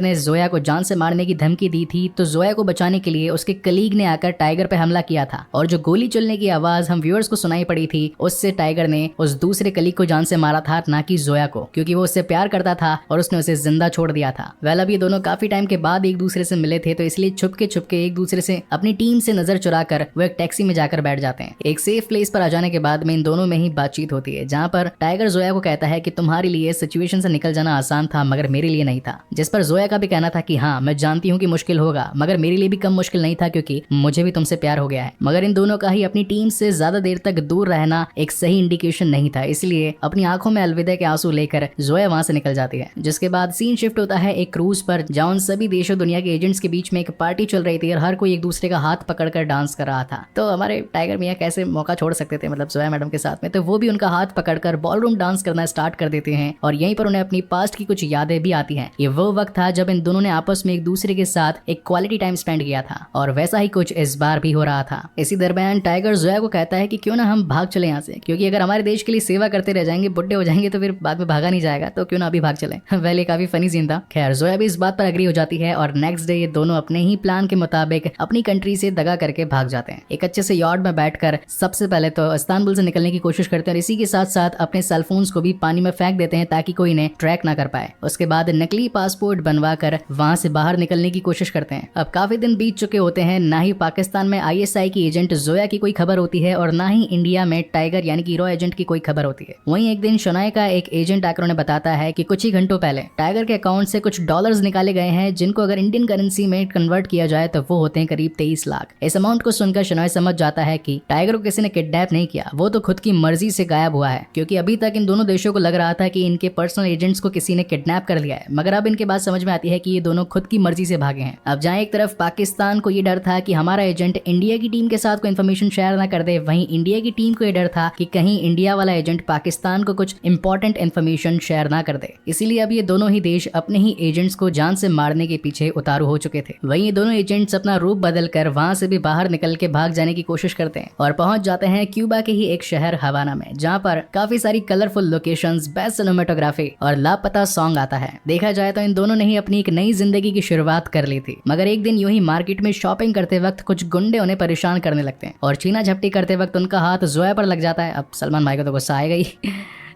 ने जोया को जान से मारने की धमकी दी थी तो जोया को बचाने के लिए उसके कलीग ने आकर टाइगर पे हमला किया था और जो गोली चलने की आवाज हम व्यूअर्स को सुनाई पड़ी थी उससे टाइगर ने उस दूसरे कलीग को जान से मारा था, ना कि जोया को, क्योंकि वो उससे प्यार करता था और उसने उसे जिंदा छोड़ दिया था। वेल अब ये दोनों काफी टाइम के बाद एक दूसरे से मिले थे तो इसलिए छुपके छुपके एक दूसरे से अपनी टीम से नजर चुराकर वो एक टैक्सी में जाकर बैठ जाते हैं। एक सेफ प्लेस पर आ जाने के बाद में इन दोनों में ही बातचीत होती है, जहाँ पर टाइगर जोया को कहता है कि तुम्हारे लिए सिचुएशन से निकल जाना आसान था मगर मेरे लिए नहीं था, जिस पर जोया का भी कहना था कि हाँ मैं जानती हूँ कि मुश्किल होगा मगर मेरे लिए भी कम मुश्किल नहीं था क्योंकि मुझे भी तुमसे प्यार हो गया है। मगर इन दोनों का ही अपनी टीम से ज्यादा देर तक दूर रहना एक सही इंडिकेशन नहीं था, इसलिए अपनी आंखों में अलविदा के आंसू लेकर जोया वहां से निकल जाती है। जिसके बाद सीन शिफ्ट होता है एक क्रूज पर, जहां उन सभी देशों दुनिया के एजेंट्स के बीच में एक पार्टी चल रही थी और हर कोई एक दूसरे का हाथ पकड़कर डांस कर रहा था। तो हमारे टाइगर मियां कैसे मौका छोड़ सकते थे, मतलब जोया मैडम के साथ में, तो वो भी उनका हाथ पकड़कर बॉलरूम डांस करना स्टार्ट कर देते हैं और यहीं पर उन्हें अपनी पास्ट की कुछ यादें भी आती हैं। ये वो वक्त था जब इन दोनों ने आपस में एक दूसरे के साथ एक क्वालिटी टाइम स्पेंड किया था और वैसा ही कुछ इस बार भी हो रहा था। इसी दरमियान टाइगर जोया को कहता है कि क्यों ना हम भाग चले यहाँ से, क्योंकि अगर हमारे देश के लिए सेवा करते रह जाएंगे, बुढ़े हो जाएंगे तो फिर बाद में भागा नहीं जाएगा, तो क्यों ना अभी भाग चले। वेल ये काफी फनी सीन था। खैर जोया भी इस बात पर एग्री हो जाती है और नेक्स्ट डे ये दोनों अपने ही प्लान के मुताबिक अपनी कंट्री से दगा करके भाग जाते हैं। एक अच्छे से यॉर्ड में बैठकर सबसे पहले तो इस्तांबुल से निकलने की कोशिश करते हैं और इसी के साथ साथ अपने सेलफोन्स को भी पानी में फेंक देते हैं ताकि कोई इन्हें ट्रैक ना कर पाए। उसके बाद नकली पासपोर्ट बनवा कर वहां से बाहर निकलने की कोशिश करते हैं। अब काफी दिन बीत चुके होते हैं, ना ही पाकिस्तान में ISI की एजेंट जोया की कोई खबर होती है और ना ही इंडिया में टाइगर यानी कि हीरो एजेंट की कोई खबर होती है। वहीं एक दिन शनाया का एक एजेंट आकर उन्हें बताता है कि कुछ ही घंटों पहले टाइगर के अकाउंट से कुछ डॉलर्स निकाले गए हैं, जिनको अगर इंडियन करेंसी में कन्वर्ट किया जाए तो वो होते हैं करीब 23 लाख। इस अमाउंट को सुनकर शनाया समझ जाता है कि टाइगर को किसी ने किडनैप नहीं किया, वो तो खुद की मर्जी से गायब हुआ है, क्योंकि अभी तक इन दोनों देशों को लग रहा था कि इनके पर्सनल एजेंट्स को किसी ने किडनैप कर लिया है, मगर अब इनके बात समझ में आती है कि ये दोनों खुद की मर्जी से भागे हैं। अब जहाँ एक तरफ पाकिस्तान को ये डर था कि हमारा एजेंट इंडिया की टीम के साथ कोई इन्फॉर्मेशन शेयर ना कर दे, वहीं इंडिया की टीम को ये डर था कि कहीं इंडिया वाला एजेंट पाकिस्तान को कुछ इंपॉर्टेंट इन्फॉर्मेशन शेयर ना कर दे। इसीलिए अब ये दोनों ही देश अपने ही एजेंट्स को जान से मारने के पीछे उतारू हो चुके थे। वहीं ये दोनों एजेंट्स अपना रूप बदल कर वहां से भी बाहर निकल के भाग जाने की कोशिश करते हैं और पहुंच जाते हैं क्यूबा के ही एक शहर हवाना में, जहां पर काफी सारी कलरफुल लोकेशंस, बेस्ट सिनेमेटोग्राफी और लापता सॉन्ग आता है। देखा जाए तो इन दोनों ने ही अपनी एक नई जिंदगी की शुरुआत कर ली थी, मगर एक दिन यूं ही मार्केट में शॉपिंग करते वक्त कुछ गुंडे उन्हें परेशान करने लगते हैं और छीना झपटी करते वक्त उनका हाथ जोया पर लग जाता है। अब सलमान भाई को तो गुस्सा आएगा ही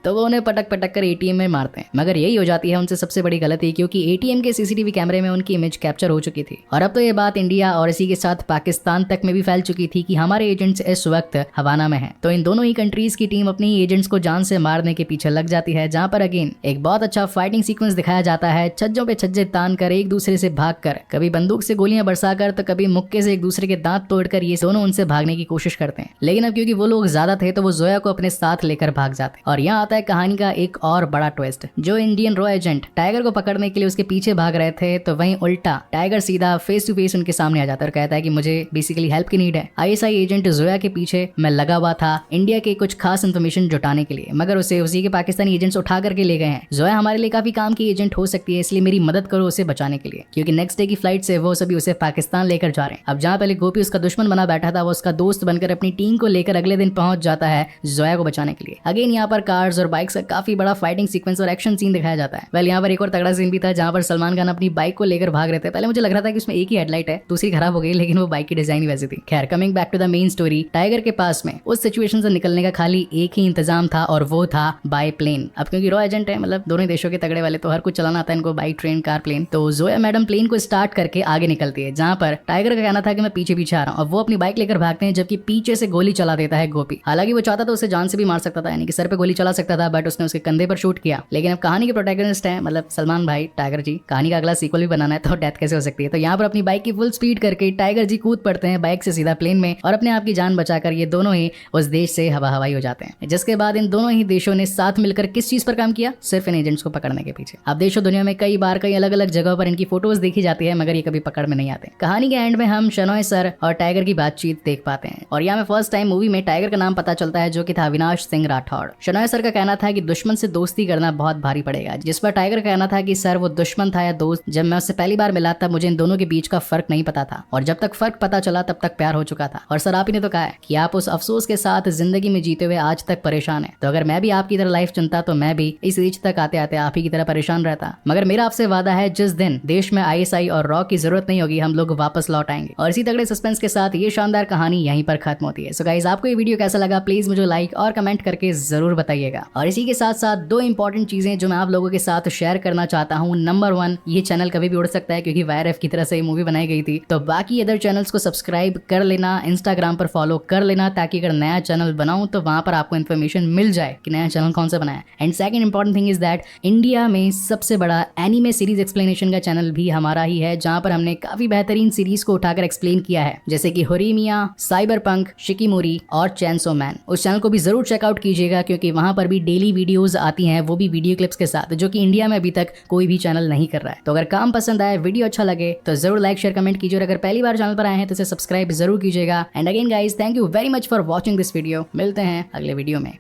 तो वो उन्हें पटक पटक कर ATM में मारते हैं, मगर यही हो जाती है उनसे सबसे बड़ी गलती, क्योंकि ATM के CCTV कैमरे में उनकी इमेज कैप्चर हो चुकी थी और अब तो ये बात इंडिया और इसी के साथ पाकिस्तान तक में भी फैल चुकी थी कि हमारे एजेंट्स इस वक्त हवाना में हैं। तो इन दोनों ही कंट्रीज की टीम अपनी एजेंट्स को जान से मारने के पीछे लग जाती है, जहाँ पर अगेन एक बहुत अच्छा फाइटिंग सीक्वेंस दिखाया जाता है। छज्जों पे छज्जे तान कर एक दूसरे से भाग कर, कभी बंदूक से गोलियां बरसाकर तो कभी मुक्के से एक दूसरे के दांत तोड़कर ये दोनों उनसे भागने की कोशिश करते हैं, लेकिन अब क्योंकि वो लोग ज्यादा थे तो वो जोया को अपने साथ लेकर भाग जाते हैं। और यहाँ आता है कहानी का एक और बड़ा ट्विस्ट, जो इंडियन रॉ एजेंट टाइगर को पकड़ने के लिए उसके पीछे भाग रहे थे, तो वहीं उल्टा टाइगर सीधा फेस टू फेस उनके सामने आ जाता है और कहता है कि मुझे बेसिकली हेल्प की नीड है। ISI एजेंट जोया के पीछे मैं लगा हुआ था इंडिया के कुछ खास इन्फॉर्मेशन जुटाने के लिए, मगर उसे उसी के पाकिस्तानी एजेंट्स उठा करके ले गए हैं। जोया हमारे लिए काफी काम की एजेंट हो सकती है, इसलिए मेरी मदद करो उसे बचाने के लिए, क्योंकि नेक्स्ट डे की फ्लाइट से वो सभी उसे पाकिस्तान लेकर जा रहे हैं। अब जहाँ पहले गोपी उसका दुश्मन बना बैठा था, वो उसका दोस्त बनकर अपनी टीम को लेकर अगले दिन पहुंच जाता है जोया को बचाने के लिए। अगेन यहाँ पर कार्स और बाइक्स का काफी बड़ा फाइटिंग सीक्वेंस और एक्शन सीन दिखाया जाता है। वेल यहाँ पर एक और तगड़ा सीन भी था, जहाँ पर सलमान खान अपनी बाइक को लेकर भाग रहे थे। पहले मुझे लग रहा था कि उसमें एक ही हेडलाइट है, दूसरी खराब हो गई, लेकिन वो बाइक की डिजाइन ही वैसी थी। खैर coming back to the main story, tiger के पास में उस सिचुएशन से निकलने का खाली एक ही इंतजाम था और वो था बाय प्लेन। अब क्योंकि रॉ एजेंट है, मतलब दोनों देशों के तगड़े वाले, तो हर कुछ चलाना आता है इनको, बाइक, ट्रेन, कार, प्लेन। तो जोया मैडम प्लेन को स्टार्ट करके आगे निकलती है, जहाँ पर टाइगर का कहना था कि मैं पीछे पीछे आ रहा हूँ, और वो अपनी बाइक लेकर भागते हैं, जबकि पीछे से गोली चला देता है गोपी। हालांकि वो चाहता तो उसे जान से भी मार सकता था, यानी कि सर पे गोली चला सकता था, बट उसने उसके कंधे पर शूट किया। लेकिन अब कहानी के प्रोटैगनिस्ट है मतलब सलमान भाई, टाइगर जी, कहानी का अगला सीक्वल भी बनाना है, तो डेथ कैसे हो सकती है। तो यहाँ पर अपनी बाइक की फुल स्पीड करके टाइगर जी कूद पड़ते हैं बाइक से सीधा प्लेन में और अपने आप की जान बचाकर ये दोनों ही उस देश से हवा हवाई हो जाते हैं। जिसके बाद इन दोनों ही देशों ने साथ मिलकर किस चीज पर काम किया, सिर्फ इन एजेंट्स को पकड़ने के पीछे। अब देशों दुनिया में कई बार कई अलग अलग जगहों पर इनकी फोटोज देखी जाती है, मगर ये कभी पकड़ में नहीं आते। कहानी के एंड में हम शनॉय सर और टाइगर की बातचीत देख पाते हैं और यहाँ में फर्स्ट टाइम मूवी में टाइगर का नाम पता चलता है, जो कि था अविनाश सिंह राठौड़। शनॉय सर का कहना था कि दुश्मन से दोस्ती करना बहुत भारी पड़ेगा, जिस पर टाइगर का कहना था कि सर वो दुश्मन था या दोस्त, जब मैं उससे पहली बार मिला तब मुझे इन दोनों के बीच का फर्क नहीं पता था और जब तक फर्क पता चला तब तक प्यार हो चुका था। और सर आप ही ने तो कहा है कि आप उस अफसोस के साथ जिंदगी में जीते हुए आज तक परेशान है, तो अगर मैं भी आपकी तरह लाइफ चुनता तो मैं भी इस एज तक आते आते आप ही की तरह परेशान रहता। मगर मेरा आपसे वादा है जिस दिन देश में ISI और रॉ की जरूरत नहीं होगी हम लोग वापस लौट आएंगे। और इसी तगड़े सस्पेंस के साथ ये शानदार कहानी यहीं पर खत्म होती है। सो गाइस आपको ये वीडियो कैसा लगा प्लीज मुझे लाइक और कमेंट करके जरूर बताइएगा। और इसी के साथ साथ दो इंपॉर्टेंट चीजें जो मैं आप लोगों के साथ शेयर करना चाहता हूँ। नंबर 1, ये चैनल कभी भी उड़ सकता है क्योंकि YRF की तरह से ये मूवी बनाई गई थी, तो बाकी अदर चैनल्स को सब्सक्राइब कर लेना, इंस्टाग्राम पर फॉलो कर लेना, ताकि अगर नया चैनल बनाऊं तो वहां पर आपको इन्फॉर्मेशन मिल जाए कि नया चैनल कौन सा बनाया। And second important thing is that India में सबसे बड़ा एनीमे सीरीज एक्सप्लेनेशन का चैनल भी हमारा ही है, जहां पर हमने काफी बेहतरीन सीरीज को उठाकर एक्सप्लेन किया है, जैसे कि होरीमिया, साइबरपंक, शिकिमोरी और चैनसो मैन। उस चैनल को भी जरूर चेकआउट कीजिएगा क्योंकि वहां पर भी डेली वीडियोस आती हैं, वो भी वीडियो क्लिप्स के साथ, जो कि इंडिया में अभी तक कोई भी चैनल नहीं कर रहा है। तो अगर काम पसंद आए, वीडियो अच्छा लगे तो जरूर लाइक शेयर कमेंट कीजिए और अगर पहली बार चैनल पर आए हैं तो इसे सब्सक्राइब जरूर कीजिएगा। And again guys thank you very much for watching this video. मिलते हैं अगले वीडियो में।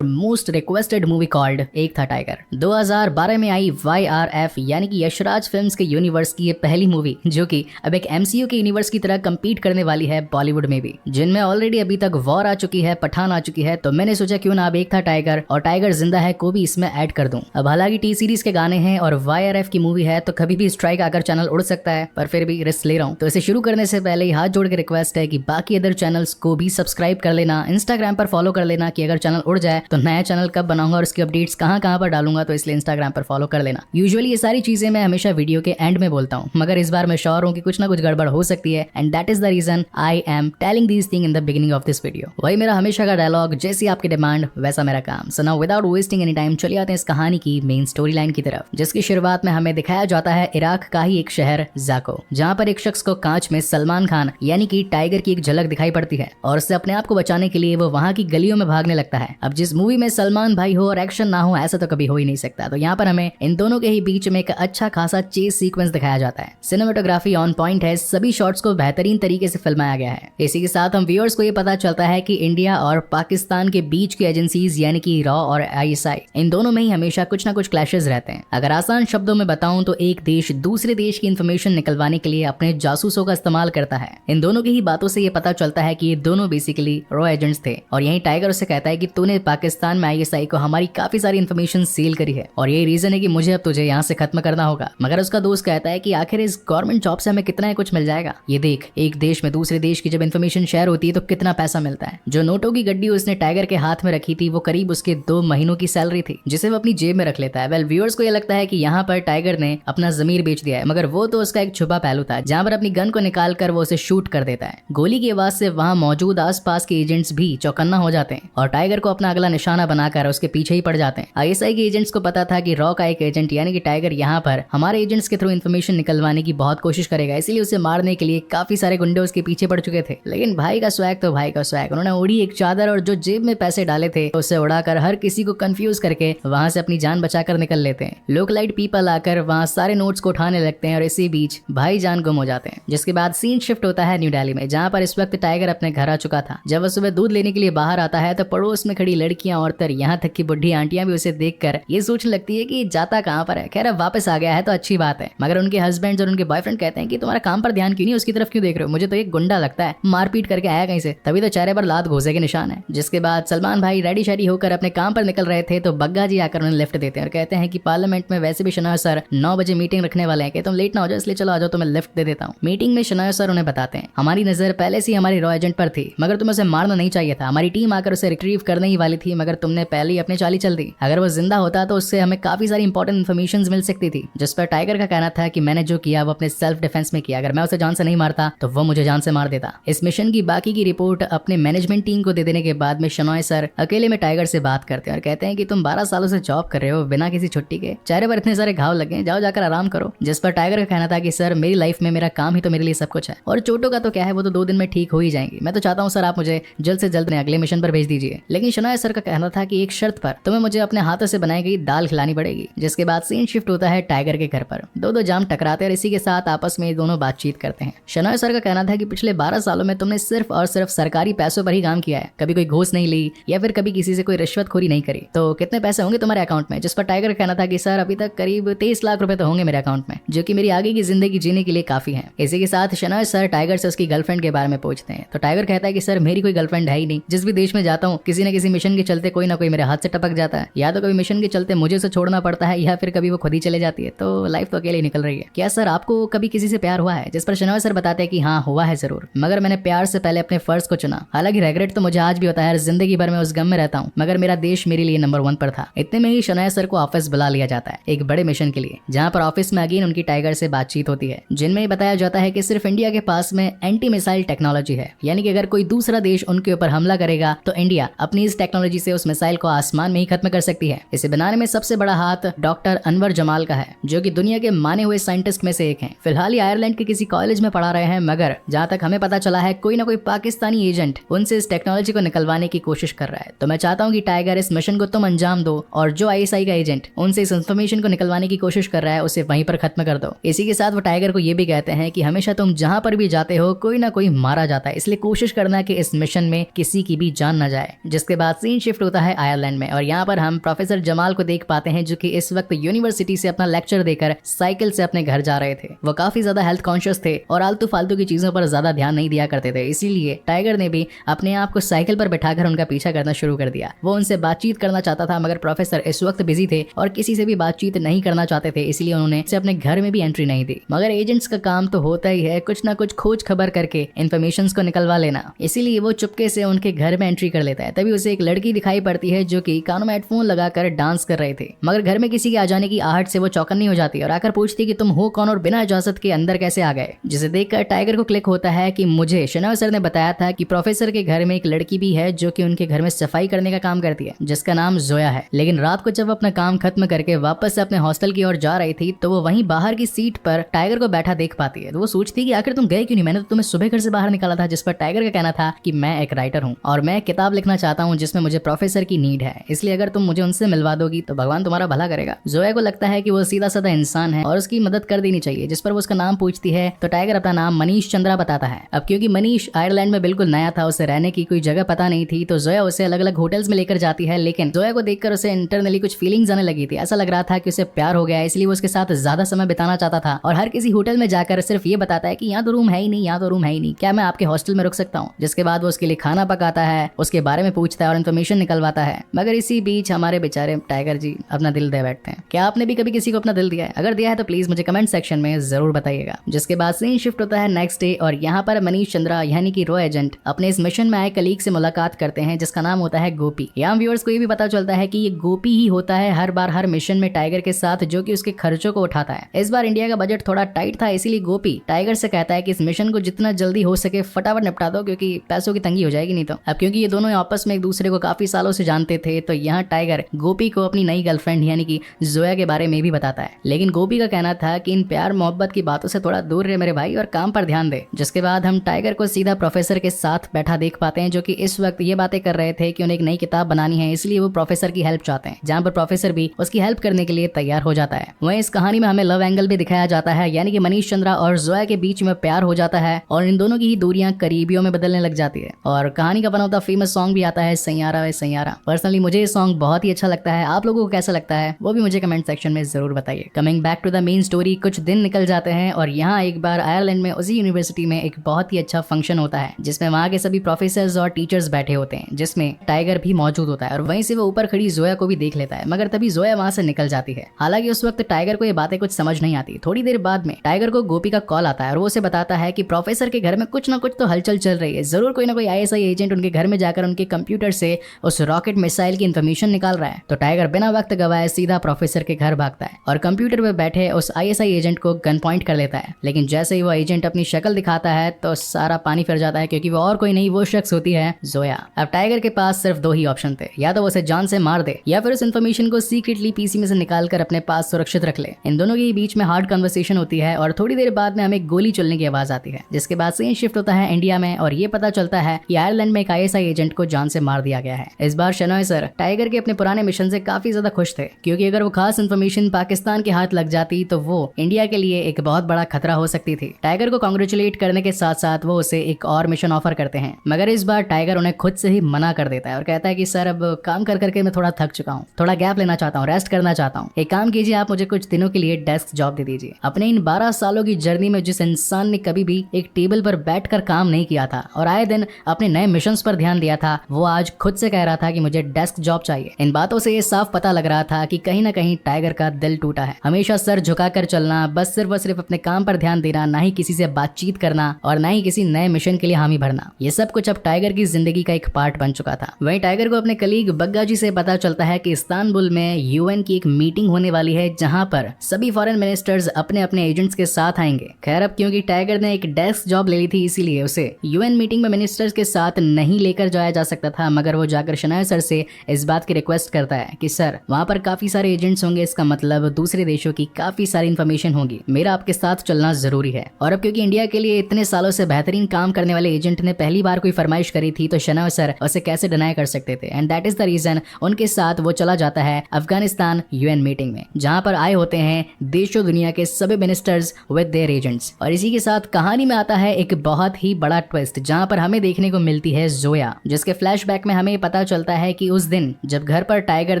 मोस्ट रिक्वेस्टेड मूवी कॉल्ड एक था टाइगर 2012 में आई YRF यानी कि यशराज फिल्म्स के यूनिवर्स की ये पहली मूवी जो कि अब एक MCU के यूनिवर्स की तरह compete करने वाली है बॉलीवुड में भी, जिनमें ऑलरेडी अभी तक वॉर आ चुकी है, पठान आ चुकी है। तो मैंने सोचा क्यों ना अब एक था टाइगर और टाइगर जिंदा है को भी इसमें ऐड कर दूं। अब हालांकि T सीरीज के गाने हैं और YRF की मूवी है तो कभी भी स्ट्राइक आकर चैनल उड़ सकता है, पर फिर भी रिस्क ले रहा हूँ। तो इसे शुरू करने से पहले हाथ जोड़ के रिक्वेस्ट है कि बाकी अदर चैनल्स को भी सब्सक्राइब कर लेना, इंस्टाग्राम पर फॉलो कर लेना कि अगर चैनल उड़ जाए तो नया चैनल कब बनाऊंगा और उसकी अपडेट्स कहां पर डालूंगा, तो इसलिए इंस्टाग्राम पर फॉलो कर लेना। यूजुअली ये सारी चीजें मैं हमेशा वीडियो के एंड में बोलता हूं, मगर इस बार मैं श्योर हूं कि कुछ ना कुछ गड़बड़ हो सकती है and that is the reason I am telling these thing in the beginning of this video. वही मेरा हमेशा का डायलॉग, जैसी आपकी डिमांड वैसा मेरा काम। So now without wasting any time चलिए आते हैं इस कहानी की मेन स्टोरी लाइन की तरफ, जिसकी शुरुआत में हमें दिखाया जाता है इराक का ही एक शहर जाको, जहाँ पर एक शख्स को कांच में सलमान खान यानी कि टाइगर की एक झलक दिखाई पड़ती है और उससे अपने आप को बचाने के लिए वो वहाँ की गलियों में भागने लगता है। अब जिस मूवी में सलमान भाई हो और एक्शन ना हो ऐसा तो कभी हो ही नहीं सकता, तो यहाँ पर हमें इन दोनों के ही बीच में एक अच्छा खासा चेस सीक्वेंस दिखाया जाता है। सिनेमेटोग्राफी ऑन पॉइंट है, सभी शॉट्स को बेहतरीन तरीके से फिल्माया गया है। इसी के साथ हम व्यूअर्स को ये पता चलता है कि इंडिया और पाकिस्तान के बीच की एजेंसीज यानी कि रॉ और ISI, इन दोनों में ही हमेशा कुछ ना कुछ क्लैशेस रहते हैं। अगर आसान शब्दों में बताऊं तो एक देश दूसरे देश की इंफॉर्मेशन निकलवाने के लिए अपने जासूसों का इस्तेमाल करता है। इन दोनों की ही बातों से ये पता चलता है कि ये दोनों बेसिकली रॉ एजेंट्स थे और यही टाइगर उससे कहता है कि तूने पाकिस्तान में ISI को हमारी काफी सारी इंफॉर्मेशन सील करी है और यही रीजन है कि मुझे अब तुझे यहाँ से खत्म करना होगा। मगर उसका दोस्त कहता है कि आखिर इस गवर्नमेंट जॉब से हमें कितना ही कुछ मिल जाएगा, ये देख एक देश में दूसरे देश की जब इन्फॉर्मेशन शेयर होती है तो कितना पैसा मिलता है। जो नोटों की गड्डी उसने टाइगर के हाथ में रखी थी वो करीब उसके 2 महीनों की सैलरी थी, जिसे वो अपनी जेब में रख लेता है। वेल व्यूअर्स को ये लगता है कि यहाँ पर टाइगर ने अपना जमीर बेच दिया है, मगर वो तो उसका एक छुपा पहलू था जहाँ पर अपनी गन को निकाल कर वो उसे शूट कर देता है। गोली की आवाज से वहाँ मौजूद आसपास के एजेंट्स भी चौकन्ना हो जाते हैं और टाइगर को अपना अगला निशाना बनाकर उसके पीछे ही पड़ जाते हैं। ISI के एजेंट्स को पता था कि रॉ का एक एजेंट यानी कि टाइगर यहाँ पर हमारे एजेंट्स के थ्रू इन्फॉर्मेशन निकलवाने की बहुत कोशिश करेगा, इसलिए उसे मारने के लिए काफी सारे गुंडे उसके पीछे पड़ चुके थे। लेकिन भाई का स्वैग तो भाई का स्वैग, उन्होंने उड़ी एक चादर और जो जेब में पैसे डाले थे उसे उड़ाकर हर किसी को कंफ्यूज करके वहां से अपनी जान बचाकर निकल लेते हैं। लोकलाइट पीपल आकर वहां सारे नोट्स को उठाने लगते हैं और इसी बीच भाई जान गुम हो जाते हैं। जिसके बाद सीन शिफ्ट होता है न्यू दिल्ली में, जहाँ पर इस वक्त टाइगर अपने घर आ चुका था। जब वह सुबह दूध लेने के लिए बाहर आता है तो पड़ोस में खड़ी लड़कियां, औरतें, यहाँ तक की बुढ़ी आंटियां भी उसे देखकर ये सोचने लगती है कि जाता कहाँ पर है। खैर अब वापस आ गया है तो अच्छी बात है, मगर उनके हस्बैंड और उनके बॉयफ्रेंड कहते हैं कि तुम्हारा काम पर ध्यान क्यों नहीं, उसकी तरफ क्यों देख रहे हो, मुझे तो एक गुंडा लगता है, मारपीट करके आया कहीं से, तभी तो चेहरे पर लात घोसे के निशान है। जिसके बाद सलमान भाई रेडी शेडी होकर अपने काम पर निकल रहे थे तो बग्गा जी आकर उन्हें लिफ्ट देते हैं और कहते हैं कि पार्लियामेंट में वैसे भी शनाया सर 9 बजे मीटिंग रखने वाले हैं कि तुम लेट ना हो जाओ, इसलिए चलो आ जाओ, तुम्हें लिफ्ट दे देता हूँ। मीटिंग में शनाया सर उन्हें बताते हैं हमारी नजर पहले से हमारी रॉ एजेंट पर थी, मगर तुम्हें उसे मारना नहीं चाहिए था, हमारी टीम आकर उसे रिट्रीव करने ही वाली थी, मगर तुमने पहले ही अपनी चाली चल दी। अगर वो जिंदा होता तो उससे हमें काफी सारी इंपॉर्टेंट इन्फॉर्मेशन मिल सकती थी। जिस पर टाइगर का कहना था कि मैंने जो किया वो अपने सेल्फ डिफेंस में किया, अगर मैं उसे जान से नहीं मारता तो वो मुझे जान से मार देता। इस मिशन की बाकी की रिपोर्ट अपने मैनेजमेंट टीम को दे देने के बाद में शनॉय सर अकेले में टाइगर से बात करते हैं और कहते हैं कि तुम 12 सालों से जॉब कर रहे हो बिना किसी छुट्टी के, चेहरे पर इतने सारे घाव लगे, जाओ जाकर आराम करो। जिस पर टाइगर का कहना था कि सर मेरी लाइफ में मेरा काम ही तो मेरे लिए सब कुछ है, और चोटों का तो क्या है, वो तो 2 दिन में ठीक हो ही जाएंगी। मैं तो चाहता हूँ सर आप मुझे जल्द से जल्द अगले मिशन पर भेज दीजिए। लेकिन शनॉय सर का कहना था कि एक शर्त पर, तुम्हें मुझे अपने हाथों से बनाई गई दाल खिलानी पड़ेगी। जिसके बाद सीन शिफ्ट होता है टाइगर के घर पर। दो जाम टकराते हैं और इसी के साथ आपस में दोनों बातचीत करते हैं। शनॉय सर का कहना था कि पिछले 12 सालों में तुमने सिर्फ और सिर्फ सरकारी पैसों पर ही काम किया है, कभी कोई घूस नहीं ली या फिर कभी किसी से कोई रिश्वतखोरी नहीं करी, तो कितने पैसे होंगे तुम्हारे अकाउंट में। जिस पर टाइगर का कहना था कि सर अभी तक करीब 23 लाख रुपए तो होंगे मेरे अकाउंट में, जो कि मेरी आगे की जिंदगी जीने के लिए काफी है। इसी के साथ शनॉय सर टाइगर से उसकी गर्लफ्रेंड के बारे में पूछते हैं। तो टाइगर कहता है कि सर मेरी कोई गर्लफ्रेंड है ही नहीं, जिस भी देश में जाता हूँ किसी न किसी मिशन के चलते कोई ना कोई मेरे हाथ से टपक जाता है, या तो कभी मिशन के चलते मुझे उसे छोड़ना पड़ता है या फिर कभी वो खुद ही चले जाती है, तो लाइफ तो अकेले निकल रही है। क्या सर आपको कभी किसी से प्यार हुआ है। जिस पर शनॉय सर बताते हैं कि हाँ हुआ है जरूर, मगर मैंने प्यार से पहले अपने फर्ज को चुना। हालांकि रेग्रेट तो मुझे आज भी होता है, जिंदगी भर में उस गम में रहता हूँ, मगर मेरा देश मेरे लिए नंबर 1 पर था। इतने में ही शनॉय सर को ऑफिस बुला लिया जाता है एक बड़े मिशन के लिए, जहाँ पर ऑफिस में अगेन उनकी टाइगर से बातचीत होती है, जिनमें बताया जाता है कि सिर्फ इंडिया के पास में एंटी मिसाइल टेक्नोलॉजी है, यानी कि अगर कोई दूसरा देश उनके ऊपर हमला करेगा तो इंडिया अपनी इस टेक्नोलॉजी से उस मिसाइल को आसमान में ही खत्म कर सकती है। इसे बनाने में सबसे बड़ा हाथ डॉक्टर अनवर जमाल का है, जो कि दुनिया के माने हुए साइंटिस्ट में से एक हैं। फिलहाल ये आयरलैंड के किसी कॉलेज में पढ़ा रहे हैं, मगर जहाँ तक हमें पता चला है कोई ना कोई पाकिस्तानी एजेंट उनसे इस टेक्नोलॉजी को निकलवाने की कोशिश कर रहा है। तो मैं चाहता हूँ कि टाइगर इस मिशन को तुम अंजाम दो, और जो आईएसआई का एजेंट उनसे इस इन्फॉर्मेशन को निकलवाने की कोशिश कर रहा है उसे वहीं पर खत्म कर दो। इसी के साथ वो टाइगर को ये भी कहते हैं कि हमेशा तुम जहाँ पर भी जाते हो कोई ना कोई मारा जाता है, इसलिए कोशिश करना कि इस मिशन में किसी की भी जान न जाए। जिसके बाद सीन शिफ्ट होता है आयरलैंड में, और यहाँ पर हम प्रोफेसर जमाल को देख पाते हैं, जो कि इस वक्त यूनिवर्सिटी से अपना लेक्चर देकर साइकिल से अपने घर जा रहे थे। वो काफी ज्यादा हेल्थ कॉन्शियस थे और आलतू फालतू की चीजों पर ज्यादा ध्यान नहीं दिया करते थे, इसीलिए टाइगर ने भी अपने आप को साइकिल पर बैठाकर उनका पीछा करना शुरू कर दिया। वो उनसे बातचीत करना चाहता था, मगर प्रोफेसर इस वक्त बिजी थे और किसी से भी बातचीत नहीं करना चाहते थे, इसलिए उन्होंने अपने घर में भी एंट्री नहीं दी। मगर एजेंट्स का काम तो होता ही है कुछ ना कुछ खोज खबर करके इन्फॉर्मेशन को निकलवा लेना, इसीलिए वो चुपके से उनके घर में एंट्री कर लेता है। तभी उसे एक लड़की दिखाई पड़ती है जो कि कानों में हेडफोन लगाकर डांस कर रहे थे, मगर घर में किसी के आ जाने की आहट से वो चौकन्नी हो जाती है और आकर पूछती कि तुम हो कौन और बिना इजाजत के अंदर कैसे आ गए। जिसे देखकर टाइगर को क्लिक होता है कि मुझे शनॉय सर ने बताया था कि प्रोफेसर के घर में एक लड़की भी है जो कि उनके घर में सफाई करने का काम करती है, जिसका नाम जोया है। लेकिन रात को जब अपना काम खत्म करके वापस से अपने हॉस्टल की ओर जा रही थी तो वो वहीं बाहर की सीट पर टाइगर को बैठा देख पाती है। तो वो सोचती कि आखिर तुम गए क्यों नहीं, मैंने तो तुम्हें सुबह घर से बाहर निकाला था। जिस पर टाइगर का कहना था कि मैं एक राइटर हूँ और मैं किताब लिखना चाहता हूँ जिसमें मुझे प्रोफेसर की नीड है, इसलिए अगर तुम मुझे उनसे मिलवा दोगी तो भगवान तुम्हारा भला करेगा। जोया को लगता है कि वो सीधा साधा इंसान है और उसकी मदद कर देनी चाहिए। जिस पर वो उसका नाम पूछती है तो टाइगर अपना नाम मनीष चंद्रा बताता है। अब क्योंकि मनीष आयरलैंड में बिल्कुल नया था, उसे रहने की कोई जगह पता नहीं थी, तो जोया उसे अलग अलग होटल्स में लेकर जाती है। लेकिन जोया को देखकर उसे इंटरनली कुछ फीलिंग्स आने लगी थी, ऐसा लग रहा था कि उसे प्यार हो गया, इसलिए वो उसके साथ ज्यादा समय बिताना चाहता था और हर किसी होटल में जाकर सिर्फ ये बताता है कि यहाँ तो रूम है ही नहीं, यहाँ तो रूम है ही नहीं, क्या मैं आपके हॉस्टल में रुक सकता हूँ। जिसके बाद वो उसके लिए खाना पकाता है, उसके बारे में पूछता है और इन्फॉर्मेशन निकलवाता है। मगर इसी बीच हमारे बेचारे टाइगर जी अपना दिल दे बैठते हैं। क्या आपने भी कभी किसी को अपना दिल दिया है? अगर दिया है तो प्लीज मुझे कमेंट सेक्शन में जरूर बताइएगा। जिसके बाद सीन शिफ्ट होता है नेक्स्ट डे और यहाँ पर मनीष चंद्रा यानी कि रो एजेंट अपने इस मिशन में आए कलीग से मुलाकात करते हैं जिसका नाम होता है गोपी। यहाँ व्यूअर्स को ये भी पता चलता है कि ये गोपी ही होता है हर बार हर मिशन में टाइगर के साथ, जो कि उसके खर्चों को उठाता है। इस बार इंडिया का बजट थोड़ा टाइट था, इसीलिए गोपी टाइगर से कहता है कि इस मिशन को जितना जल्दी हो सके फटाफट निपटा दो, क्योंकि पैसों की तंगी हो जाएगी नहीं तो। अब क्योंकि ये दोनों आपस में एक दूसरे को काफी सालों से जानते थे, तो यहाँ टाइगर गोपी को अपनी नई गर्लफ्रेंड यानी कि जोया के बारे में भी बताता है। लेकिन गोपी का कहना था कि इन प्यार मोहब्बत की बातों से थोड़ा दूर रहे मेरे भाई और काम पर ध्यान दे। जिसके बाद हम टाइगर को सीधा प्रोफेसर के साथ बैठा देख पाते हैं, जो कि इस वक्त ये बातें कर रहे थे कि उन्हें एक नई किताब बनानी है, इसलिए वो प्रोफेसर की हेल्प चाहते हैं, जहाँ पर प्रोफेसर भी उसकी हेल्प करने के लिए तैयार हो जाता है। वहीं इस कहानी में हमें लव एंगल भी दिखाया जाता है, यानी कि मनीष चंद्रा और जोया के बीच में प्यार हो जाता है और इन दोनों की ही दूरियां करीबियों में बदलने लग जाती है। और कहानी का बना हुआ फेमस सॉन्ग भी आता है सैयारा वे सैयारा। पर्सनली मुझे ये सॉन्ग बहुत ही अच्छा लगता है, आप लोगों को कैसा लगता है वो भी मुझे कमेंट सेक्शन में जरूर बताइए। Coming back to the main story, कुछ दिन निकल जाते हैं और यहाँ एक बार आयरलैंड में उसी यूनिवर्सिटी में एक बहुत ही अच्छा फंक्शन होता है, जिसमें वहाँ के सभी प्रोफेसर्स और टीचर्स बैठे होते हैं, जिसमें टाइगर भी मौजूद होता है और वहीं से वो ऊपर खड़ी जोया को भी देख लेता है। मगर तभी जोया वहाँ से निकल जाती है। हालांकि उस वक्त टाइगर को ये बातें कुछ समझ नहीं आती। थोड़ी देर बाद में टाइगर को गोपी का कॉल आता है और वो उसे बताता है कि प्रोफेसर के घर में कुछ ना कुछ तो हलचल चल रही है, जरूर कोई ना कोई आईएसआई एजेंट उनके घर में जाकर उनके कंप्यूटर से उस रॉकेट मिसाइल की इन्फॉर्मेशन निकाल रहा है। तो टाइगर बिना वक्त गवाए सीधा प्रोफेसर के घर भागता है और कंप्यूटर पे बैठे उस आईएसआई एजेंट को गन पॉइंट कर लेता है। लेकिन जैसे ही वो एजेंट अपनी शक्ल दिखाता है तो सारा पानी फिर जाता है, क्योंकि वो और कोई नहीं, वो शख्स होती है जोया। अब टाइगर के पास सिर्फ 2 ही ऑप्शन थे, या तो वो उसे जान से मार दे या फिर उस इन्फॉर्मेशन को सीक्रेटली पीसी में से निकाल कर अपने पास सुरक्षित रख ले। इन दोनों के बीच में हार्ड कन्वर्सेशन होती है और थोड़ी देर बाद में हमें गोली चलने की आवाज आती है, जिसके बाद सीन शिफ्ट होता है इंडिया में और ये पता चलता है कि आयरलैंड में एक आईएसआई एजेंट को जान से मार दिया गया है। इस बार शनॉय सर टाइगर के अपने पुराने मिशन से काफी ज्यादा खुश थे, क्योंकि अगर वो खास इन्फॉर्मेशन पाकिस्तान के हाथ लग जाती तो वो इंडिया के लिए एक बहुत बड़ा खतरा हो सकती थी। टाइगर को कांग्रेचुलेट करने के साथ साथ वो उसे एक और मिशन ऑफर करते हैं, मगर इस बार टाइगर उन्हें खुद से ही मना कर देता है और कहता है कि सर अब काम कर करके मैं थोड़ा थक चुका हूँ, थोड़ा गैप लेना चाहता हूँ, रेस्ट करना चाहता हूँ। एक काम कीजिए, आप मुझे कुछ दिनों के लिए डेस्क जॉब दे दीजिए। अपने इन 12 सालों की जर्नी में जिस इंसान ने कभी भी एक टेबल पर बैठकर काम नहीं किया था और आए दिन अपने नए मिशंस पर ध्यान दिया था, वो आज खुद से कह रहा था कि मुझे डेस्क जॉब चाहिए। इन बातों से ये साफ पता लग रहा था कि कहीं ना कहीं टाइगर का दिल टूटा है। हमेशा सर झुकाकर चलना, बस सिर्फ और सिर्फ अपने काम पर ध्यान देना, ना ही किसी से बातचीत करना और ना ही किसी नए मिशन के लिए हामी भरना, ये सब कुछ अब टाइगर की जिंदगी का एक पार्ट बन चुका था। वहीं टाइगर को अपने कलीग बग्गा जी से पता चलता है कि इस्तांबुल में यूएन की एक मीटिंग होने वाली है, जहां पर सभी फॉरेन मिनिस्टर्स अपने अपने एजेंट्स के साथ आएंगे। खैर अब क्योंकि टाइगर ने एक डेस्क जॉब ले ली थी, इसीलिए उसे यूएन मीटिंग में मिनिस्टर्स के साथ नहीं लेकर जाया जा सकता था, मगर वो जाकर शनाया सर से इस बात की रिक्वेस्ट करता है कि सर वहां पर काफी सारे एजेंट्स होंगे, इसका मतलब दूसरे देशों की काफी सारी इन्फॉर्मेशन होगी, मेरा आपके साथ चलना जरूरी है। और अब क्योंकि इंडिया के लिए इतने सालों से बेहतरीन काम करने वाले एजेंट ने पहली बार कोई फरमाइश करी थी, तो शनाया सर उसे कैसे डिनाई कर सकते थे। And that is the reason उनके साथ वो चला जाता है अफगानिस्तान यूएन मीटिंग में, जहां पर आए होते हैं देशों दुनिया के सभी मिनिस्टर्स विद देयर एजेंट्स। और इसी के साथ कहानी में आता है एक बहुत ही बड़ा ट्विस्ट, जहां पर हमें देखने को मिलती है जोया, जिसके फ्लैशबैक में हमें पता चलता है कि उस दिन जब घर पर टाइगर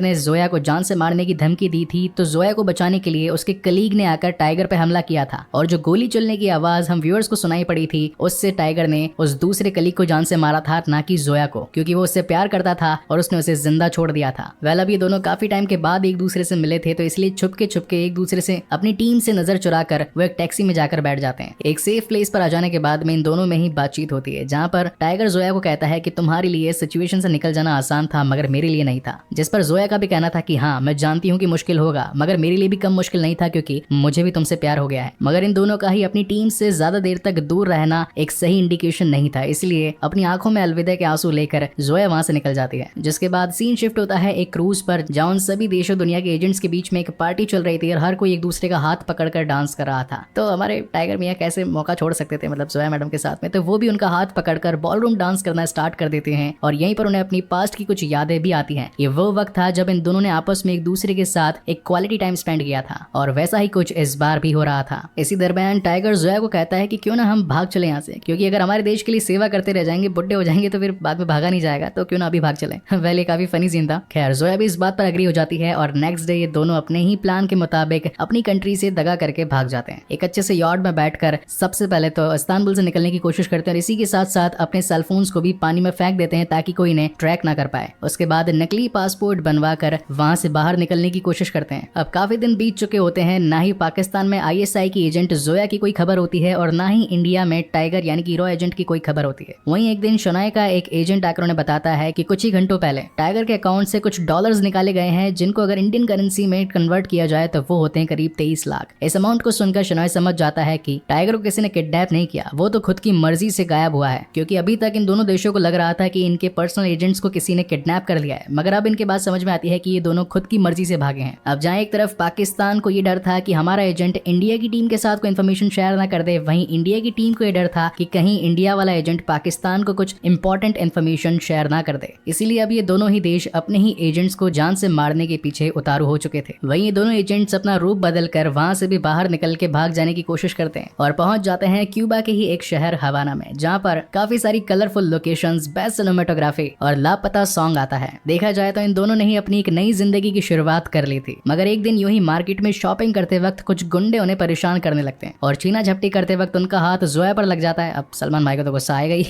ने जोया को जान से मारने की धमकी दी थी, तो जोया को बचाने के लिए उसके कलीग ने आकर टाइगर पे हमला किया था, और जो गोली चलने की आवाज हम व्यूअर्स को सुनाई पड़ी थी, उससे टाइगर ने उस दूसरे कलीग को जान से मारा था, ना कि जोया को, क्योंकि वो उससे प्यार करता था और उसने उसे जिंदा छोड़ दिया था। वेल अब ये दोनों काफी टाइम के बाद एक दूसरे से मिले थे, तो इसलिए छुपके छुपके एक दूसरे से अपनी टीम से नजर चुराकर वो एक टैक्सी में जाकर बैठ जाते हैं। एक सेफ प्लेस पर आ जाने के बाद में इन दोनों में ही बातचीत होती है, जहां पर टाइगर जोया को कहता है कि तुम्हारे लिए सिचुएशन से निकल जाना आसान था, मगर मेरे लिए नहीं था। जिस पर जोया का भी कहना था कि हाँ मैं जानती हूँ कि मुश्किल होगा, मगर मेरे लिए भी कम मुश्किल नहीं था, क्योंकि मुझे भी तुमसे प्यार हो गया है। मगर इन दोनों का ही अपनी टीम से ज्यादा देर तक दूर रहना एक सही इंडिकेशन नहीं था, इसलिए अपनी आंखों में अलविदा के आंसू लेकर जोया वहां से निकल जाती है। जिसके बाद सीन शिफ्ट होता है एक क्रूज पर, जहां उन सभी देशों दुनिया के एजेंट्स के बीच में एक पार्टी चल रही थी और हर कोई एक दूसरे का हाथ पकड़कर डांस कर रहा था। तो हमारे टाइगर मियां कैसे मौका छोड़ सकते थे, मतलब जोया मैडम के साथ में, तो वो भी उनका हाथ पकड़कर बॉलरूम डांस करना स्टार्ट कर देते हैं और यहीं पर उन्हें अपनी पास्ट की कुछ यादें भी आती हैं। ये वो वक्त था जब इन दोनों ने आपस में एक दूसरे के साथ एक क्वालिटी टाइम स्पेंड किया था, और वैसा ही कुछ इस बार भी हो रहा था। इसी दरमियान टाइगर जोया को कहता है कि क्यों ना हम भाग चले यहाँ से, क्योंकि अगर हमारे देश के लिए सेवा करते रह जाएंगे, बुढ़े हो जाएंगे, तो फिर बाद में भागा नहीं जाएगा, तो क्यों ना अभी भाग चले। वेल ये काफी फनी सीन था। खैर जोया भी इस बात पर एग्री हो जाती है और नेक्स्ट डे ये दोनों अपने ही प्लान के मुताबिक अपनी कंट्री से दगा करके भाग जाते हैं। एक अच्छे से यॉट में बैठकर सबसे पहले तो इस्तांबुल से निकलने की कोशिश करते हैं और इसी के साथ साथ अपने सेलफोन्स को भी पानी में फेंक देते हैं ताकि कोई इन्हें ट्रैक ना कर पाए। उसके बाद नकली पासपोर्ट बनवा कर वहां से बाहर निकलने की कोशिश करते हैं। अब काफी दिन बीत चुके होते हैं, ना ही पाकिस्तान में आईएसआई की एजेंट जोया की कोई खबर होती है और ना ही इंडिया में टाइगर यानी कि हीरो एजेंट की कोई खबर होती है। वहीं एक दिन शनाया का एक एजेंट आकर उन्हें बताता है कि कुछ ही घंटों पहले टाइगर के अकाउंट से कुछ डॉलर्स निकाले गए हैं, जिनको अगर इंडियन करेंसी में कन्वर्ट किया जाए तो वो होते हैं करीब 23 लाख। इस अमाउंट को सुनकर शनाया समझ जाता है कि टाइगर को किसी ने किडनैप नहीं किया, वो तो खुद की मर्जी से गायब हुआ है, क्योंकि अभी तक इन दोनों देशों को लग रहा था कि इनके पर्सनल एजेंट्स को किसी ने किडनैप कर लिया है, मगर अब इनके बात समझ में आती है कि ये दोनों खुद की मर्जी से भागे हैं। अब जहां एक तरफ पाकिस्तान को ये डर था कि हमारा एजेंट इंडिया की टीम के साथ कोई इन्फॉर्मेशन शेयर ना कर दे, वहीं इंडिया की टीम को ये डर था कि कहीं इंडिया वाला एजेंट पाकिस्तान को कुछ इंपॉर्टेंट इन्फॉर्मेशन शेयर ना कर दे। इसीलिए अब ये दोनों ही देश अपने ही एजेंट्स को जान से मारने के पीछे उतारू हो चुके थे। वहीं ये दोनों एजेंट्स अपना रूप बदल कर वहां से भी बाहर निकल के भाग जाने की कोशिश करते हैं और पहुंच जाते हैं क्यूबा के ही एक शहर हवाना में, जहां पर काफी सारी कलरफुल लोकेशंस, बेस्ट सिनेमेटोग्राफी और लापता सॉन्ग आता है। देखा जाए तो इन दोनों ने ही अपनी एक नई जिंदगी की शुरुआत कर ली थी, मगर एक दिन यूं ही मार्केट में शॉपिंग करते वक्त कुछ गुंडे उन्हें परेशान करने लगते हैं और छीना झपटी करते वक्त उनका हाथ जोया पर लग जाता है। अब सलमान भाई को तो गुस्सा आएगा ही।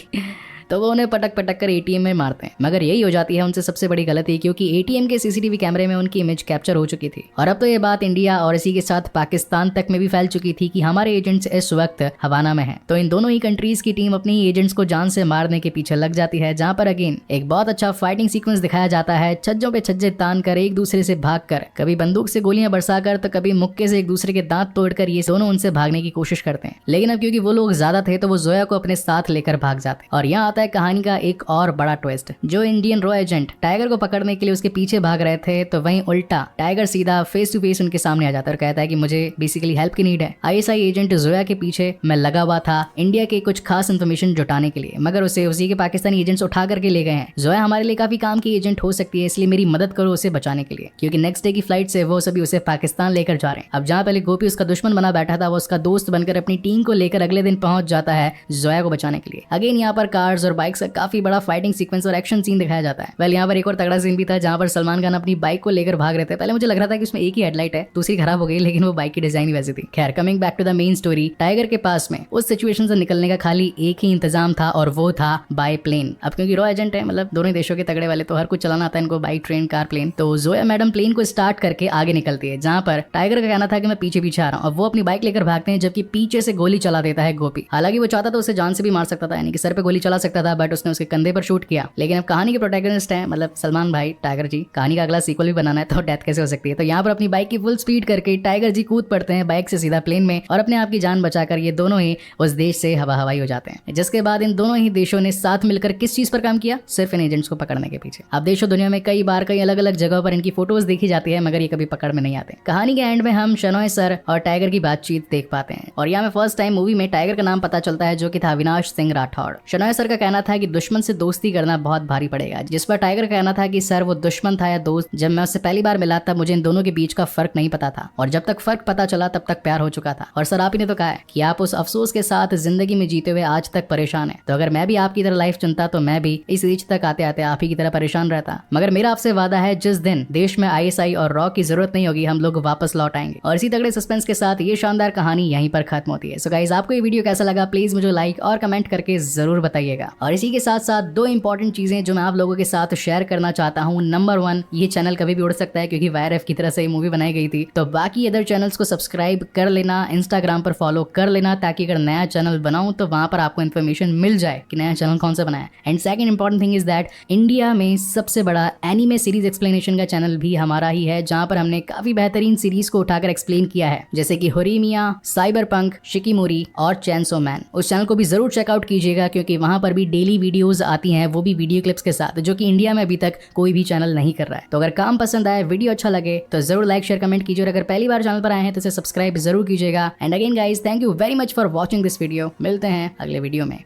तो वो उन्हें पटक पटक कर एटीएम में मारते हैं। मगर यही हो जाती है उनसे सबसे बड़ी गलती, क्योंकि एटीएम के सीसीटीवी कैमरे में उनकी इमेज कैप्चर हो चुकी थी। और अब तो ये बात इंडिया और इसी के साथ पाकिस्तान तक में भी फैल चुकी थी कि हमारे एजेंट्स इस वक्त हवाना में हैं। तो इन दोनों ही कंट्रीज की टीम अपनी एजेंट्स को जान से मारने के पीछे लग जाती है, जहां पर अगेन एक बहुत अच्छा फाइटिंग सीक्वेंस दिखाया जाता है। छज्जों पे छज्जे तान कर एक दूसरे से भागकर, कभी बंदूक से गोलियां बरसाकर तो कभी मुक्के से एक दूसरे के दांत तोड़कर ये दोनों उनसे भागने की कोशिश करते हैं। लेकिन अब क्योंकि वो लोग ज्यादा थे तो वो जोया को अपने साथ लेकर भाग जाते हैं। और यहाँ आता है कहानी का एक और बड़ा ट्विस्ट। जो इंडियन रॉ एजेंट टाइगर को पकड़ने के लिए उसके पीछे भाग रहे थे, तो वहीं उल्टा टाइगर सीधा फेस टू फेस उनके सामने आ जाता है और कहता है कि मुझे बेसिकली हेल्प की नीड है। आईएसआई एजेंट जोया के पीछे मैं लगा हुआ था इंडिया के कुछ खास इन्फॉर्मेशन जुटाने के लिए, मगर उसे उसी के पाकिस्तानी एजेंट्स उठा करके ले गए हैं। जोया हमारे लिए काफी काम की एजेंट हो सकती है, इसलिए मेरी मदद करो उसे बचाने के लिए, क्योंकि नेक्स्ट डे की फ्लाइट से वो सभी उसे पाकिस्तान लेकर जा रहे हैं। अब जहाँ पहले गोपी उसका दुश्मन बना बैठा था, वो उसका दोस्त बनकर अपनी टीम को लेकर अगले दिन पहुंच जाता है जोया को बचाने के लिए। अगेन यहाँ पर कार्स और बाइक्स का काफी बड़ा फाइटिंग सीक्वेंस और एक्शन सीन दिखाया जाता है। वेल यहाँ पर एक और तगड़ा सीन भी था, जहाँ पर सलमान खान अपनी बाइक को लेकर भाग रहे थे। पहले मुझे लग रहा था कि उसमें एक ही हेडलाइट है, दूसरी खराब हो गई, लेकिन वो बाइक की डिजाइन ही वैसी थी। खैर, coming back to the main story, tiger के पास में उस सिचुएशन से निकलने का खाली एक ही इंतजाम था और वो था बाय प्लेन। अब क्योंकि रॉ एजेंट है, मतलब दोनों देशों के तगड़े वाले, तो हर कुछ चलाना आता है इनको, बाइक, ट्रेन, कार, प्लेन। तो जोया मैडम प्लेन को स्टार्ट करके आगे निकलती है, जहाँ पर टाइगर का कहना था कि मैं पीछे पीछे आ रहा हूँ, और वो अपनी बाइक लेकर भागते हैं, जबकि पीछे से गोली चला देता है गोपी। हालांकि वो चाहता तो उसे जान से भी मार सकता था, यानी कि सर पे गोली चला सकता था, बट उसने उसके कंधे पर शूट किया। लेकिन अब कहानी के प्रोटैगनिस्ट है मतलब सलमान भाई, टाइगर जी, कहानी का अगला सीक्वल भी बनाना है, तो डेथ कैसे हो सकती है। तो यहाँ पर अपनी बाइक की फुल स्पीड करके टाइगर जी कूद पड़ते हैं बाइक से सीधा प्लेन में, और अपने आप की जान बचाकर ये दोनों ही उस देश से हवा हवाई हो जाते हैं। जिसके बाद इन दोनों ही देशों ने साथ मिलकर किस चीज पर काम किया? सिर्फ इन एजेंट्स को पकड़ने के पीछे। अब देशों दुनिया में कई बार कई अलग अलग जगहों पर इनकी फोटोज देखी जाती है, मगर ये कभी पकड़ में नहीं आते। कहानी के एंड में हम शनॉय सर और टाइगर की बातचीत देख पाते हैं, और यहाँ में फर्स्ट टाइम मूवी में टाइगर का नाम पता चलता है, जो कि था अविनाश सिंह राठौड़। शनॉय सर का कहना था कि दुश्मन से दोस्ती करना बहुत भारी पड़ेगा, जिस पर टाइगर का कहना था कि सर वो दुश्मन था या दोस्त, जब मैं उससे पहली बार मिला तब मुझे इन दोनों के बीच का फर्क नहीं पता था, और जब तक फर्क पता चला तब तक प्यार हो चुका था। और सर आप ही ने तो कहा है कि आप उस अफसोस के साथ जिंदगी में जीते हुए आज तक परेशान है, तो अगर मैं भी आपकी तरह लाइफ चुनता तो मैं भी इस एज तक आते आते आप ही की तरह परेशान रहता। मगर मेरा आपसे वादा है, जिस दिन देश में आईएसआई और रॉ की जरूरत नहीं होगी, हम लोग वापस लौट आएंगे। और इसी तगड़े सस्पेंस के साथ ये शानदार कहानी यहीं पर खत्म होती है। सो गाइस, आपको ये वीडियो कैसा लगा प्लीज मुझे लाइक और कमेंट करके जरूर बताइएगा। और इसी के साथ साथ दो इंपॉर्टेंट चीजें जो मैं आप लोगों के साथ शेयर करना चाहता हूँ। नंबर 1, ये चैनल कभी भी उड़ सकता है, क्योंकि वायरएफ की तरह से ये मूवी बनाई गई थी, तो बाकी अदर चैनल्स को सब्सक्राइब कर लेना, इंस्टाग्राम पर फॉलो कर लेना, ताकि अगर नया चैनल बनाऊं तो वहां पर आपको इन्फॉर्मेशन मिल जाए कि नया चैनल कौन सा बनाया। And second important thing is that India में सबसे बड़ा एनीमे सीरीज एक्सप्लेनेशन का चैनल भी हमारा ही है, जहां पर हमने काफी बेहतरीन सीरीज को उठाकर एक्सप्लेन किया है, जैसे कि होरीमिया, साइबरपंक, शिकिमोरी और चैनसो मैन। उस चैनल को भी जरूर चेकआउट कीजिएगा, क्योंकि वहां पर भी डेली वीडियोस आती हैं, वो भी वीडियो क्लिप्स के साथ, जो कि इंडिया में अभी तक कोई भी चैनल नहीं कर रहा है। तो अगर काम पसंद आए, वीडियो अच्छा लगे, तो जरूर लाइक शेयर कमेंट कीजिए, और अगर पहली बार चैनल पर आए हैं तो इसे सब्सक्राइब जरूर कीजिएगा। And again guys, thank you very much for watching this video. मिलते हैं अगले वीडियो में।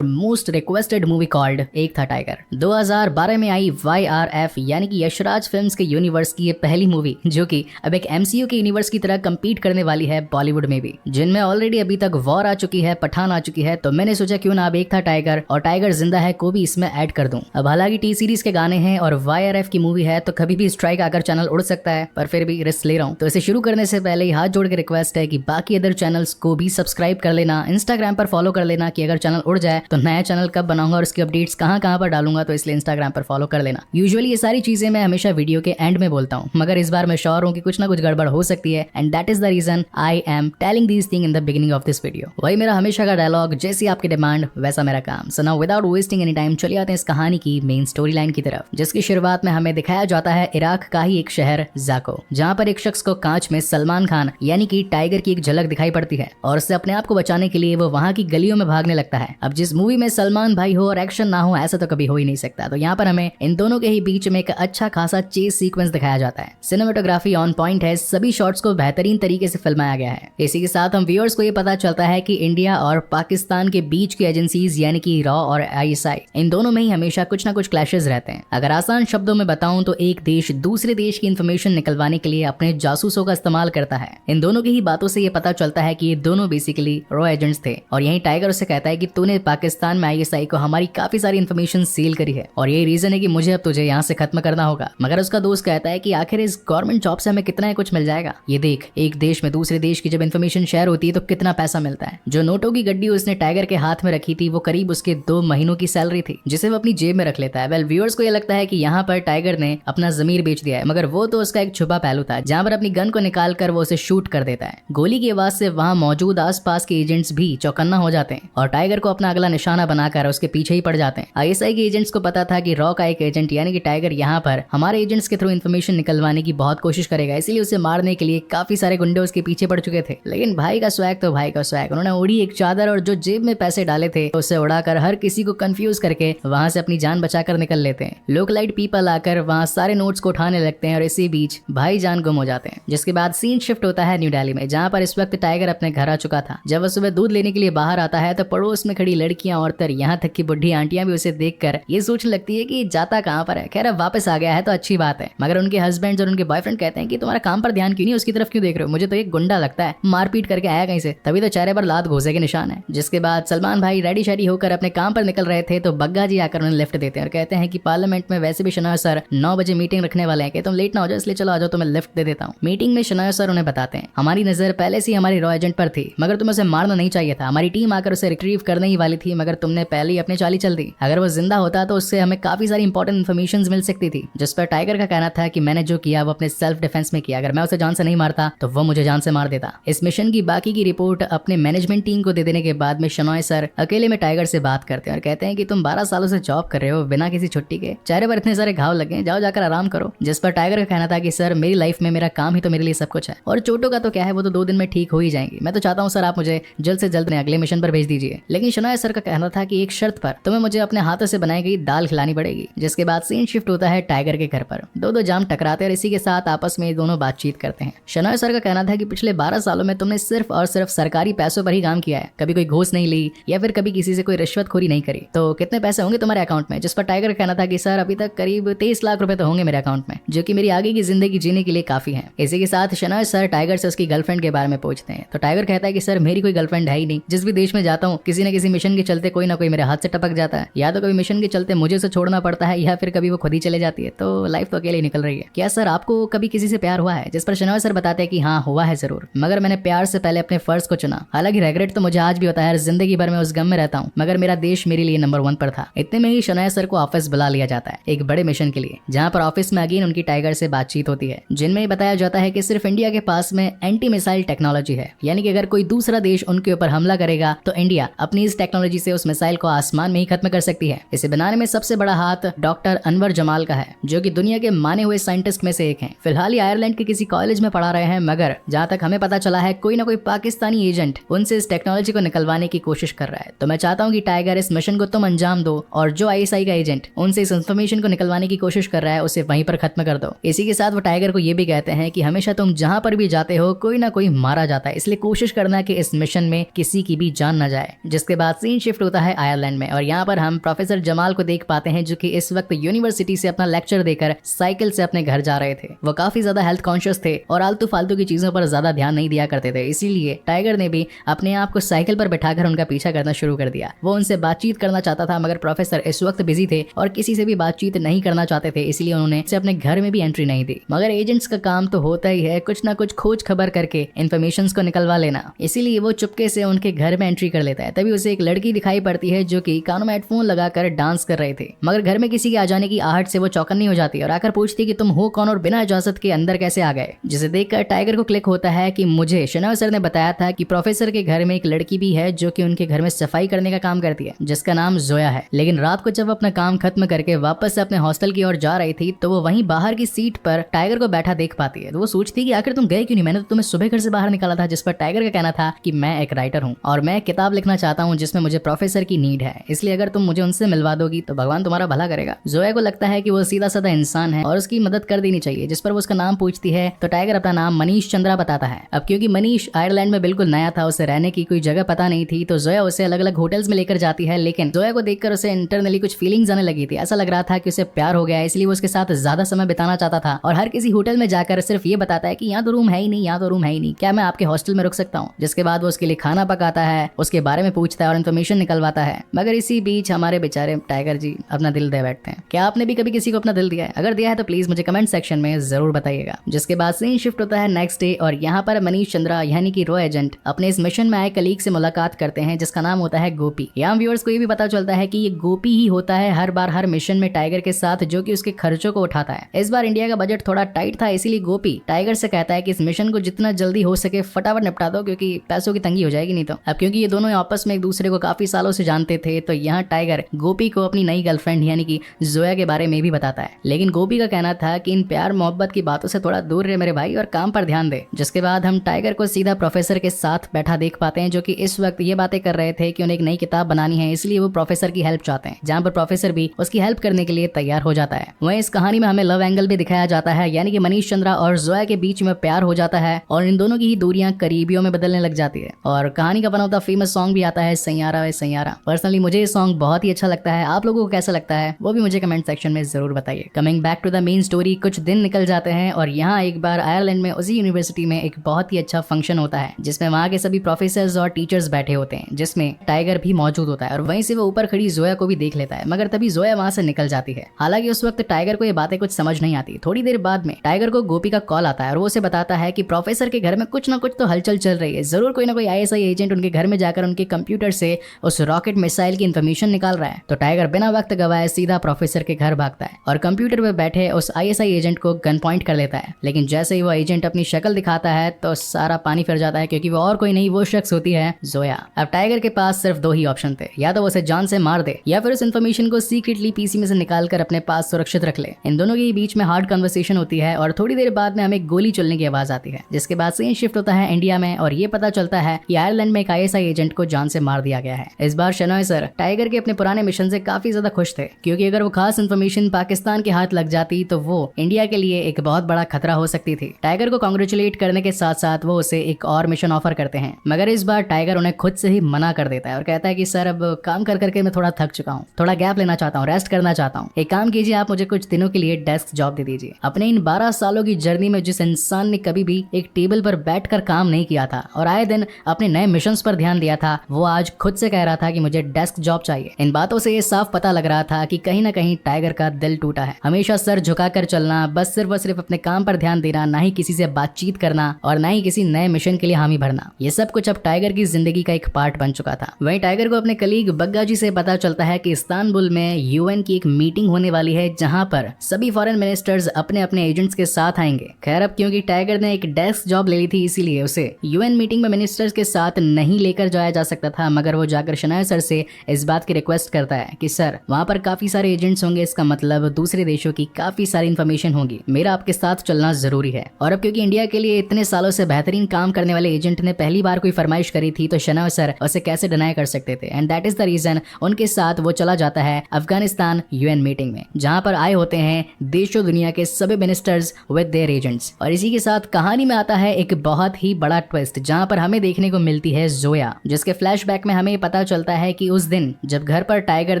मोस्ट रिक्वेस्टेड मूवी कॉल्ड एक था टाइगर 2012 में आई YRF यानी कि यशराज फिल्म्स के यूनिवर्स की ये पहली मूवी, जो कि अब एक MCU के यूनिवर्स की तरह compete करने वाली है बॉलीवुड में भी, जिनमें ऑलरेडी अभी तक वॉर आ चुकी है, पठान आ चुकी है। तो मैंने सोचा क्यों ना अब एक था टाइगर और टाइगर जिंदा है को भी इसमें ऐड कर दूं। अब हालांकि टी सीरीज के गाने हैं और YRF की मूवी है, तो कभी भी स्ट्राइक आकर चैनल उड़ सकता है, पर फिर भी रिस्क ले रहा हूँ। तो इसे शुरू करने से पहले हाथ जोड़ के रिक्वेस्ट है कि बाकी अदर चैनल्स को भी सब्सक्राइब कर लेना, इंस्टाग्राम पर फॉलो कर लेना, कि अगर चैनल उड़ जाए तो नया चैनल कब बनाऊंगा और उसकी अपडेट्स कहां पर डालूंगा, तो इसलिए इंस्टाग्राम पर फॉलो कर लेना। यूजुअली ये सारी चीजें मैं हमेशा वीडियो के एंड में बोलता हूं, मगर इस बार मैं श्योर हूं कि कुछ ना कुछ गड़बड़ हो सकती है, and that is the reason I am telling these thing in the beginning of this video. वही मेरा हमेशा का डायलॉग, जैसी आपकी डिमांड वैसा मेरा काम। So now without wasting any time चलिए आते हैं इस कहानी की मेन स्टोरी लाइन की तरफ, जिसकी शुरुआत में हमें दिखाया जाता है इराक का ही एक शहर जाको, जहाँ पर एक शख्स को कांच में सलमान खान यानी कि टाइगर की एक झलक दिखाई पड़ती है, और उससे अपने आप को बचाने के लिए वो वहाँ की गलियों में भागने लगता है। अब जिस मूवी में सलमान भाई हो और एक्शन ना हो ऐसा तो कभी हो ही नहीं सकता। तो यहाँ पर हमें इन दोनों के ही बीच में एक अच्छा खासा चेस सीक्वेंस दिखाया जाता है। सिनेमेटोग्राफी ऑन पॉइंट है, सभी शॉट्स को बेहतरीन तरीके से फिल्माया गया है। इसी के साथ हम व्यूअर्स को ये पता चलता है कि इंडिया और पाकिस्तान के बीच की एजेंसीज यानी कि रॉ और ISI, इन दोनों में ही हमेशा कुछ ना कुछ क्लैशेस रहते हैं। अगर आसान शब्दों में बताऊं तो एक देश दूसरे देश की इंफॉर्मेशन निकलवाने के लिए अपने जासूसों का इस्तेमाल करता है। इन दोनों की ही बातों से ये पता चलता है कि ये दोनों बेसिकली रॉ एजेंट्स थे और यही टाइगर उसे कहता है कि तूने पाकिस्तान में ISI को हमारी काफी सारी इंफॉर्मेशन सील करी है और यही रीजन है कि मुझे अब तुझे यहाँ से खत्म करना होगा। मगर उसका दोस्त कहता है कि आखिर इस गवर्नमेंट जॉब से हमें कितना ही कुछ मिल जाएगा। ये देख, एक देश में दूसरे देश की जब इन्फॉर्मेशन शेयर होती है तो कितना पैसा मिलता है। जो नोटों की गड्डी उसने टाइगर के हाथ में रखी थी वो करीब उसके 2 महीनों की सैलरी थी जिसे वो अपनी जेब में रख लेता है। वेल, व्यूअर्स को ये लगता है कि यहाँ पर टाइगर ने अपना जमीर बेच दिया है, मगर वो तो उसका एक छुपा पहलू था जहाँ पर अपनी गन को निकाल कर वो उसे शूट कर देता है। गोली की आवाज से वहाँ मौजूद आसपास के एजेंट्स भी चौकन्ना हो जाते हैं और टाइगर को अपना अगला निशाना बनाकर उसके पीछे ही पड़ जाते हैं। ISI के एजेंट्स को पता था कि रॉ का एक एजेंट यानी कि टाइगर यहाँ पर हमारे एजेंट्स के थ्रू इन्फॉर्मेशन निकलवाने की बहुत कोशिश करेगा, इसलिए उसे मारने के लिए काफी सारे गुंडे उसके पीछे पड़ चुके थे। लेकिन भाई का स्वैग तो भाई का स्वैग, उन्होंने उड़ी एक चादर और जो जेब में पैसे डाले थे उसे उड़ाकर हर किसी को कंफ्यूज करके वहां से अपनी जान बचाकर निकल लेते हैं। लोकलाइट पीपल आकर वहां सारे नोट्स को उठाने लगते हैं और इसी बीच भाई जान गुम हो जाते हैं। जिसके बाद सीन शिफ्ट होता है न्यू दिल्ली में, जहाँ पर इस वक्त टाइगर अपने घर आ चुका था। जब वह सुबह दूध लेने के लिए बाहर आता है तो पड़ोस में खड़ी लड़कियां, औरतें, यहाँ तक की बुढ़ी आंटियां भी उसे देखकर ये सोचने लगती है कि जाता कहाँ पर है। खैर, अब वापस आ गया है तो अच्छी बात है, मगर उनके हस्बैंड और उनके बॉयफ्रेंड कहते हैं कि तुम्हारा काम पर ध्यान क्यों नहीं, उसकी तरफ क्यों देख रहे हो, मुझे तो एक गुंडा लगता है, मारपीट करके आया कहीं से, तभी तो चेहरे पर लात घोसे के निशान है। जिसके बाद सलमान भाई रेडी शेडी होकर अपने काम पर निकल रहे थे तो बग्गा जी आकर उन्हें लिफ्ट देते हैं और कहते हैं कि पार्लियामेंट में वैसे भी शनाया सर 9 बजे मीटिंग रखने वाले हैं कि तुम लेट ना हो जाओ, इसलिए चलो आ जाओ, तुम्हें लिफ्ट दे देता हूँ। मीटिंग में शनाया सर उन्हें बताते हैं हमारी नजर पहले से ही हमारी रॉ एजेंट पर थी, मगर तुम्हें उसे मारना नहीं चाहिए था। हमारी टीम आकर उसे रिट्रीव करने ही वाली थी, मगर तुमने पहले ही अपनी चाली चल दी। अगर वो जिंदा होता तो उससे हमें काफी सारी इंपॉर्टेंट इन्फॉर्मेशन मिल सकती थी। जिस पर टाइगर का कहना था कि मैंने जो किया वो अपने सेल्फ डिफेंस में किया, अगर मैं उसे जान से नहीं मारता तो वो मुझे जान से मार देता। इस मिशन की बाकी की रिपोर्ट अपने मैनेजमेंट टीम को दे देने के बाद में शनॉय सर अकेले में टाइगर से बात करते हैं और कहते हैं कि तुम 12 सालों से जॉब कर रहे हो बिना किसी छुट्टी के, चेहरे पर इतने सारे घाव लगे, जाओ जाकर आराम करो। जिस पर टाइगर का कहना था कि सर मेरी लाइफ में मेरा काम ही तो मेरे लिए सब कुछ है और चोटों का तो क्या है, वो तो 2 दिन में ठीक हो ही जाएंगी। मैं तो चाहता हूँ सर आप मुझे जल्द से जल्द अगले मिशन पर भेज दीजिए। लेकिन शनॉय सर का कहना था कि एक शर्त पर, तुम्हें मुझे अपने हाथों से बनाई गई दाल खिलानी पड़ेगी। जिसके बाद सीन शिफ्ट होता है टाइगर के घर पर। दो जाम टकराते हैं और इसी के साथ आपस में दोनों बातचीत करते हैं। शनॉय सर का कहना था कि पिछले 12 सालों में तुमने सिर्फ और सिर्फ सरकारी पैसों पर ही काम किया है, कभी कोई घूस नहीं ली या फिर कभी किसी से कोई रिश्वतखोरी नहीं करी, तो कितने पैसे होंगे तुम्हारे अकाउंट में। जिस पर टाइगर का कहना था कि सर अभी तक करीब 23 लाख रुपए तो होंगे मेरे अकाउंट में, जो कि मेरी आगे की जिंदगी जीने के लिए काफी है। इसी के साथ शनॉय सर टाइगर से उसकी गर्लफ्रेंड के बारे में पूछते हैं तो टाइगर कहता है कि सर मेरी कोई गर्लफ्रेंड है ही नहीं, जिस भी देश में जाता हूँ किसी न किसी मिशन के चलते कोई ना कोई मेरे हाथ से टपक जाता है, या तो कभी मिशन के चलते मुझे उसे छोड़ना पड़ता है या फिर कभी वो खुद ही चले जाती है, तो लाइफ तो अकेले निकल रही है। क्या सर आपको कभी किसी से प्यार हुआ है। जिस पर शनॉय सर बताते हैं कि हाँ हुआ है जरूर, मगर मैंने प्यार से पहले अपने फर्ज को चुना। हालांकि रेग्रेट तो मुझे आज भी होता है, जिंदगी भर में उस गम में रहता हूँ, मगर मेरा देश मेरे लिए नंबर 1 पर था। इतने में ही शनॉय सर को ऑफिस बुला लिया जाता है एक बड़े मिशन के लिए, जहाँ पर ऑफिस में अगेन उनकी टाइगर से बातचीत होती है, जिनमें बताया जाता है कि सिर्फ इंडिया के पास में एंटी मिसाइल टेक्नोलॉजी है, यानी कि अगर कोई दूसरा देश उनके ऊपर हमला करेगा तो इंडिया अपनी इस टेक्नोलॉजी से उस मिसाइल को आसमान में ही खत्म कर सकती है। इसे बनाने में सबसे बड़ा हाथ डॉक्टर अनवर जमाल का है, जो कि दुनिया के माने हुए साइंटिस्ट में से एक हैं। फिलहाल ये आयरलैंड के किसी कॉलेज में पढ़ा रहे हैं, मगर जहाँ तक हमें पता चला है कोई ना कोई पाकिस्तानी एजेंट उनसे इस टेक्नोलॉजी को निकलवाने की कोशिश कर रहा है। तो मैं चाहता हूँ कि टाइगर इस मिशन को तुम अंजाम दो और जो ISI का एजेंट उनसे इस इंफॉर्मेशन को निकलवाने की कोशिश कर रहा है उसे वहीं पर खत्म कर दो। इसी के साथ वो टाइगर को ये भी कहते हैं कि हमेशा तुम जहाँ पर भी जाते हो कोई ना कोई मारा जाता है, इसलिए कोशिश करना कि इस मिशन में किसी की भी जान न जाए। जिसके बाद सीन शिफ्ट होता है आयरलैंड में और यहाँ पर हम प्रोफेसर जमाल को देख पाते हैं, जो कि इस वक्त यूनिवर्सिटी से अपना लेक्चर देकर साइकिल से अपने घर जा रहे थे। वो काफी ज्यादा हेल्थ कॉन्शियस थे और आलतू फालतू की चीजों पर ज्यादा ध्यान नहीं दिया करते थे, इसीलिए टाइगर ने भी अपने आप को साइकिल पर बैठाकर उनका पीछा करना शुरू कर दिया। वो उनसे बातचीत करना चाहता था, मगर प्रोफेसर इस वक्त बिजी थे और किसी से भी बातचीत नहीं करना चाहते थे, इसलिए उन्होंने अपने घर में भी एंट्री नहीं दी। मगर एजेंट्स का काम तो होता ही है कुछ ना कुछ खोज खबर करके इन्फॉर्मेशन को निकलवा लेना, इसीलिए वो चुपके से उनके घर में एंट्री कर लेता है। तभी उसे एक लड़की दिखाई पड़ती है जो कि कानों में हेडफोन लगाकर डांस कर रहे थे, मगर घर में किसी के आ जाने की आहट से वो चौकन्नी हो जाती है और आकर पूछती है कि तुम हो कौन और बिना इजाजत के अंदर कैसे आ गए। जिसे देखकर टाइगर को क्लिक होता है कि मुझे शनॉय सर ने बताया था कि प्रोफेसर के घर में एक लड़की भी है जो कि उनके घर में सफाई करने का काम करती है, जिसका नाम जोया है। लेकिन रात को जब अपना काम खत्म करके वापस से अपने हॉस्टल की ओर जा रही थी तो वो वहीं बाहर की सीट पर टाइगर को बैठा देख पाती है। तो वो सोचती है कि आखिर तुम गए क्यों नहीं, मैंने तो तुम्हें सुबह घर से बाहर निकाला था। जिस पर टाइगर का कहना था कि मैं एक राइटर हूँ और मैं किताब लिखना चाहता हूँ जिसमें मुझे प्रोफेसर की नीड है, इसलिए अगर तुम मुझे उनसे मिलवा दोगी तो भगवान तुम्हारा भला करेगा। जोया को लगता है कि वो सीधा साधा इंसान है और उसकी मदद कर देनी चाहिए, जिस पर वो उसका नाम पूछती है तो टाइगर अपना नाम मनीष चंद्रा बताता है। अब क्योंकि मनीष आयरलैंड में बिल्कुल नया था, उसे रहने की कोई जगह पता नहीं थी, तो जोया उसे अलग अलग होटल्स में लेकर जाती है। लेकिन जोया को देखकर उसे इंटरनली कुछ फीलिंग्स आने लगी थी। ऐसा लग रहा था कि उसे प्यार हो गया है, इसलिए वो उसके साथ ज्यादा समय बिताना चाहता था और हर किसी होटल में जाकर सिर्फ ये बताता है कि यहाँ तो रूम है ही नहीं, यहाँ तो रूम है ही नहीं, क्या मैं आपके हॉस्टल में रुक सकता हूँ। जिसके बाद वो उसके लिए खाना पकाता है, उसके बारे में पूछता है और इन्फॉर्मेशन निकलवाता है। मगर इसी बीच हमारे बेचारे टाइगर जी अपना दिल दे बैठते हैं। क्या आपने भी कभी किसी को अपना दिल दिया है? अगर दिया है तो प्लीज मुझे कमेंट सेक्शन में जरूर बताइएगा। जिसके बाद सीन शिफ्ट होता है नेक्स्ट डे और यहाँ पर मनीष चंद्रा यानी कि रॉ एजेंट अपने इस मिशन में आए कलीग से मुलाकात करते हैं जिसका नाम होता है गोपी। यहाँ व्यूअर्स को ये भी पता चलता है कि ये गोपी ही होता है हर बार हर मिशन में टाइगर के साथ, जो कि उसके खर्चों को उठाता है। इस बार इंडिया का बजट थोड़ा टाइट था, इसीलिए गोपी टाइगर से कहता है कि इस मिशन को जितना जल्दी हो सके फटाफट निपटा दो, क्योंकि पैसों की तंगी हो जाएगी नहीं तो। अब क्योंकि ये दोनों आपस में एक दूसरे को काफी सालों से जानते थे, तो यहाँ टाइगर गोपी को अपनी नई गर्लफ्रेंड यानी कि जोया के बारे में भी बताता है। लेकिन गोपी का कहना था कि इन प्यार मोहब्बत की बातों से थोड़ा दूर रहे मेरे भाई और काम पर ध्यान दे। जिसके बाद हम टाइगर को सीधा प्रोफेसर के साथ बैठा देख पाते हैं, जो कि इस वक्त ये बातें कर रहे थे कि उन्हें एक नई किताब बनानी है, इसलिए वो प्रोफेसर की हेल्प चाहते हैं, जहाँ पर प्रोफेसर भी उसकी हेल्प करने के लिए तैयार हो जाता है। वहीं इस कहानी में हमें लव एंगल भी दिखाया जाता है, यानी कि मनीष चंद्रा और जोया के बीच में प्यार हो जाता है और इन दोनों की ही दूरियां करीबियों में बदलने लग जाती है। और कहानी का बना हुआ फेमस सॉन्ग भी आता है, सैयारा वे सैयारा। पर्सनली मुझे ये सॉन्ग बहुत ही अच्छा लगता है, आप लोगों को कैसा लगता है वो भी मुझे कमेंट सेक्शन में जरूर बताइए। Coming back to the main story, कुछ दिन निकल जाते हैं और यहाँ एक बार आयरलैंड में उसी यूनिवर्सिटी में एक बहुत ही अच्छा फंक्शन होता है, जिसमें वहाँ के सभी प्रोफेसर्स और टीचर्स बैठे होते हैं, जिसमें टाइगर भी मौजूद होता है और वहीं से वो ऊपर खड़ी जोया को भी देख लेता है। मगर तभी जोया वहाँ से निकल जाती है। हालांकि उस वक्त टाइगर को ये बातें कुछ समझ नहीं आती। थोड़ी देर बाद में टाइगर को गोपी का कॉल आता है और वो उसे बताता है कि प्रोफेसर के घर में कुछ ना कुछ तो हलचल चल रही है, जरूर कोई ना कोई आईएसआई एजेंट उनके घर में जाकर उनके कंप्यूटर से उस रॉकेट मिसाइल की इन्फॉर्मेशन निकाल रहा है। तो टाइगर बिना वक्त गवाए सीधा प्रोफेसर के घर भागता है और कंप्यूटर पे बैठे उस आईएसआई एजेंट को गन पॉइंट कर लेता है। लेकिन जैसे ही वो एजेंट अपनी शक्ल दिखाता है तो सारा पानी फिर जाता है, क्योंकि वो और कोई नहीं, वो शख्स होती है जोया। अब टाइगर के पास सिर्फ दो ही ऑप्शन थे, या तो वो उसे जान से मार दे या फिर उस इन्फॉर्मेशन को सीक्रेटली पीसी में से निकाल कर अपने पास सुरक्षित रख ले। इन दोनों के बीच में हार्ड कन्वर्सेशन होती है और थोड़ी देर बाद में हमें गोली चलने की आवाज आती है। जिसके बाद सीन शिफ्ट होता है इंडिया में और ये पता चलता है कि आयरलैंड में एक आईएसआई एजेंट को जान से मार दिया गया है। इस बार शेनॉय सर टाइगर के अपने पुराने मिशन से काफी ज्यादा खुश थे, क्योंकि अगर वो खास इन्फॉर्मेशन पाकिस्तान के हाथ लग जाती तो वो इंडिया के लिए एक बहुत बड़ा खतरा हो सकती थी। टाइगर को कांग्रेचुलेट करने के साथ साथ वो उसे एक और मिशन ऑफर करते हैं, मगर इस बार टाइगर उन्हें खुद से ही मना कर देता है और कहता है कि सर अब काम कर करके मैं थोड़ा थक चुका हूँ, थोड़ा गैप लेना चाहता हूँ, रेस्ट करना चाहता हूँ। एक काम कीजिए, आप मुझे कुछ दिनों के लिए डेस्क जॉब दे दीजिए। अपने इन 12 सालों की जर्नी में जिस इंसान ने कभी भी एक टेबल पर बैठकर काम नहीं किया था और आए दिन अपने नए मिशंस पर ध्यान दिया था, वो आज खुद से कह रहा था कि मुझे डेस्क जॉब चाहिए। इन बातों से ये साफ पता लग रहा था कि कहीं ना कहीं टाइगर का दिल टूटा है। हमेशा सर झुकाकर चलना, बस सिर्फ और सिर्फ अपने काम पर ध्यान देना, ना ही किसी से बातचीत करना और ना ही किसी नए मिशन के लिए हामी भरना, ये सब कुछ अब टाइगर की जिंदगी का एक पार्ट बन चुका था। वहीं टाइगर को अपने कलीग बग्गा जी से पता चलता है कि इस्तांबुल में यूएन की एक मीटिंग होने वाली है, जहां पर सभी फॉरेन मिनिस्टर्स अपने अपने एजेंट्स के साथ आएंगे। खैर अब क्योंकि टाइगर ने एक डेस्क जॉब ले ली थी, इसीलिए उसे यूएन मीटिंग में मिनिस्टर्स के साथ नहीं लेकर जाया जा सकता था, मगर वो जाकर शनाया सर से इस बात की रिक्वेस्ट करता है कि सर वहां पर काफी सारे एजेंट्स होंगे, इसका मतलब दूसरे देशों की काफी सारी इन्फॉर्मेशन होगी, मेरा आपके साथ चलना जरूरी है। और अब क्योंकि इंडिया के लिए इतने सालों से बेहतरीन काम करने वाले एजेंट ने पहली बार कोई फरमाइश करी थी, तो शनाया सर उसे कैसे डिनाई कर सकते थे। And that is the reason उनके साथ वो चला जाता है अफगानिस्तान यूएन मीटिंग में, जहां पर आए होते हैं देशों दुनिया के सभी मिनिस्टर्स विद देयर एजेंट्स। और इसी के साथ कहानी में आता है एक बहुत ही बड़ा ट्विस्ट, जहां पर हमें देखने को मिलती है जोया, जिसके फ्लैशबैक में हमें पता चलता है कि उस दिन जब घर पर टाइगर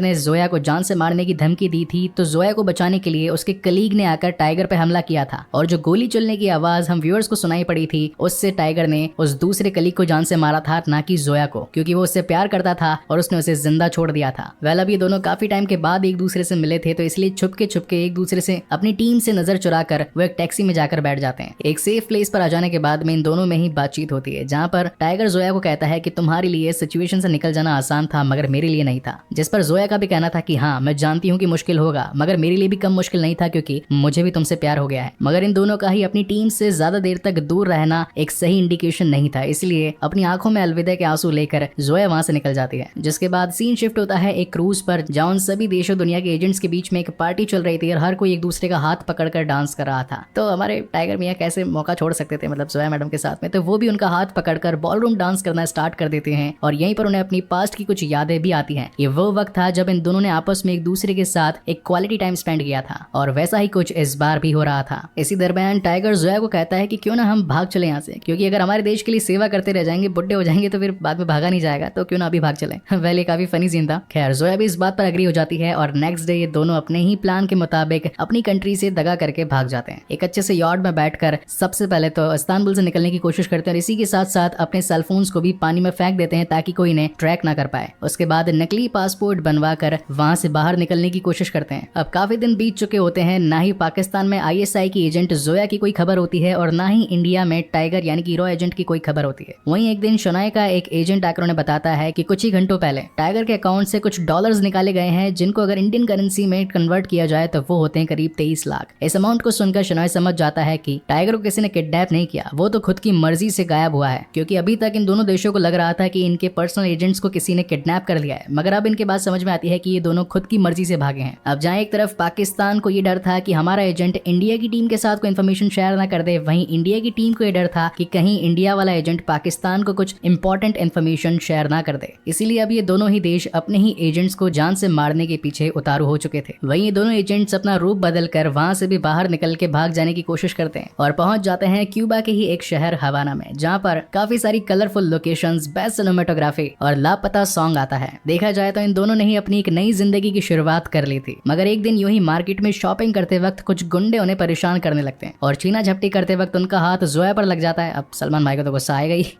ने जोया को जान से मारने की धमकी दी थी, तो जोया को बचाने के लिए उसके कलीग ने आकर टाइगर पे हमला किया था और जो गोली चलने की आवाज हम व्यूअर्स को सुनाई पड़ी थी, उससे टाइगर ने उस दूसरे कलीग को जान से मारा था, ना कि जोया को, क्योंकि वो उससे प्यार करता था और उसने उसे जिंदा छोड़ दिया था। वेल अब ये दोनों काफी टाइम के बाद एक दूसरे से मिले थे, तो इसलिए छुपके छुपके एक दूसरे से अपनी टीम से नजर चुराकर वो एक टैक्सी में जाकर बैठ जाते हैं। एक सेफ प्लेस पर आ जाने के बाद में इन दोनों में ही बातचीत होती है, जहां पर टाइगर जोया को कहता है कि तुम्हारे लिए सिचुएशन से निकल जाना आसान था, मगर मेरे लिए नहीं था। जिस पर जोया का भी कहना था कि हाँ मैं जानती हूँ कि मुश्किल होगा, मगर मेरे लिए भी कम मुश्किल नहीं था, क्योंकि मुझे भी तुमसे प्यार हो गया है। मगर इन दोनों का ही अपनी टीम से ज्यादा देर तक दूर रहना एक सही इंडिकेशन नहीं था, इसलिए अपनी आंखों में अलविदा के आंसू लेकर जोया वहां से निकल जाती है। जिसके बाद सीन शिफ्ट होता है एक क्रूज पर, जहां उन सभी देशों दुनिया के एजेंट्स के बीच में एक पार्टी चल रही थी और हर कोई एक दूसरे का हाथ पकड़कर डांस कर रहा था। तो हमारे टाइगर मियां कैसे मौका छोड़ सकते थे, मतलब जोया मैडम के साथ में, तो वो भी उनका हाथ पकड़कर बॉलरूम डांस करना स्टार्ट कर देते हैं और यहीं पर उन्हें अपनी पास्ट की कुछ यादें भी आती हैं। ये वो वक्त था जब इन दोनों ने आपस में एक दूसरे के साथ एक क्वालिटी टाइम स्पेंड किया था और वैसा ही कुछ इस बार भी हो रहा था। इसी दरमियान टाइगर जोया को कहता है कि क्यों ना हम भाग चले यहाँ से, क्योंकि अगर हमारे देश के लिए सेवा करते रह जाएंगे, बुढ़े हो जाएंगे तो फिर बाद में भागा नहीं जाएगा, तो क्यों ना अभी भाग चले। पहले काफी फनी सीन था। खैर जोया भी इस बात पर एग्री हो जाती है और नेक्स्ट डे ये दोनों अपने ही प्लान के मुताबिक अपनी कंट्री से दगा करके भाग जाते हैं। एक अच्छे से यॉट में बैठकर सबसे पहले तो इस्तांबुल से निकलने की कोशिश करते हैं और इसी के साथ साथ अपने सेलफोन्स को भी पानी में फेंक देते हैं ताकि कोई इन्हें ट्रैक ना कर पाए। उसके बाद नकली पासपोर्ट बनवा कर वहां से बाहर निकलने की कोशिश करते हैं। अब काफी दिन बीत चुके होते हैं, ना ही पाकिस्तान में ISI की एजेंट जोया की कोई खबर होती है और ना ही इंडिया में टाइगर यानी कि रॉ एजेंट की कोई खबर होती है। वहीं एक दिन शनाई का एक एजेंट आकर उन्हें बताता है कि कुछ ही घंटों पहले टाइगर के अकाउंट से कुछ डॉलर्स निकाले गए हैं, जिनको अगर इंडियन करेंसी में कन्वर्ट किया जाए तो वो होते हैं करीब 23 लाख। इस अमाउंट को सुनकर शनाई समझ जाता है कि टाइगर को किसी ने किडनैप नहीं किया, वो तो खुद की मर्जी से गायब हुआ है, क्योंकि अभी तक इन दोनों देशों को लग रहा था कि इनके पर्सनल एजेंट्स को किसी ने किडनैप कर लिया है, मगर अब इनके बात समझ में आती है कि ये दोनों खुद की मर्जी से भागे हैं। अब जहां एक तरफ पाकिस्तान को ये डर था कि हमारा एजेंट इंडिया की टीम के साथ कोई इन्फॉर्मेशन शेयर ना कर दे, वहीं इंडिया की टीम को ये डर था कि कहीं इंडिया वाला एजेंट पाकिस्तान को कुछ इंपॉर्टेंट इन्फॉर्मेशन शेयर ना कर दे। इसीलिए अब ये दोनों ही देश अपने ही एजेंट्स को जान से मारने के पीछे उतारू हो चुके थे। वहीं ये दोनों एजेंट्स अपना रूप बदल कर वहां से भी बाहर निकल के भाग जाने की कोशिश करते हैं और पहुंच जाते हैं क्यूबा के ही एक शहर हवाना में, जहां पर काफी सारी कलरफुल लोकेशंस, बेस्ट सिनेमेटोग्राफी और लापता सॉन्ग आता है। देखा जाए तो इन दोनों ने ही अपनी एक नई जिंदगी की शुरुआत कर ली थी, मगर एक दिन यूं ही मार्केट में शॉपिंग करते वक्त कुछ गुंडे उन्हें परेशान करने लगते हैं और छीना झपटी करते वक्त उनका हाथ जोया पर लग जाता है। अब सलमान भाई को तो गुस्सा आएगा ही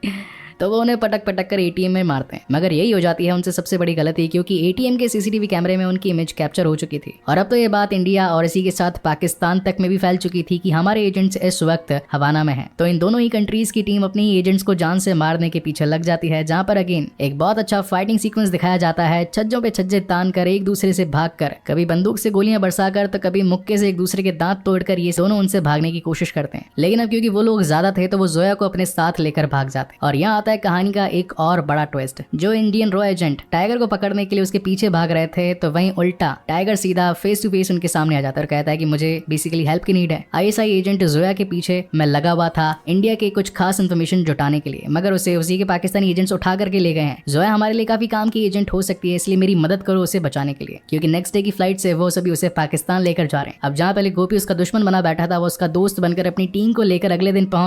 तो वो उन्हें पटक पटक कर ATM में मारते हैं, मगर यही हो जाती है उनसे सबसे बड़ी गलती, क्योंकि ATM के CCTV कैमरे में उनकी इमेज कैप्चर हो चुकी थी और अब तो ये बात इंडिया और इसी के साथ पाकिस्तान तक में भी फैल चुकी थी कि हमारे एजेंट्स इस वक्त हवाना में हैं। तो इन दोनों ही कंट्रीज की टीम अपनी एजेंट्स को जान से मारने के पीछे लग जाती है, जहां पर अगेन एक बहुत अच्छा फाइटिंग सीक्वेंस दिखाया जाता है। छज्जों पे छज्जे तान कर एक दूसरे से भाग कर, कभी बंदूक से गोलियां बरसाकर तो कभी मुक्के से एक दूसरे के दांत तोड़कर ये दोनों उनसे भागने की कोशिश करते हैं। लेकिन अब क्योंकि वो लोग ज्यादा थे तो वो जोया को अपने साथ लेकर भाग जाते हैं। और यहाँ आता है कहानी का एक और बड़ा ट्विस्ट। जो इंडियन रॉ एजेंट टाइगर को पकड़ने के लिए उसके पीछे भाग रहे थे, तो वहीं उल्टा टाइगर सीधा फेस टू फेस उनके सामने आ जाता है और कहता है कि मुझे बेसिकली हेल्प की नीड है। ISI एजेंट जोया के पीछे मैं लगा हुआ था इंडिया के कुछ खास इन्फॉर्मेशन जुटाने के लिए, मगर उसे उसी के पाकिस्तानी एजेंट्स उठा करके ले गए हैं। जोया हमारे लिए काफी काम की एजेंट हो सकती है, इसलिए मेरी मदद करो उसे बचाने के लिए, क्योंकि नेक्स्ट डे की फ्लाइट से वो सभी उसे पाकिस्तान लेकर जा रहे हैं। अब जहाँ पहले गोपी उसका दुश्मन बना बैठा था, वो उसका दोस्त बनकर अपनी टीम को लेकर अगले दिन